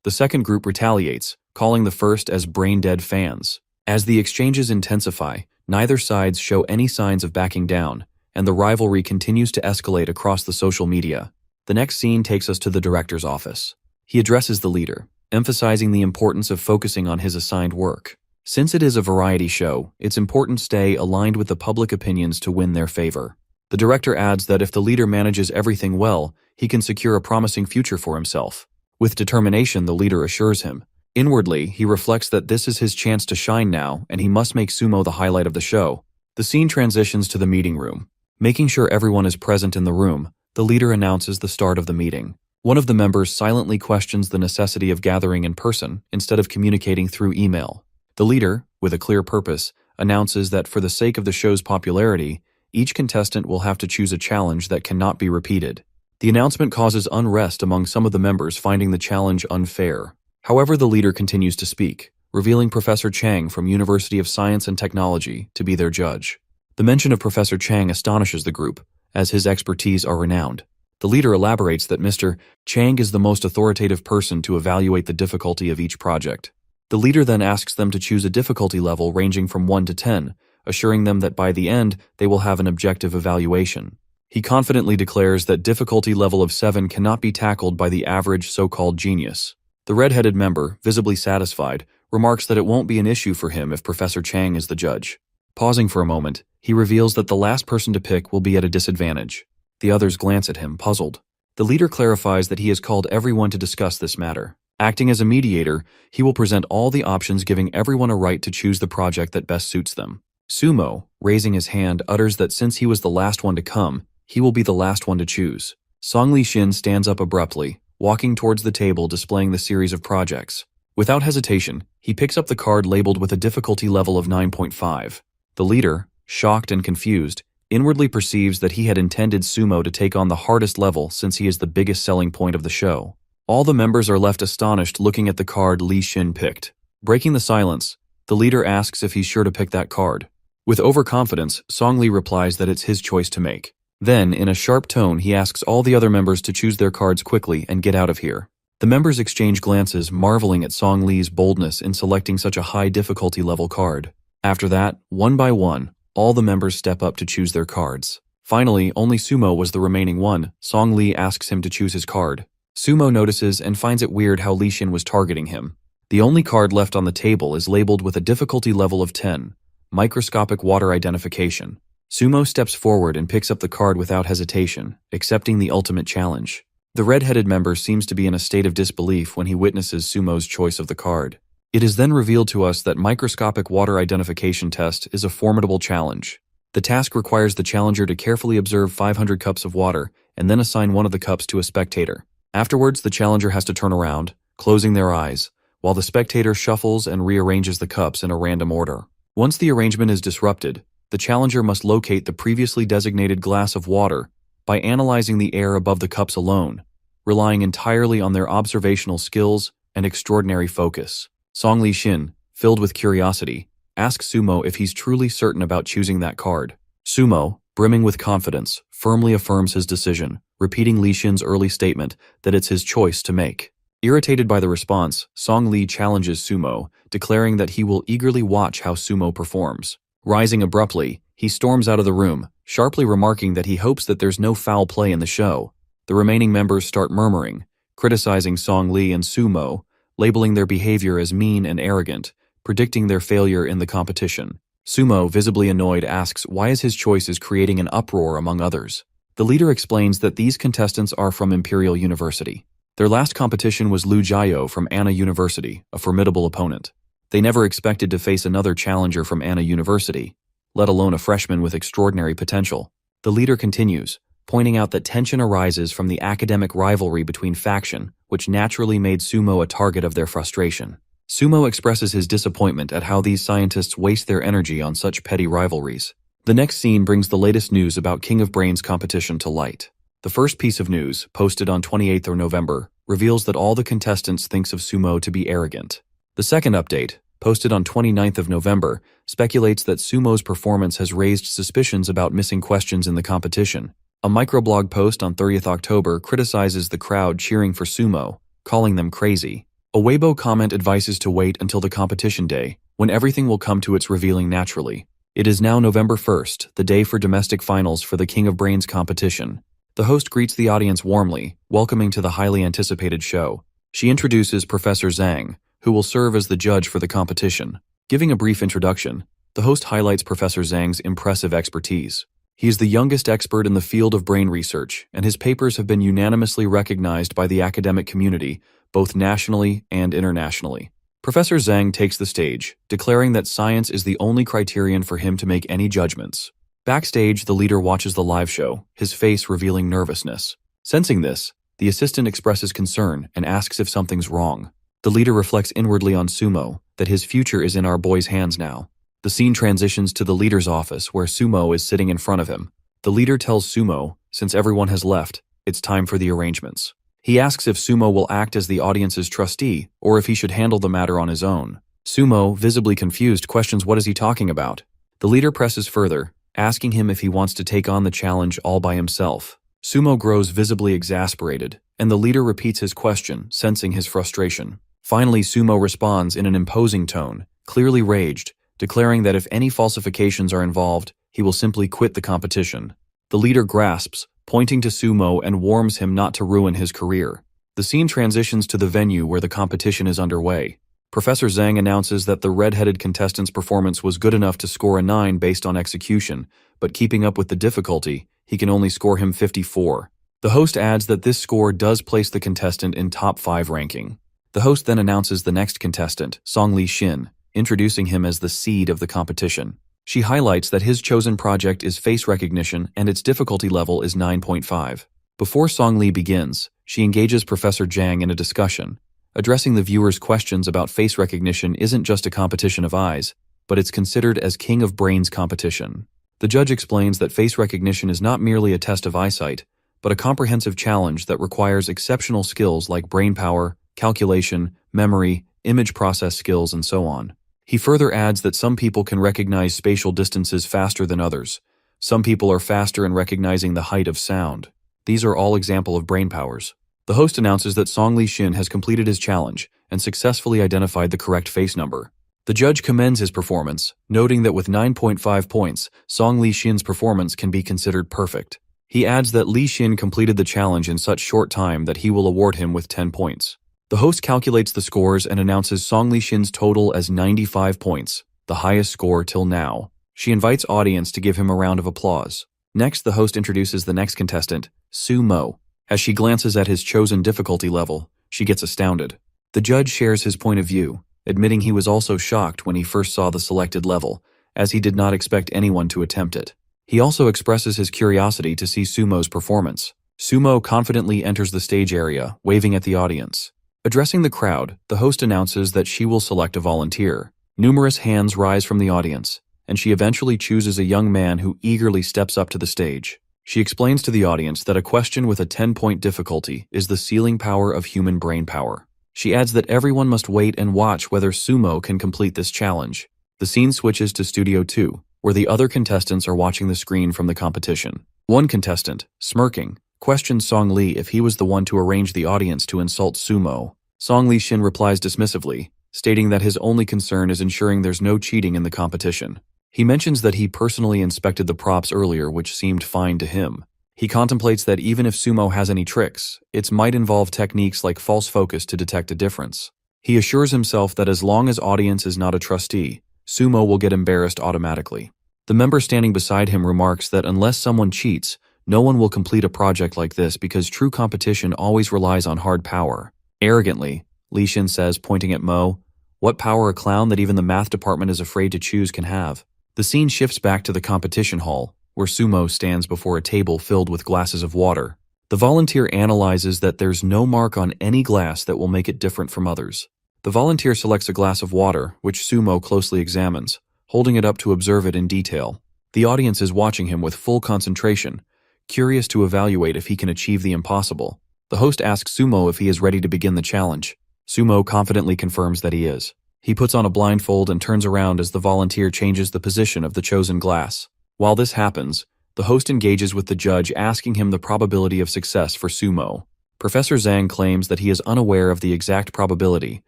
The second group retaliates, calling the first as brain-dead fans. As the exchanges intensify, neither sides show any signs of backing down, and the rivalry continues to escalate across the social media. The next scene takes us to the director's office. He addresses the leader, emphasizing the importance of focusing on his assigned work. Since it is a variety show, it's important to stay aligned with the public opinions to win their favor. The director adds that if the leader manages everything well, he can secure a promising future for himself. With determination, the leader assures him. Inwardly, he reflects that this is his chance to shine now, and he must make Sumo the highlight of the show. The scene transitions to the meeting room. Making sure everyone is present in the room, the leader announces the start of the meeting. One of the members silently questions the necessity of gathering in person instead of communicating through email. The leader, with a clear purpose, announces that for the sake of the show's popularity, each contestant will have to choose a challenge that cannot be repeated. The announcement causes unrest among some of the members, finding the challenge unfair. However, the leader continues to speak, revealing Professor Chang from University of Science and Technology to be their judge. The mention of Professor Chang astonishes the group, as his expertise are renowned. The leader elaborates that Mr. Chang is the most authoritative person to evaluate the difficulty of each project. The leader then asks them to choose a difficulty level ranging from 1 to 10, assuring them that by the end, they will have an objective evaluation. He confidently declares that difficulty level of 7 cannot be tackled by the average so-called genius. The red-headed member, visibly satisfied, remarks that it won't be an issue for him if Professor Chang is the judge. Pausing for a moment, he reveals that the last person to pick will be at a disadvantage. The others glance at him, puzzled. The leader clarifies that he has called everyone to discuss this matter. Acting as a mediator, he will present all the options, giving everyone a right to choose the project that best suits them. Sumo, raising his hand, utters that since he was the last one to come, he will be the last one to choose. Song Lee Shin stands up abruptly, walking towards the table displaying the series of projects. Without hesitation, he picks up the card labeled with a difficulty level of 9.5. The leader, shocked and confused, inwardly perceives that he had intended Sumo to take on the hardest level since he is the biggest selling point of the show. All the members are left astonished looking at the card Lee Shin picked. Breaking the silence, the leader asks if he's sure to pick that card. With overconfidence, Song Lee replies that it's his choice to make. Then, in a sharp tone, he asks all the other members to choose their cards quickly and get out of here. The members exchange glances, marveling at Song Lee's boldness in selecting such a high difficulty level card. After that, one by one, all the members step up to choose their cards. Finally, only Sumo was the remaining one. Song Lee asks him to choose his card. Sumo notices and finds it weird how Lee Shin was targeting him. The only card left on the table is labeled with a difficulty level of 10, Microscopic Water Identification. Sumo steps forward and picks up the card without hesitation, accepting the ultimate challenge. The red-headed member seems to be in a state of disbelief when he witnesses Sumo's choice of the card. It is then revealed to us that Microscopic Water Identification Test is a formidable challenge. The task requires the challenger to carefully observe 500 cups of water and then assign one of the cups to a spectator. Afterwards, the challenger has to turn around, closing their eyes, while the spectator shuffles and rearranges the cups in a random order. Once the arrangement is disrupted, the challenger must locate the previously designated glass of water by analyzing the air above the cups alone, relying entirely on their observational skills and extraordinary focus. Song Lee Shin, filled with curiosity, asks Sumo if he's truly certain about choosing that card. Sumo, brimming with confidence, firmly affirms his decision, repeating Lee Shin's early statement that it's his choice to make. Irritated by the response, Song Lee challenges Sumo, declaring that he will eagerly watch how Sumo performs. Rising abruptly, He storms out of the room, sharply remarking that he hopes that there's no foul play in the show. The remaining members start murmuring, criticizing Song Lee and Sumo, labeling their behavior as mean and arrogant, predicting their failure in the competition. Sumo, visibly annoyed, asks why his choice is creating an uproar among others. The leader explains that these contestants are from Imperial University. Their last competition was Lu Jiao from Anna University, a formidable opponent. They never expected to face another challenger from Anna University, let alone a freshman with extraordinary potential. The leader continues, pointing out that tension arises from the academic rivalry between faction, which naturally made Sumo a target of their frustration. Sumo expresses his disappointment at how these scientists waste their energy on such petty rivalries. The next scene brings the latest news about King of Brains competition to light. The first piece of news, posted on 28th of November, reveals that all the contestants thinks of Sumo to be arrogant. The second update, posted on 29th of November, speculates that Sumo's performance has raised suspicions about missing questions in the competition. A microblog post on 30th October criticizes the crowd cheering for Sumo, calling them crazy. A Weibo comment advises to wait until the competition day, when everything will come to its revealing naturally. It is now November 1st, the day for domestic finals for the King of Brains competition. The host greets the audience warmly, welcoming to the highly anticipated show. She introduces Professor Zhang, who will serve as the judge for the competition. Giving a brief introduction, the host highlights Professor Zhang's impressive expertise. He is the youngest expert in the field of brain research, and his papers have been unanimously recognized by the academic community, both nationally and internationally. Professor Zhang takes the stage, declaring that science is the only criterion for him to make any judgments. Backstage, the leader watches the live show, his face revealing nervousness. Sensing this, the assistant expresses concern and asks if something's wrong. The leader reflects inwardly on Sumo, that his future is in our boy's hands now. The scene transitions to the leader's office, where Sumo is sitting in front of him. The leader tells Sumo, since everyone has left, it's time for the arrangements. He asks if Sumo will act as the audience's trustee, or if he should handle the matter on his own. Sumo, visibly confused, questions what is he talking about. The leader presses further, asking him if he wants to take on the challenge all by himself. Sumo grows visibly exasperated, and the leader repeats his question, sensing his frustration. Finally, Sumo responds in an imposing tone, clearly raged, declaring that if any falsifications are involved, he will simply quit the competition. The leader grasps, pointing to Sumo, and warns him not to ruin his career. The scene transitions to the venue where the competition is underway. Professor Zhang announces that the red-headed contestant's performance was good enough to score a 9 based on execution, but keeping up with the difficulty, he can only score him 54. The host adds that this score does place the contestant in top 5 ranking. The host then announces the next contestant, Song Lee Shin, introducing him as the seed of the competition. She highlights that his chosen project is face recognition and its difficulty level is 9.5. Before Song Lee begins, she engages Professor Zhang in a discussion. Addressing the viewers' questions about face recognition isn't just a competition of eyes, but it's considered as King of Brains competition. The judge explains that face recognition is not merely a test of eyesight, but a comprehensive challenge that requires exceptional skills like brain power, calculation, memory, image process skills, and so on. He further adds that some people can recognize spatial distances faster than others. Some people are faster in recognizing the height of sound. These are all examples of brain powers. The host announces that Song Lee Shin has completed his challenge and successfully identified the correct face number. The judge commends his performance, noting that with 9.5 points, Song Lee Shin's performance can be considered perfect. He adds that Lee Shin completed the challenge in such short time that he will award him with 10 points. The host calculates the scores and announces Song Lee Shin's total as 95 points, the highest score till now. She invites audience to give him a round of applause. Next, the host introduces the next contestant, Sumo. As she glances at his chosen difficulty level, she gets astounded. The judge shares his point of view, admitting he was also shocked when he first saw the selected level, as he did not expect anyone to attempt it. He also expresses his curiosity to see Sumo's performance. Sumo confidently enters the stage area, waving at the audience. Addressing the crowd, the host announces that she will select a volunteer. Numerous hands rise from the audience, and she eventually chooses a young man who eagerly steps up to the stage. She explains to the audience that a question with a 10-point difficulty is the ceiling power of human brain power. She adds that everyone must wait and watch whether Sumo can complete this challenge. The scene switches to Studio 2, where the other contestants are watching the screen from the competition. One contestant, smirking, questions Song Lee if he was the one to arrange the audience to insult Sumo. Song Lee Shin replies dismissively, stating that his only concern is ensuring there's no cheating in the competition. He mentions that he personally inspected the props earlier, which seemed fine to him. He contemplates that even if Sumo has any tricks, it might involve techniques like false focus to detect a difference. He assures himself that as long as audience is not a trustee, Sumo will get embarrassed automatically. The member standing beside him remarks that unless someone cheats, no one will complete a project like this because true competition always relies on hard power. Arrogantly, Li Xin says, pointing at Mo, "What power a clown that even the math department is afraid to choose can have." The scene shifts back to the competition hall, where Sumo stands before a table filled with glasses of water. The volunteer analyzes that there's no mark on any glass that will make it different from others. The volunteer selects a glass of water, which Sumo closely examines, holding it up to observe it in detail. The audience is watching him with full concentration, curious to evaluate if he can achieve the impossible. The host asks Sumo if he is ready to begin the challenge. Sumo confidently confirms that he is. He puts on a blindfold and turns around as the volunteer changes the position of the chosen glass. While this happens, the host engages with the judge, asking him the probability of success for Sumo. Professor Zhang claims that he is unaware of the exact probability,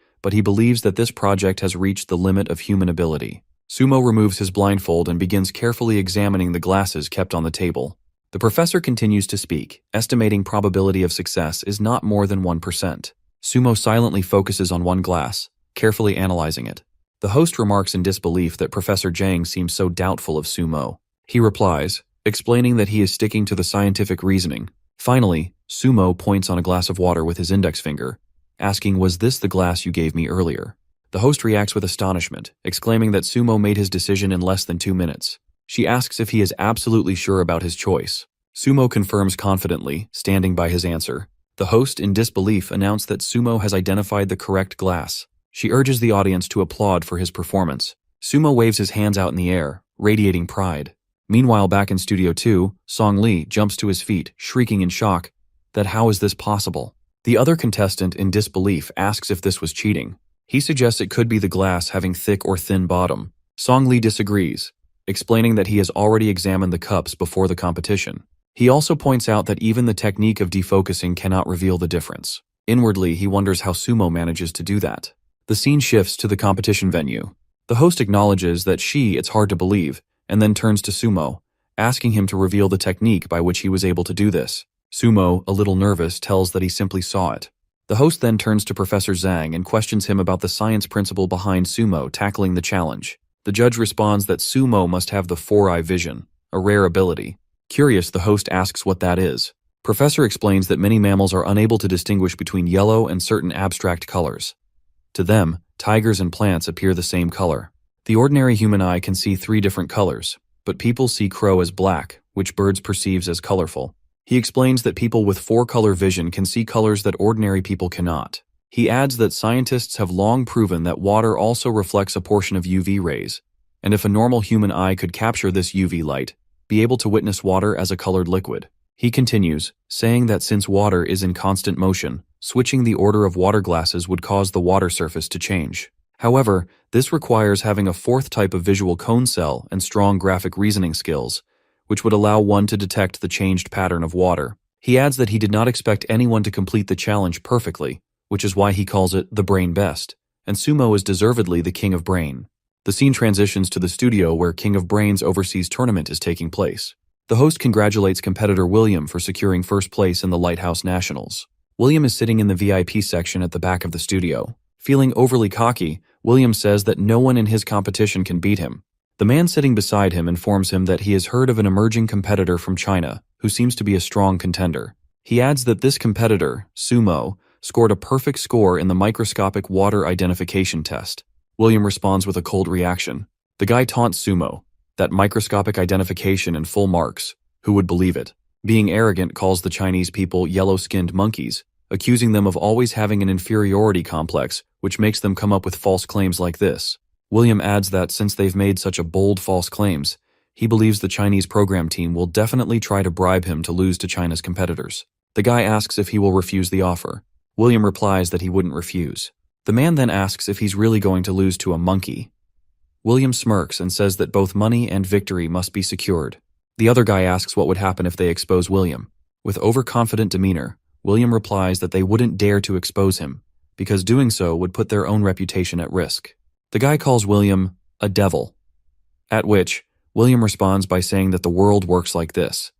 but he believes that this project has reached the limit of human ability. Sumo removes his blindfold and begins carefully examining the glasses kept on the table. The professor continues to speak, estimating probability of success is not more than 1%. Sumo silently focuses on one glass, carefully analyzing it. The host remarks in disbelief that Professor Zhang seems so doubtful of Sumo. He replies, explaining that he is sticking to the scientific reasoning. Finally, Sumo points on a glass of water with his index finger, asking, "Was this the glass you gave me earlier?" The host reacts with astonishment, exclaiming that Sumo made his decision in less than 2 minutes. She asks if he is absolutely sure about his choice. Sumo confirms confidently, standing by his answer. The host, in disbelief, announced that Sumo has identified the correct glass. She urges the audience to applaud for his performance. Sumo waves his hands out in the air, radiating pride. Meanwhile, back in Studio 2, Song Li jumps to his feet, shrieking in shock that how is this possible? The other contestant, in disbelief, asks if this was cheating. He suggests it could be the glass having thick or thin bottom. Song Li disagrees, explaining that he has already examined the cups before the competition. He also points out that even the technique of defocusing cannot reveal the difference. Inwardly, he wonders how Sumo manages to do that. The scene shifts to the competition venue. The host acknowledges that it's hard to believe, and then turns to Sumo, asking him to reveal the technique by which he was able to do this. Sumo, a little nervous, tells that he simply saw it. The host then turns to Professor Zhang and questions him about the science principle behind Sumo tackling the challenge. The judge responds that Sumo must have the 4-eye vision, a rare ability. Curious, the host asks what that is. Professor explains that many mammals are unable to distinguish between yellow and certain abstract colors. To them, tigers and plants appear the same color. The ordinary human eye can see 3 different colors, but people see crow as black, which birds perceives as colorful. He explains that people with 4-color vision can see colors that ordinary people cannot. He adds that scientists have long proven that water also reflects a portion of UV rays, and if a normal human eye could capture this UV light, be able to witness water as a colored liquid. He continues, saying that since water is in constant motion, switching the order of water glasses would cause the water surface to change. However, this requires having a 4th type of visual cone cell and strong graphic reasoning skills, which would allow one to detect the changed pattern of water. He adds that he did not expect anyone to complete the challenge perfectly, which is why he calls it the brain best, and Sumo is deservedly the king of brain. The scene transitions to the studio where King of Brains overseas tournament is taking place. The host congratulates competitor William for securing first place in the Lighthouse Nationals. William is sitting in the VIP section at the back of the studio. Feeling overly cocky, William says that no one in his competition can beat him. The man sitting beside him informs him that he has heard of an emerging competitor from China who seems to be a strong contender. He adds that this competitor, Sumo, scored a perfect score in the microscopic water identification test. William responds with a cold reaction. The guy taunts Sumo, that microscopic identification and full marks. Who would believe it? Being arrogant, calls the Chinese people yellow-skinned monkeys, accusing them of always having an inferiority complex, which makes them come up with false claims like this. William adds that since they've made such a bold false claims, he believes the Chinese program team will definitely try to bribe him to lose to China's competitors. The guy asks if he will refuse the offer. William replies that he wouldn't refuse. The man then asks if he's really going to lose to a monkey. William smirks and says that both money and victory must be secured. The other guy asks what would happen if they expose William. With overconfident demeanor, William replies that they wouldn't dare to expose him, because doing so would put their own reputation at risk. The guy calls William a devil. At which, William responds by saying that the world works like this.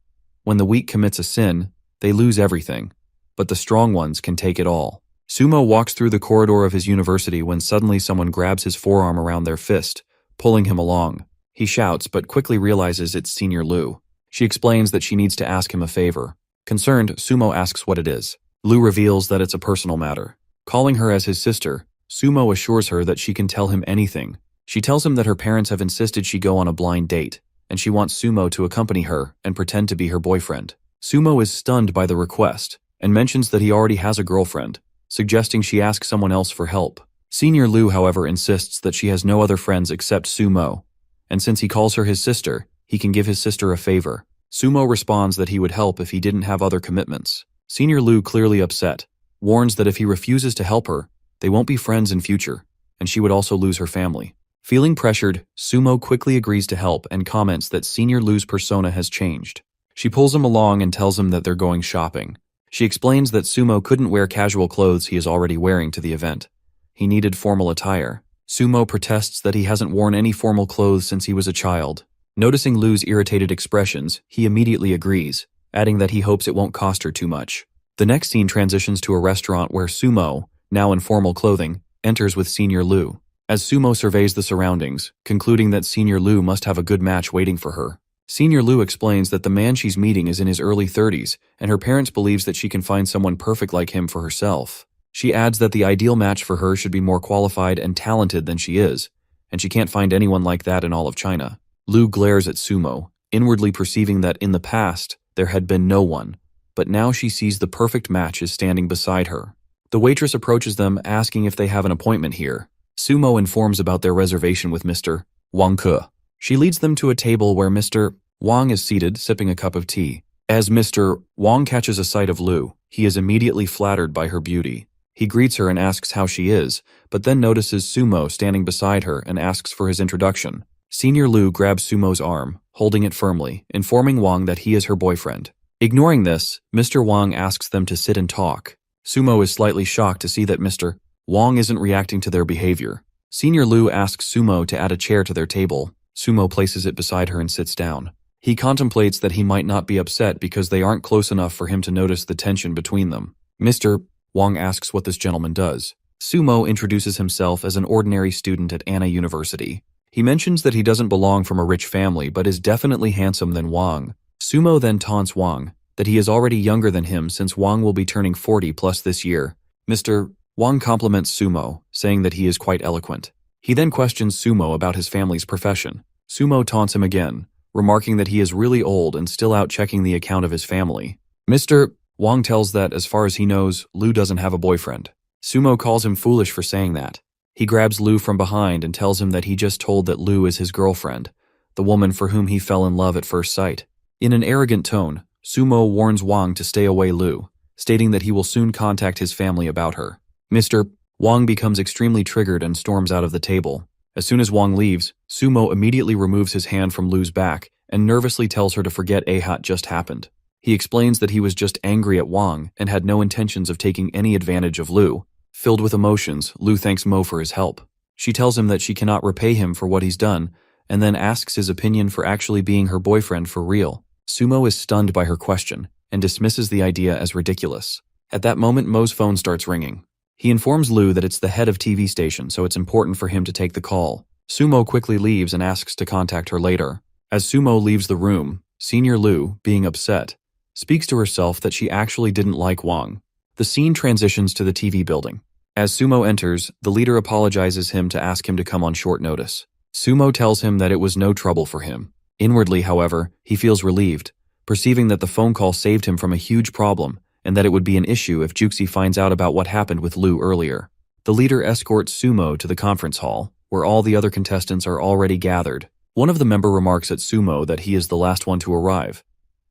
When the weak commits a sin, they lose everything, but the strong ones can take it all. Sumo walks through the corridor of his university when suddenly someone grabs his forearm around their fist, pulling him along. He shouts but quickly realizes it's Senior Lu. She explains that she needs to ask him a favor. Concerned, Sumo asks what it is. Lu reveals that it's a personal matter. Calling her as his sister, Sumo assures her that she can tell him anything. She tells him that her parents have insisted she go on a blind date, and she wants Sumo to accompany her and pretend to be her boyfriend. Sumo is stunned by the request, and mentions that he already has a girlfriend, suggesting she ask someone else for help. Senior Lu, however, insists that she has no other friends except Sumo, and since he calls her his sister, he can give his sister a favor. Sumo responds that he would help if he didn't have other commitments. Senior Lu, clearly upset, warns that if he refuses to help her, they won't be friends in future, and she would also lose her family. Feeling pressured, Sumo quickly agrees to help and comments that Senior Lu's persona has changed. She pulls him along and tells him that they're going shopping. She explains that Sumo couldn't wear casual clothes he is already wearing to the event. He needed formal attire. Sumo protests that he hasn't worn any formal clothes since he was a child. Noticing Lu's irritated expressions, he immediately agrees, adding that he hopes it won't cost her too much. The next scene transitions to a restaurant where Sumo, now in formal clothing, enters with Senior Lu. As Sumo surveys the surroundings, concluding that Senior Lu must have a good match waiting for her. Senior Lu explains that the man she's meeting is in his early 30s, and her parents believes that she can find someone perfect like him for herself. She adds that the ideal match for her should be more qualified and talented than she is, and she can't find anyone like that in all of China. Lu glares at Sumo, inwardly perceiving that in the past, there had been no one, but now she sees the perfect match is standing beside her. The waitress approaches them, asking if they have an appointment here. Sumo informs about their reservation with Mr. Wang Ke. She leads them to a table where Mr. Wang is seated, sipping a cup of tea. As Mr. Wang catches a sight of Lu, he is immediately flattered by her beauty. He greets her and asks how she is, but then notices Sumo standing beside her and asks for his introduction. Senior Lu grabs Sumo's arm, holding it firmly, informing Wang that he is her boyfriend. Ignoring this, Mr. Wang asks them to sit and talk. Sumo is slightly shocked to see that Mr. Wang isn't reacting to their behavior. Senior Lu asks Sumo to add a chair to their table. Sumo places it beside her and sits down. He contemplates that he might not be upset because they aren't close enough for him to notice the tension between them. Mr. Wang asks what this gentleman does. Sumo introduces himself as an ordinary student at Anna University. He mentions that he doesn't belong from a rich family but is definitely handsome than Wang. Sumo then taunts Wang that he is already younger than him since Wang will be turning 40 plus this year. Mr. Wang compliments Sumo, saying that he is quite eloquent. He then questions Sumo about his family's profession. Sumo taunts him again, remarking that he is really old and still out checking the account of his family. Mr. Wang tells that, as far as he knows, Lu doesn't have a boyfriend. Sumo calls him foolish for saying that. He grabs Lu from behind and tells him that he just told that Lu is his girlfriend, the woman for whom he fell in love at first sight. In an arrogant tone, Sumo warns Wang to stay away Lu, stating that he will soon contact his family about her. Mr. Wang becomes extremely triggered and storms out of the table. As soon as Wang leaves, Sumo immediately removes his hand from Lu's back and nervously tells her to forget what just happened. He explains that he was just angry at Wang and had no intentions of taking any advantage of Lu. Filled with emotions, Lu thanks Mo for his help. She tells him that she cannot repay him for what he's done, and then asks his opinion for actually being her boyfriend for real. Sumo is stunned by her question and dismisses the idea as ridiculous. At that moment, Mo's phone starts ringing. He informs Lu that it's the head of TV station, so it's important for him to take the call. Sumo quickly leaves and asks to contact her later. As Sumo leaves the room, Senior Lu, being upset, speaks to herself that she actually didn't like Wang. The scene transitions to the TV building. As Sumo enters, the leader apologizes him to ask him to come on short notice. Sumo tells him that it was no trouble for him. Inwardly, however, he feels relieved, perceiving that the phone call saved him from a huge problem and that it would be an issue if Juxi finds out about what happened with Lu earlier. The leader escorts Sumo to the conference hall, where all the other contestants are already gathered. One of the members remarks at Sumo that he is the last one to arrive.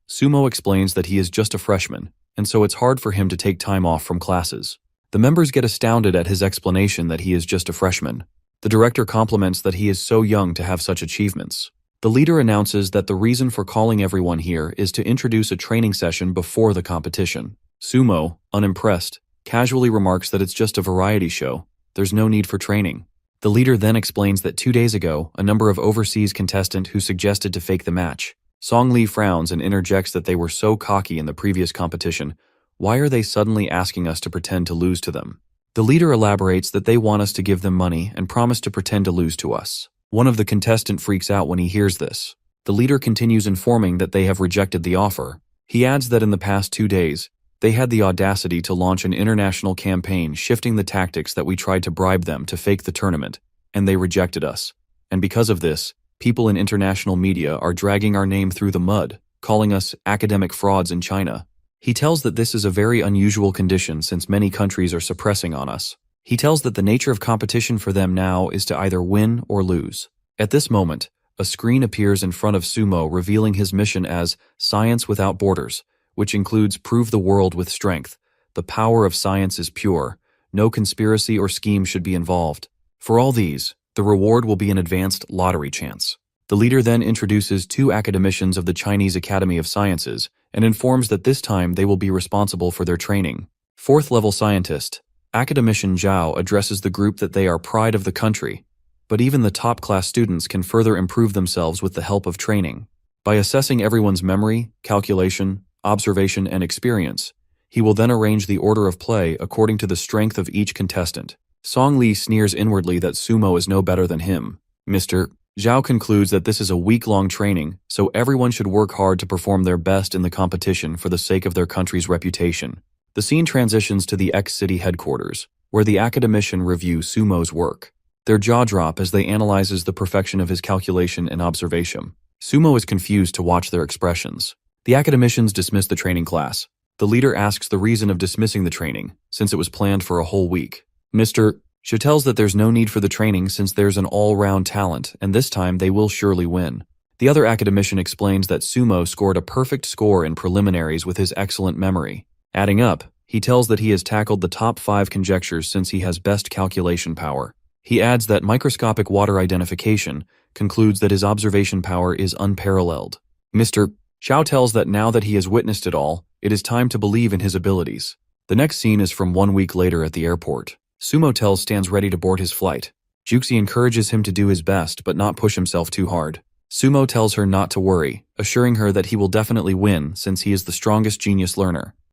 Sumo explains that he is just a freshman, and so it's hard for him to take time off from classes. The members get astounded at his explanation that he is just a freshman. The director compliments that he is so young to have such achievements. The leader announces that the reason for calling everyone here is to introduce a training session before the competition. Sumo, unimpressed, casually remarks that it's just a variety show. There's no need for training. The leader then explains that 2 days ago, a number of overseas contestant who suggested to fake the match. Song Li frowns and interjects that they were so cocky in the previous competition. Why are they suddenly asking us to pretend to lose to them? The leader elaborates that they want us to give them money and promise to pretend to lose to us. One of the contestant freaks out when he hears this. The leader continues informing that they have rejected the offer. He adds that in the past 2 days, they had the audacity to launch an international campaign shifting the tactics that we tried to bribe them to fake the tournament, and they rejected us. And because of this, people in international media are dragging our name through the mud, calling us academic frauds in China. He tells that this is a very unusual condition since many countries are suppressing on us. He tells that the nature of competition for them now is to either win or lose. At this moment, a screen appears in front of Sumo revealing his mission as Science Without Borders, which includes prove the world with strength. The power of science is pure. No conspiracy or scheme should be involved. For all these, the reward will be an advanced lottery chance. The leader then introduces 2 academicians of the Chinese Academy of Sciences and informs that this time they will be responsible for their training. 4th-level scientist, Academician Zhao addresses the group that they are pride of the country, but even the top-class students can further improve themselves with the help of training. By assessing everyone's memory, calculation, observation, and experience, he will then arrange the order of play according to the strength of each contestant. Song Li sneers inwardly that Sumo is no better than him. Mr. Zhao concludes that this is a week-long training, so everyone should work hard to perform their best in the competition for the sake of their country's reputation. The scene transitions to the ex-city headquarters, where the academician review Sumo's work. Their jaw drop as they analyzes the perfection of his calculation and observation. Sumo is confused to watch their expressions. The academicians dismiss the training class. The leader asks the reason of dismissing the training, since it was planned for a whole week. Mr. She tells that there's no need for the training since there's an all-round talent, and this time they will surely win. The other academician explains that Sumo scored a perfect score in preliminaries with his excellent memory. Adding up, he tells that he has tackled the top 5 conjectures since he has best calculation power. He adds that microscopic water identification concludes that his observation power is unparalleled. Mr. Xiao tells that now that he has witnessed it all, it is time to believe in his abilities. The next scene is from 1 week later at the airport. Sumo tells stands ready to board his flight. Juxi encourages him to do his best but not push himself too hard. Sumo tells her not to worry, assuring her that he will definitely win since he is the strongest genius learner.